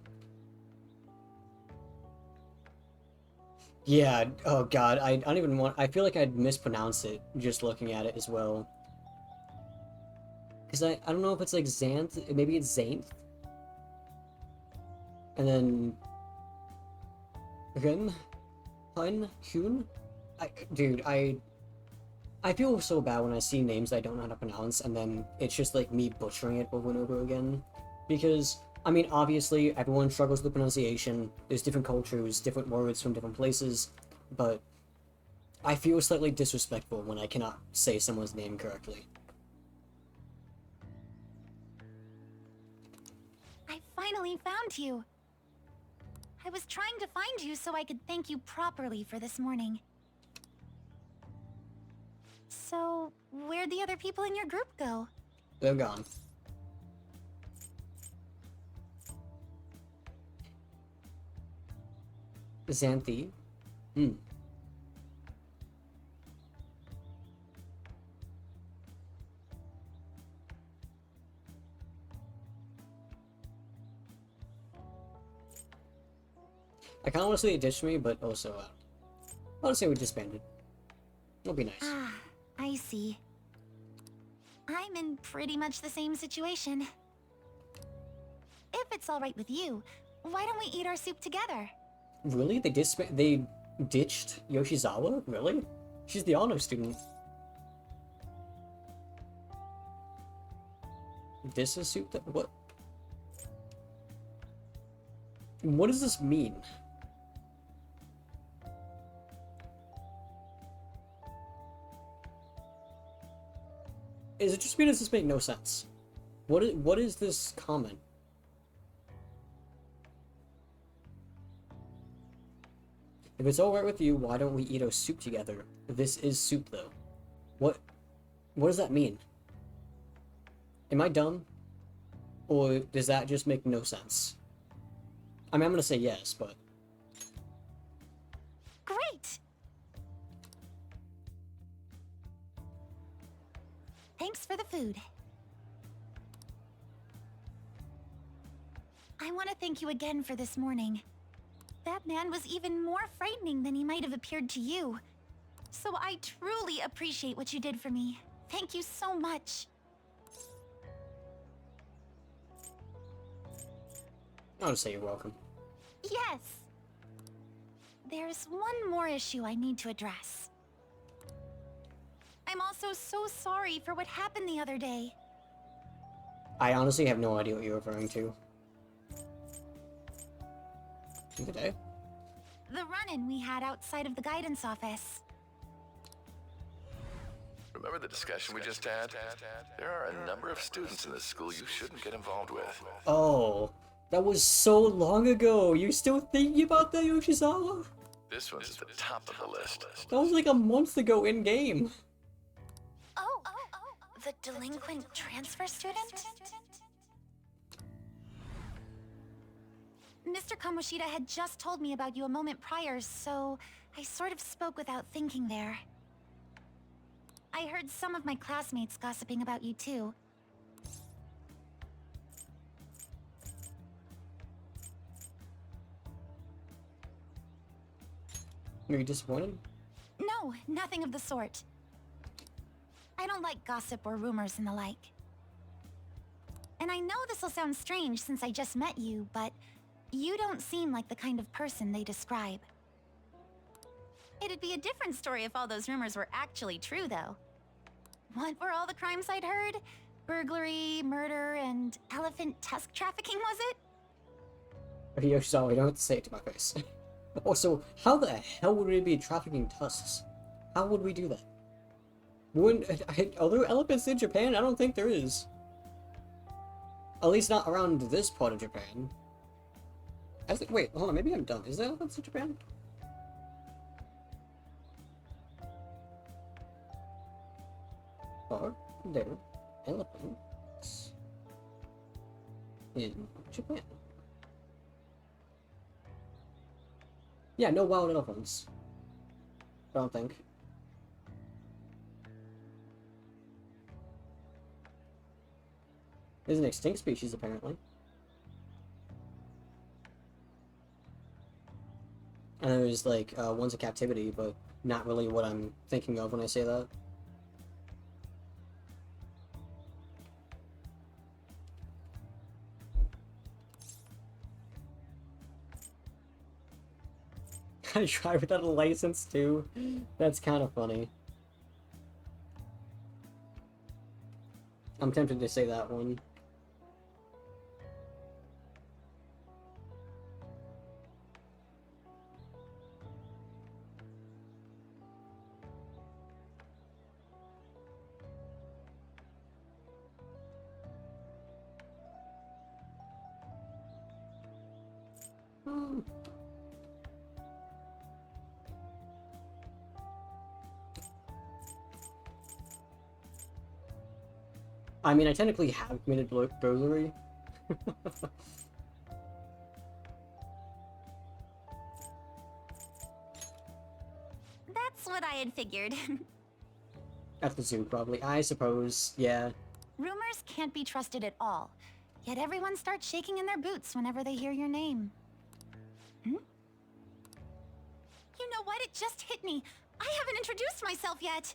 Yeah, oh god, I don't even want... I feel like I'd mispronounce it just looking at it as well. Because I don't know if it's like Xanth, maybe it's Xanth. And then... Hun? Hun? Hun? Dude, I feel so bad when I see names I don't know how to pronounce, and then it's just like me butchering it over and over again. Because, I mean, obviously, everyone struggles with pronunciation, there's different cultures, different words from different places, but I feel slightly disrespectful when I cannot say someone's name correctly. I finally found you. I was trying to find you so I could thank you properly for this morning. So, where'd the other people in your group go? They're gone. Xanthi? I kinda wanna say it ditched me, but also, I wanna say we disbanded. It'll be nice. Ah, I see. I'm in pretty much the same situation. If it's alright with you, why don't we eat our soup together? Really? They ditched Yoshizawa? Really? She's the honor student. This is soup that what? What does this mean? Is it just me? Does this make no sense? What is this comment? If it's alright with you, why don't we eat our soup together? This is soup, though. What does that mean? Am I dumb? Or does that just make no sense? I mean, I'm gonna say yes, but... Great! Thanks for the food. I want to thank you again for this morning. That man was even more frightening than he might have appeared to you. So I truly appreciate what you did for me. Thank you so much. I'll just say you're welcome. Yes. There's one more issue I need to address. I'm also so sorry for what happened the other day. I honestly have no idea what you're referring to. Today? The run-in we had outside of the guidance office. Remember the discussion we just had? There are a number of students in this school you shouldn't get involved with. Oh, that was so long ago. You're still thinking about that, Yoshizawa? This one's at the top of the list. That was like a month ago in-game. The delinquent transfer student? Mr. Kamoshida had just told me about you a moment prior, so I sort of spoke without thinking there. I heard some of my classmates gossiping about you too. Are you disappointed? No, nothing of the sort. I don't like gossip or rumors and the like. And I know this'll sound strange since I just met you, but you don't seem like the kind of person they describe. It'd be a different story if all those rumors were actually true, though. What were all the crimes I'd heard? Burglary, murder, and elephant tusk trafficking, was it? Okay, Yoshizawa, you don't have to say it to my face. Also, how the hell would we be trafficking tusks? How would we do that? Are there elephants in Japan? I don't think there is. At least not around this part of Japan. Wait, hold on, maybe I'm dumb. Is there elephants in Japan? Are there elephants in Japan? Yeah, no wild elephants. I don't think. There's an extinct species, apparently. And there's, like, ones in captivity, but not really what I'm thinking of when I say that. I try without a license, too. That's kind of funny. I'm tempted to say that one. I mean, I technically have committed burglary. That's what I had figured. At the zoo, probably. I suppose, yeah. Rumors can't be trusted at all. Yet everyone starts shaking in their boots whenever they hear your name. Hmm? You know what? It just hit me. I haven't introduced myself yet.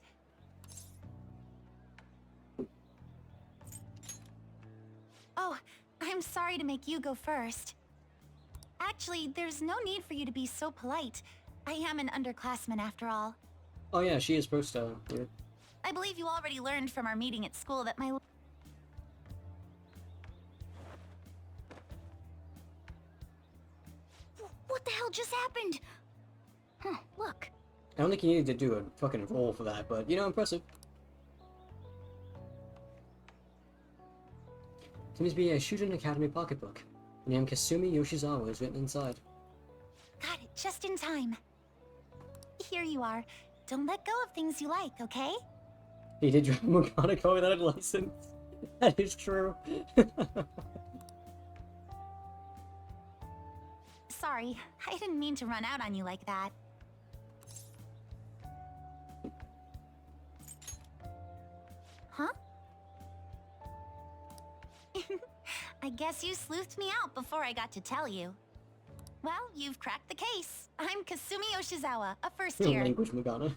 Oh, I'm sorry to make you go first. Actually, there's no need for you to be so polite. I am an underclassman after all. Oh yeah, she is supposed to. Yeah. I believe you already learned from our meeting at school that my... What the hell just happened? Huh, look. I don't think you needed to do a fucking roll for that, but, you know, impressive. Seems to be a Shujin Academy pocketbook. The name Kasumi Yoshizawa is written inside. Got it, just in time. Here you are. Don't let go of things you like, okay? He did drive Monaco without a license. That is true. Sorry, I didn't mean to run out on you like that. Huh? I guess you sleuthed me out before I got to tell you. Well, you've cracked the case. I'm Kasumi Yoshizawa, a first year. Language Magana.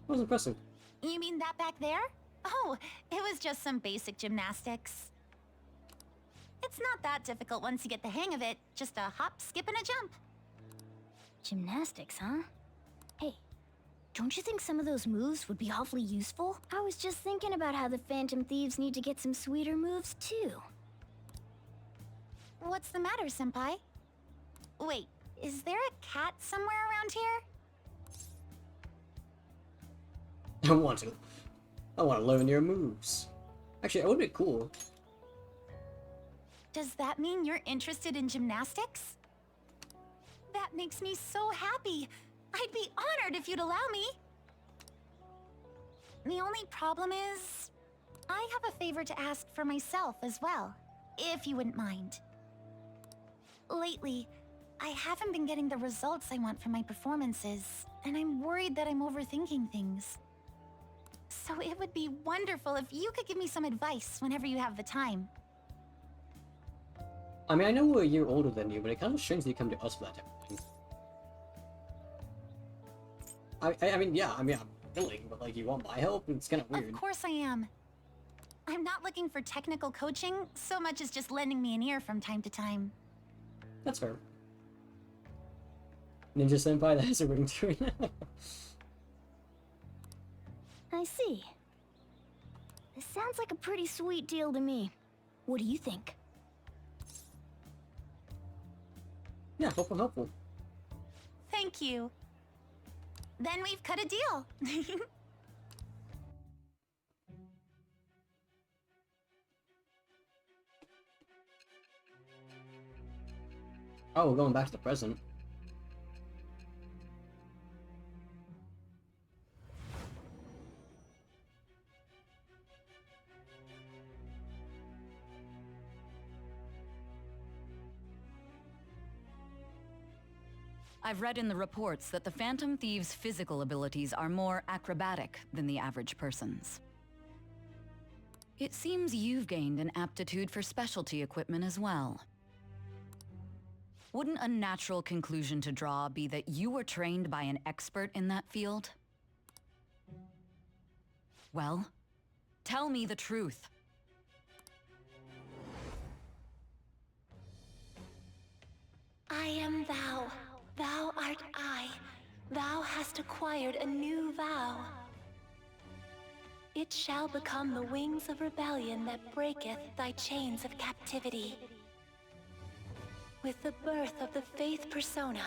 That was impressive. You mean that back there? Oh, it was just some basic gymnastics. It's not that difficult once you get the hang of it. Just a hop, skip, and a jump. Gymnastics, huh? Hey, don't you think some of those moves would be awfully useful? I was just thinking about how the Phantom Thieves need to get some sweeter moves, too. What's the matter, Senpai? Wait, is there a cat somewhere around here? I want to. I want to learn your moves. Actually, that would be cool. Does that mean you're interested in gymnastics? That makes me so happy. I'd be honored if you'd allow me. The only problem is, I have a favor to ask for myself as well, if you wouldn't mind. Lately, I haven't been getting the results I want from my performances, and I'm worried that I'm overthinking things. So it would be wonderful if you could give me some advice whenever you have the time. I mean, I know we're a year older than you, but it kind of strange that you come to us for that type of thing. I mean, yeah, I'm willing, but like, you want my help? It's kind of weird. Of course I am. I'm not looking for technical coaching, so much as just lending me an ear from time to time. That's fair. Ninja Senpai, that has a ring to it. I see. This sounds like a pretty sweet deal to me. What do you think? Yeah, helpful. Thank you. Then we've cut a deal. Oh, we're going back to the present. I've read in the reports that the Phantom Thieves' physical abilities are more acrobatic than the average person's. It seems you've gained an aptitude for specialty equipment as well. Wouldn't a natural conclusion to draw be that you were trained by an expert in that field? Well, tell me the truth. I am thou. Thou art I. Thou hast acquired a new vow. It shall become the wings of rebellion that breaketh thy chains of captivity. With the birth of the Faith Persona,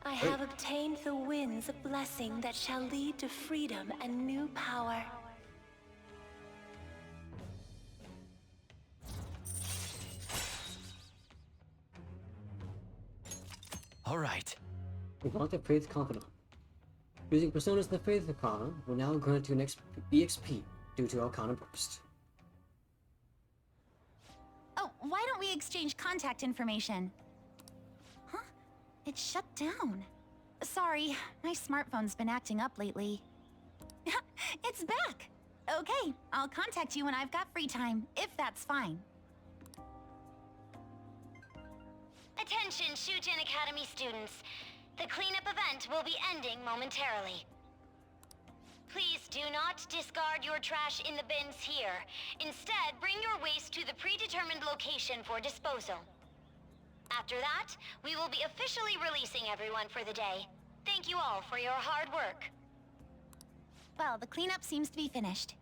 I have obtained the winds of blessing that shall lead to freedom and new power. All right. We want the Faith Confidant. Using Personas the Faith Arcana will now grant you an EXP due to Arcana Burst. Oh, why don't we exchange contact information? Huh? It shut down. Sorry, my smartphone's been acting up lately. It's back! Okay, I'll contact you when I've got free time, if that's fine. Attention, Shujin Academy students. The cleanup event will be ending momentarily. Please do not discard your trash in the bins here. Instead, bring your waste to the predetermined location for disposal. After that, we will be officially releasing everyone for the day. Thank you all for your hard work. Well, the cleanup seems to be finished.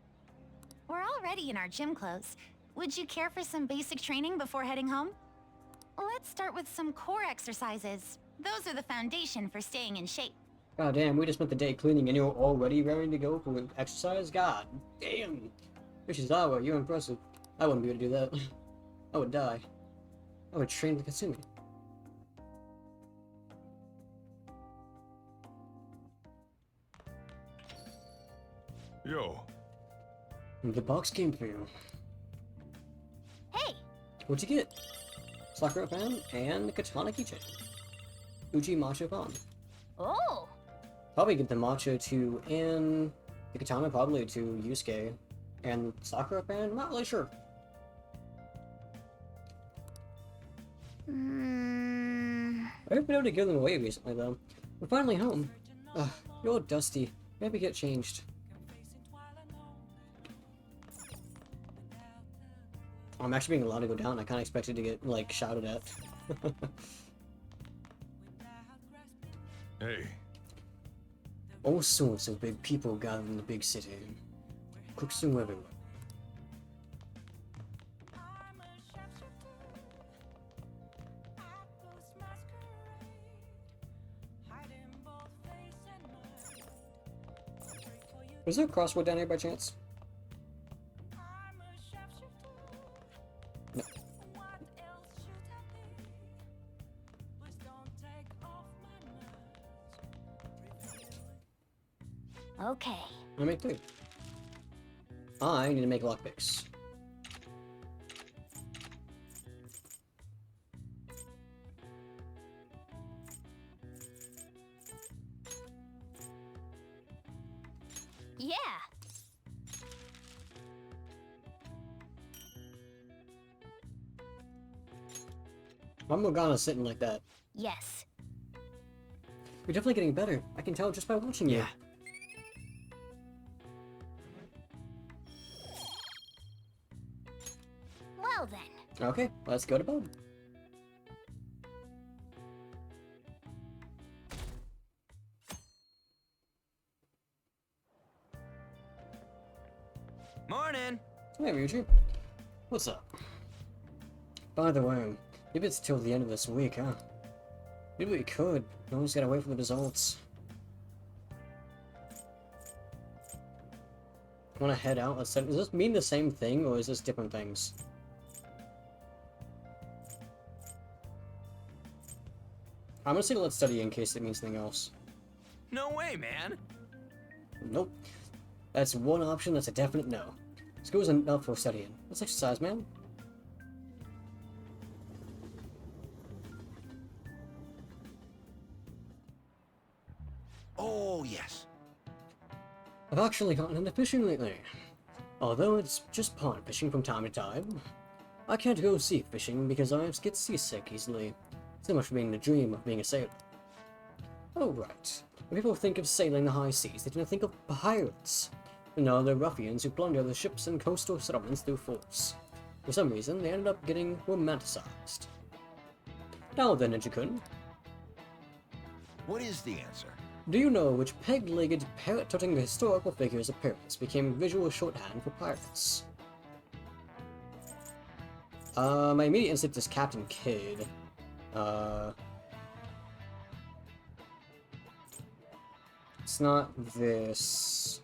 We're already in our gym clothes. Would you care for some basic training before heading home? Let's start with some core exercises. Those are the foundation for staying in shape. God damn, we just spent the day cleaning and you're already ready to go for exercise? God damn. Yoshizawa, you're impressive. I wouldn't be able to do that. I would die. I would train like Katsumi. Yo. The box came for you. Hey! What'd you get? Sakura fan and the katana keychain. Uchi matcha fan. Oh! Probably get the matcha to and the katana probably to Yusuke. And Sakura fan? Not really sure. I haven't been able to give them away recently though. We're finally home. Ugh, you're all dusty. Maybe get changed. I'm actually being allowed to go down. I kinda expected to get, like, shouted at. Hey. All sorts of big people gathered in the big city. Cooks everywhere. Was there a crossword down here by chance? No. Okay. I make 3. I need to make lockpicks. Yeah! I'm Morgana sitting like that. Yes. You're definitely getting better. I can tell just by watching you. Well then. Okay, let's go to bed. Morning! Hey, Ryuji. What's up? By the way, maybe it's till the end of this week, huh? Maybe we could. No one's gotta wait for the results. Wanna head out? Does this mean the same thing, or is this different things? I'm gonna say let's study in case it means something else. No way, man! Nope. That's one option that's a definite no. School isn't enough for studying. Let's exercise, man. Oh, yes. I've actually gotten into fishing lately. Although it's just pond fishing from time to time. I can't go sea fishing because I get seasick easily. So much for being the dream of being a sailor. Oh right. When people think of sailing the high seas, they tend to think of pirates. No, they're ruffians who plunder the ships and coastal settlements through force. For some reason, they ended up getting romanticized. Now then, Ninja-kun. What is the answer? Do you know which peg-legged, parrot-toting historical figure's appearance became visual shorthand for pirates? My immediate instinct is Captain Kidd. It's not this.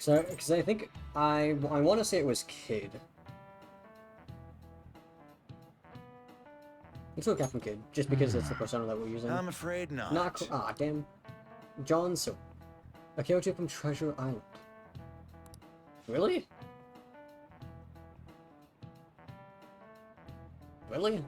Because I think I want to say it was Kidd. Let's go Captain Kidd, just because it's the persona that we're using. I'm afraid not. Ah, damn. John So. A character from Treasure Island. Really? Really?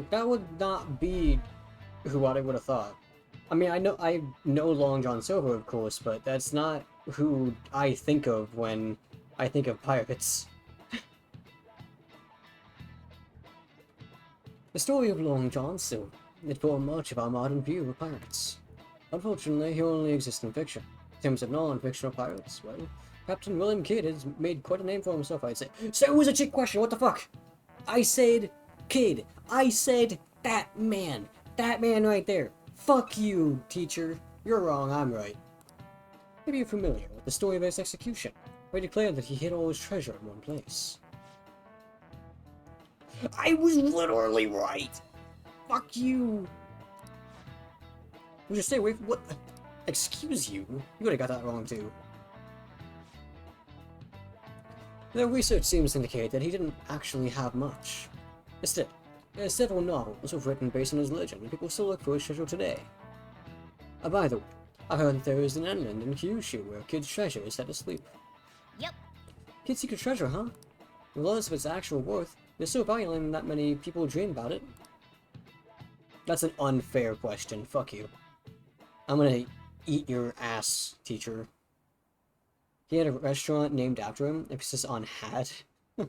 That would not be who I would have thought. I mean, I know Long John Silver, of course, but that's not who I think of when I think of pirates. The story of Long John Silver, it formed much of our modern view of pirates. Unfortunately, he only exists in fiction. In terms of non-fictional pirates, well, Captain William Kidd has made quite a name for himself, I'd say. So it was a trick question, what the fuck? I said Kidd. I said that man. That man right there. Fuck you, teacher. You're wrong, I'm right. Maybe you're familiar with the story of his execution, where he declared that he hid all his treasure in one place. I was literally right! Fuck you! You just say, wait, what? Excuse you? You would've got that wrong too. Their research seems to indicate that he didn't actually have much. Instead, several novels were written based on his legend, and people still look for his treasure today. By the way, I heard that there is an island in Kyushu where Kidd's treasure is set asleep. Yep. Kidd's secret treasure, huh? Regardless of its actual worth, it's so violent that many people dream about it. That's an unfair question. Fuck you. I'm gonna eat your ass, teacher. He had a restaurant named after him, emphasis on had. I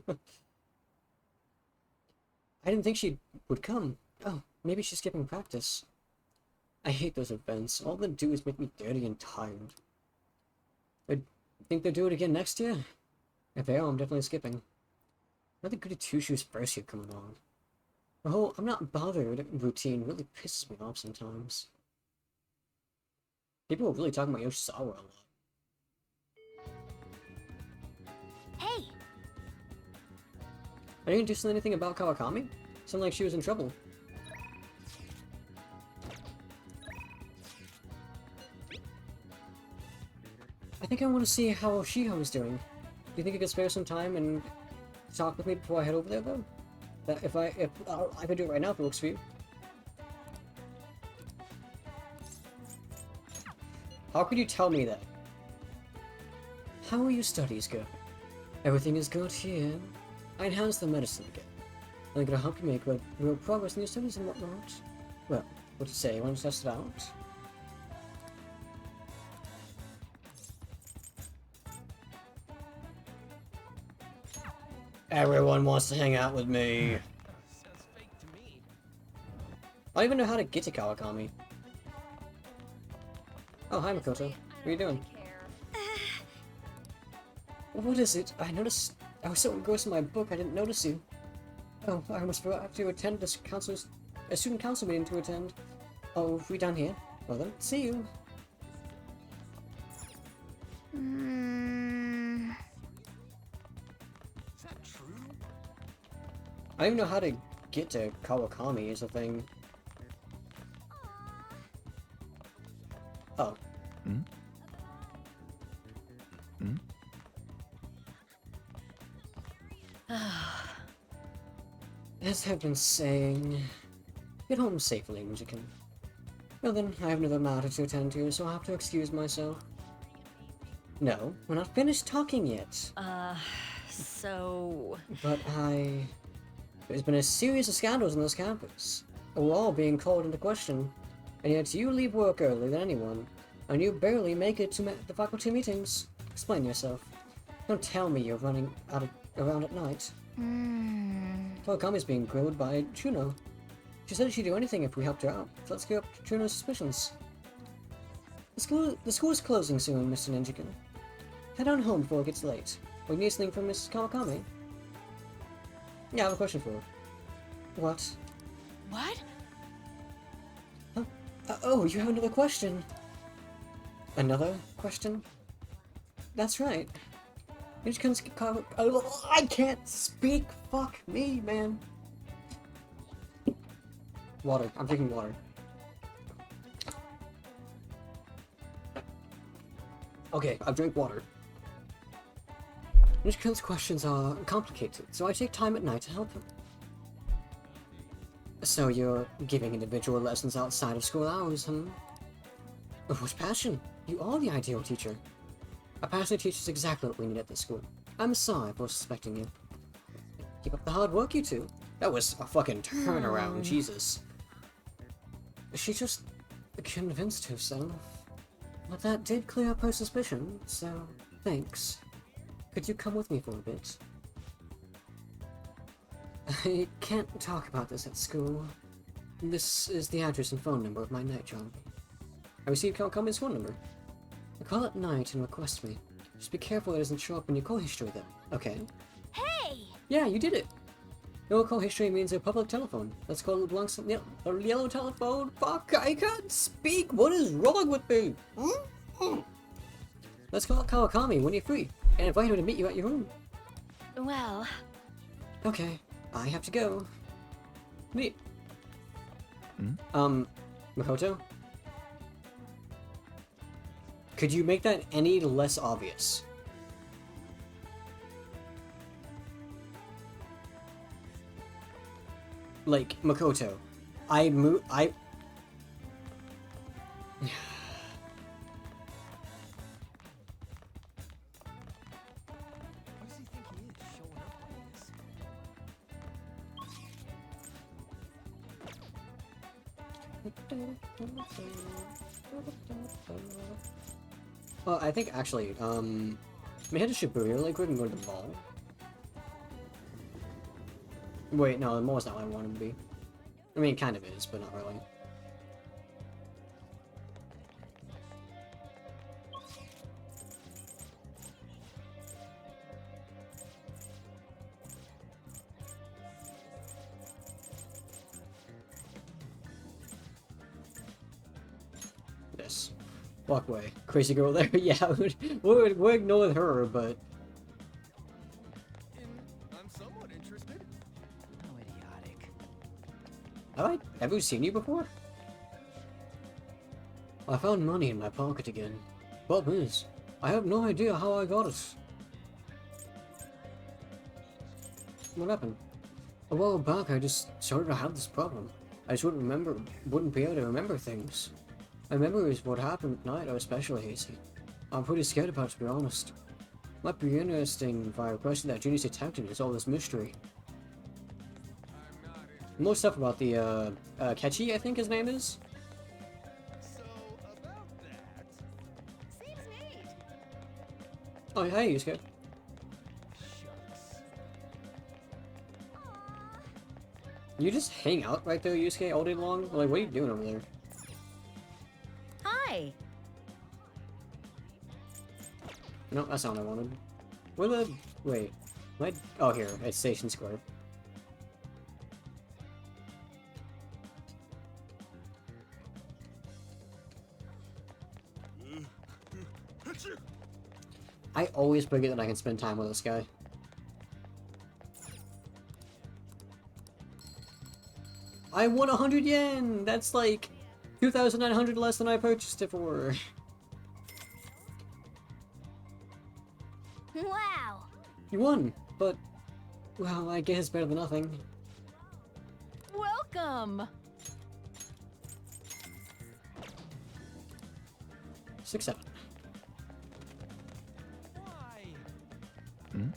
didn't think she would come. Oh, maybe she's skipping practice. I hate those events. All they do is make me dirty and tired. I think they'll do it again next year? If they are, I'm definitely skipping. Another goody two-shoes first year coming along. The whole I'm not bothered routine really pisses me off sometimes. People are really talking about Yoshizawa a lot. Hey! Are you gonna do anything about Kawakami? Sounded like she was in trouble. I think I want to see how Shiho is doing. Do you think you could spare some time and talk with me before I head over there, though? That if I could do it right now if it works for you. How could you tell me that? How are your studies going? Everything is good here. I enhanced the medicine again. I'm gonna help you make real progress in your studies and whatnot. Well, what do you say? You want to test it out? Everyone wants to hang out with me. Sounds fake to me. I don't even know how to get to Kawakami. Oh, hi Makoto. What are you doing? What is it? I noticed... I was so engrossed in my book, I didn't notice you. Oh, I almost forgot to attend a student council meeting to attend. Oh, we done here? Well then, see you. Is that true? I don't even know how to get to Kawakami is the thing. Oh. Hmm? Hmm? As I've been saying, get home safely, Mujikin. Well then, I have another matter to attend to, so I'll have to excuse myself. No, we're not finished talking yet. So... But there's been a series of scandals on this campus. We're all being called into question. And yet you leave work earlier than anyone. And you barely make it to the faculty meetings. Explain yourself. Don't tell me you're running around at night. Kawakami's being grilled by Chuno. She said she'd do anything if we helped her out, so let's get up to Chuno's suspicions. The school is closing soon, Mr. Ninjakin. Head on home before it gets late. We need something from Mrs. Kawakami. Yeah, I have a question for her. What? What? Huh? Oh, you have another question. Another question? That's right. You just can't I can't speak! Fuck me, man. Water. I'm drinking water. Okay, I've drank water. Nishkan's questions are complicated, so I take time at night to help him. So you're giving individual lessons outside of school hours, huh? With passion. You are the ideal teacher. A passionate teacher is exactly what we need at this school. I'm sorry for suspecting you. Keep up the hard work, you two. That was a fucking turnaround, Jesus. She just convinced herself. But that did clear up her suspicion, so thanks. Could you come with me for a bit? I can't talk about this at school. This is the address and phone number of my night job. I received Kawakami's phone number. Call at night and request me. Just be careful it doesn't show up in your call history though. Okay. Hey! Yeah, you did it! No call history means a public telephone. Let's call it belongs to a yellow telephone. Fuck, I can't speak! What is wrong with me? Let's call Kawakami when you're free, and invite her to meet you at your room. Well... Okay, I have to go. Neat. Makoto? Could you make that any less obvious? Like, Makoto, I... Well, I think actually, we head to Shibuya, like we can go to the mall. Wait, no, the mall's not what I want it to be. I mean, it kind of is, but not really. Yes. Walk away. Crazy girl there. Yeah, we're ignoring her, but... I'm somewhat interested. How idiotic. Have I ever seen you before? I found money in my pocket again. Problem is, I have no idea how I got it. What happened? A while back, I just started to have this problem. I just wouldn't be able to remember things. My memories of what happened at night are especially hazy. I'm pretty scared about it, to be honest. Might be interesting if I requested that Junior's detective to solve this mystery. More stuff about the, Kechi, I think his name is? Oh, hey, Yusuke. You just hang out right there, Yusuke, all day long? Like, what are you doing over there? Hi! No, that's not what I wanted. Where the... Wait. Oh, here. It's Station Square. I always forget that I can spend time with this guy. I won 100 yen! That's like 2,900 less than I purchased it for. Wow! You won, but... Well, I guess it's better than nothing. Welcome! 6-7. Hmm?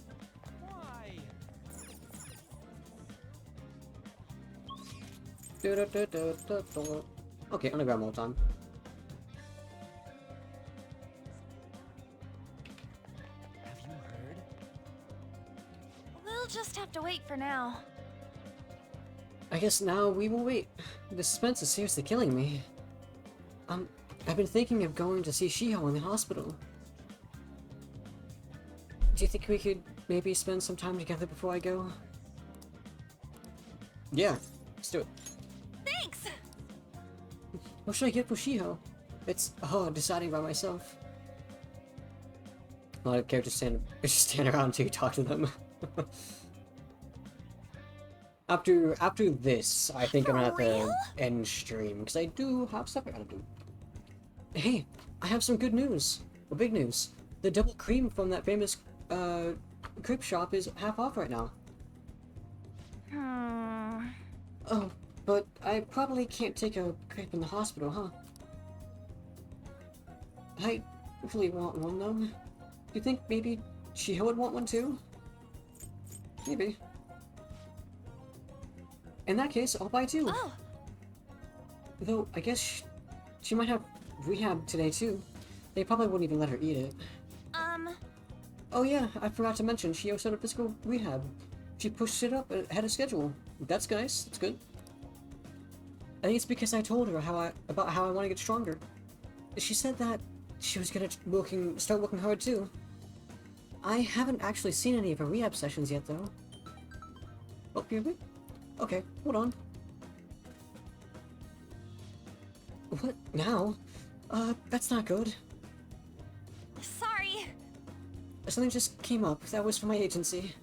Okay, underground all time. Have you heard? We'll just have to wait for now. I guess now we will wait. The suspense is seriously killing me. I've been thinking of going to see Shiho in the hospital. Do you think we could maybe spend some time together before I go? Yeah, let's do it. Thanks! What should I get for Shiho? It's hard deciding by myself. A lot of characters stand around until you talk to them. After this, I think I'm gonna have to end stream because I do have stuff I gotta do. Hey, I have some good news. Well, big news. The double cream from that famous crepe shop is half off right now. Oh, but I probably can't take a crepe in the hospital, huh? I really want one though. Do you think maybe Shiho would want one too? Maybe. In that case, I'll buy two. Oh. Though, I guess she might have rehab today too. They probably wouldn't even let her eat it. Oh yeah, I forgot to mention, she also had a physical rehab. She pushed it up ahead of schedule. That's nice, that's good. I think it's because I told her about how I want to get stronger. She said that she was gonna start working hard too. I haven't actually seen any of her rehab sessions yet though. Oh, you me? Okay, hold on. What now? That's not good. Sorry. Something just came up. That was from my agency.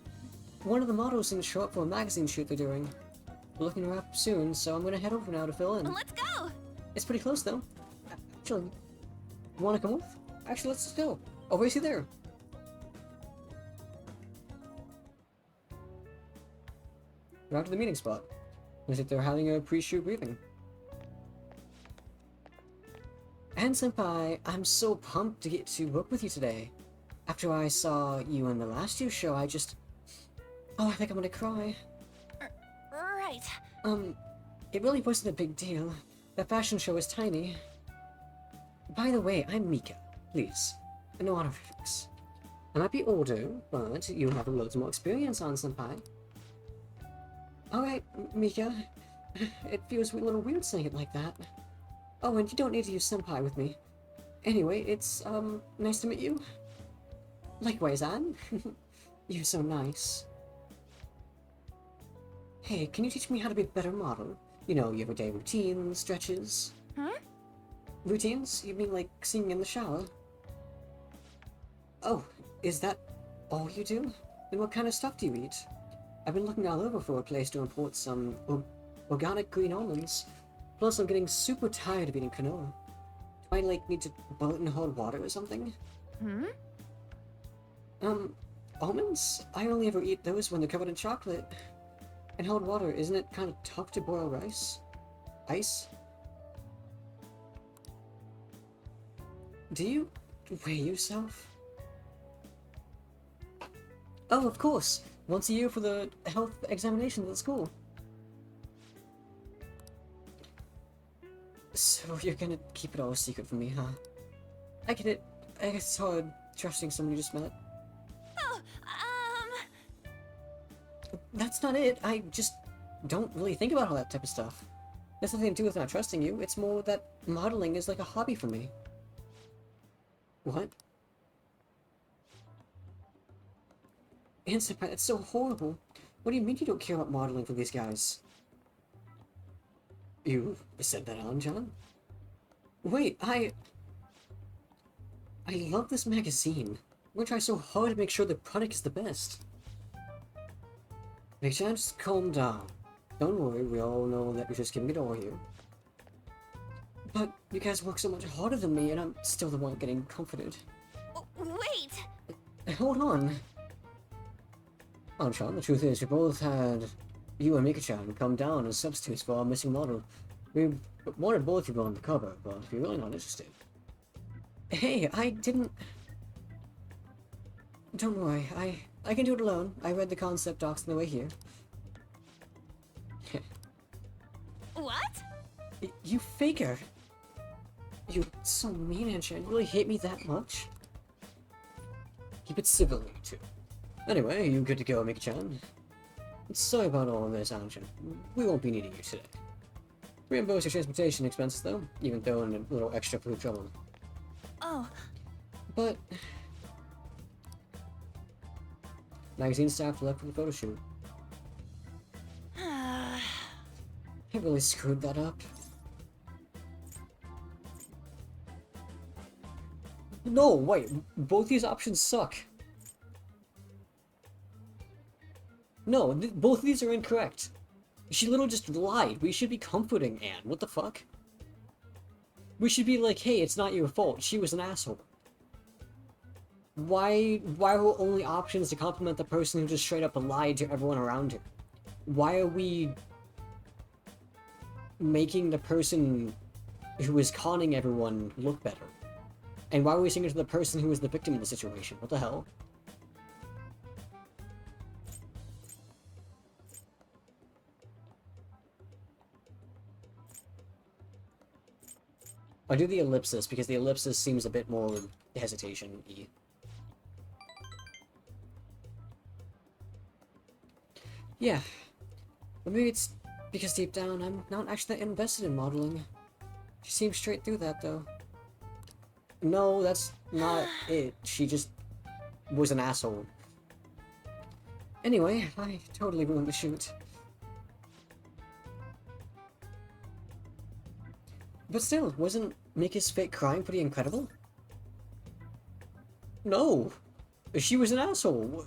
One of the models didn't show up for a magazine shoot they're doing. We're looking her up soon, so I'm gonna head over now to fill in. Let's go! It's pretty close though. Actually, you wanna come with? Actually, let's just go. I'll race you there. We're out to the meeting spot. Looks like they're having a pre-shoot briefing. And Senpai, I'm so pumped to get to work with you today. After I saw you in the last year's show, I just... Oh, I think I'm gonna cry. Right. It really wasn't a big deal. The fashion show was tiny. By the way, I'm Mika. Please, no honorifics. I might be older, but you have loads more experience on Senpai. Alright, Mika. It feels a little weird saying it like that. Oh, and you don't need to use Senpai with me. Anyway, it's, nice to meet you. Likewise, Anne. You're so nice. Hey, can you teach me how to be a better model? You know, your everyday routines, stretches. Routines? You mean like singing in the shower? Oh, is that all you do? Then what kind of stuff do you eat? I've been looking all over for a place to import some organic green almonds. Plus, I'm getting super tired of eating canola. Do I, like, need to boil it in hot water or something? Almonds? I only ever eat those when they're covered in chocolate. And hot water, isn't it kind of tough to boil rice? Ice? Do you weigh yourself? Oh, of course! Once a year for the health examinations at school. So you're gonna keep it all a secret from me, huh? I get it. I guess it's hard trusting someone you just met. Oh, That's not it. I just don't really think about all that type of stuff. That's nothing to do with not trusting you. It's more that modeling is like a hobby for me. What? Senpai, that's so horrible. What do you mean you don't care about modeling for these guys? You said that on, John? Wait, I love this magazine. I'm gonna try so hard to make sure the product is the best. Make sure just calm down. Don't worry, we all know that you're just giving it all here. But you guys work so much harder than me, and I'm still the one getting comforted. Wait! Hold on. Oh, John, the truth is, we both had you and Mika-chan come down as substitutes for our missing model. We wanted both of you on the cover, but you're really not interested. Hey, I didn't... Don't worry, I can do it alone. I read the concept docs on the way here. What? You faker! You're so mean, Anshin. You really hate me that much? Keep it civil, you two. Anyway, you good to go, Mika-chan? Sorry about all of this, Anshin. We won't be needing you today. Reimburse your transportation expenses, though, even though in a little extra for the trouble. Oh. But... magazine staff left for the photo shoot. I really screwed that up. No, wait, both these options suck. No, both of these are incorrect. She literally just lied. We should be comforting Anne. What the fuck? We should be like, hey, it's not your fault. She was an asshole. Why are only options to compliment the person who just straight up lied to everyone around her? Why are we making the person who is conning everyone look better? And why are we saying it to the person who is the victim of the situation? What the hell? I'll do the ellipsis, because the ellipsis seems a bit more hesitation-y. Yeah. But maybe it's because deep down, I'm not actually that invested in modeling. She seems straight through that, though. No, that's not it. She just was an asshole. Anyway, I totally ruined the shoot. But still, wasn't Mika's fake crying pretty incredible? No! She was an asshole.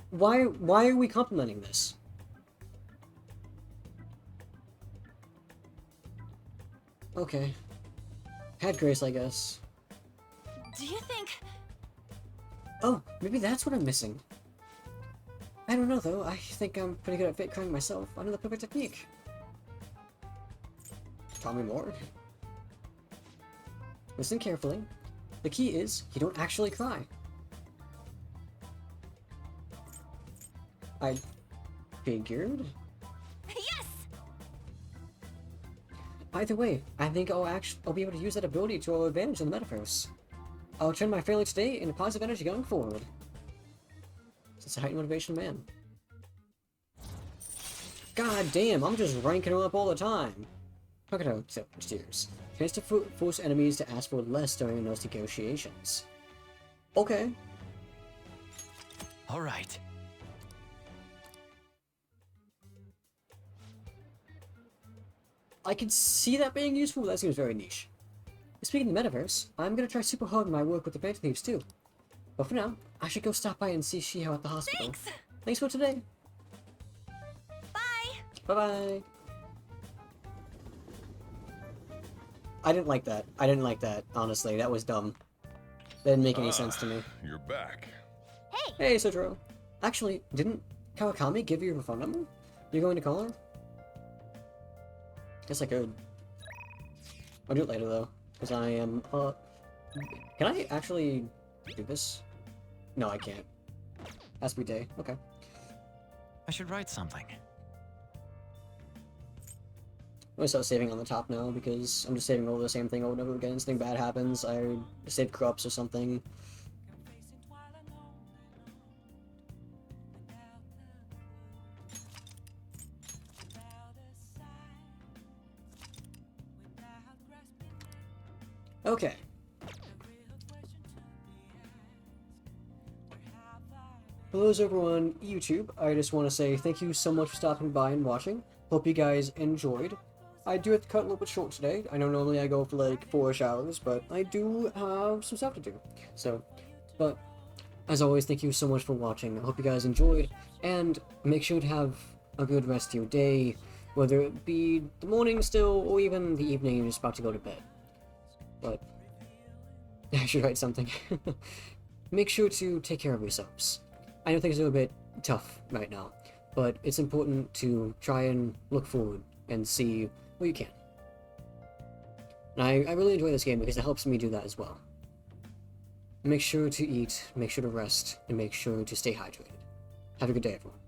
Why are we complimenting this? Okay. Had grace, I guess. Do you think... Oh, maybe that's what I'm missing. I don't know, though. I think I'm pretty good at fake crying myself. I know the perfect technique. Tell me more. Listen carefully. The key is, you don't actually cry. I figured. Yes! Either way, I think I'll be able to use that ability to our advantage in the metaverse. I'll turn my failure today into positive energy going forward. It's a heightened motivation man. God damn, I'm just ranking them up all the time. Crocodile tears. Chance to force enemies to ask for less during those negotiations. Okay. All right. I can see that being useful, but that seems very niche. Speaking of the metaverse, I'm gonna try super hard in my work with the Phantom Thieves too. But for now, I should go stop by and see Shiho at the hospital. Thanks! Thanks for today. Bye! Bye-bye. I didn't like that. I didn't like that, honestly. That was dumb. That didn't make any sense to me. You're back. Hey, Sotaro. Actually, didn't Kawakami give you her phone number? You going to call her? Guess I could. I'll do it later, though. Because I am, Can I actually do this? No, I can't. Has to be day. Okay. I should write something. I'm gonna start saving on the top now, because I'm just saving over the same thing over and over again. Something bad happens, I save corrupts or something. Okay. For those over on YouTube, I just want to say thank you so much for stopping by and watching. Hope you guys enjoyed. I do have to cut a little bit short today. I know normally I go for like 4-ish hours, but I do have some stuff to do. So, but as always, thank you so much for watching. I hope you guys enjoyed, and make sure to have a good rest of your day, whether it be the morning still, or even the evening you're just about to go to bed. But I should write something. Make sure to take care of yourselves. I know things are a bit tough right now, but it's important to try and look forward and see what you can. And I really enjoy this game because it helps me do that as well. Make sure to eat, make sure to rest, and make sure to stay hydrated. Have a good day, everyone.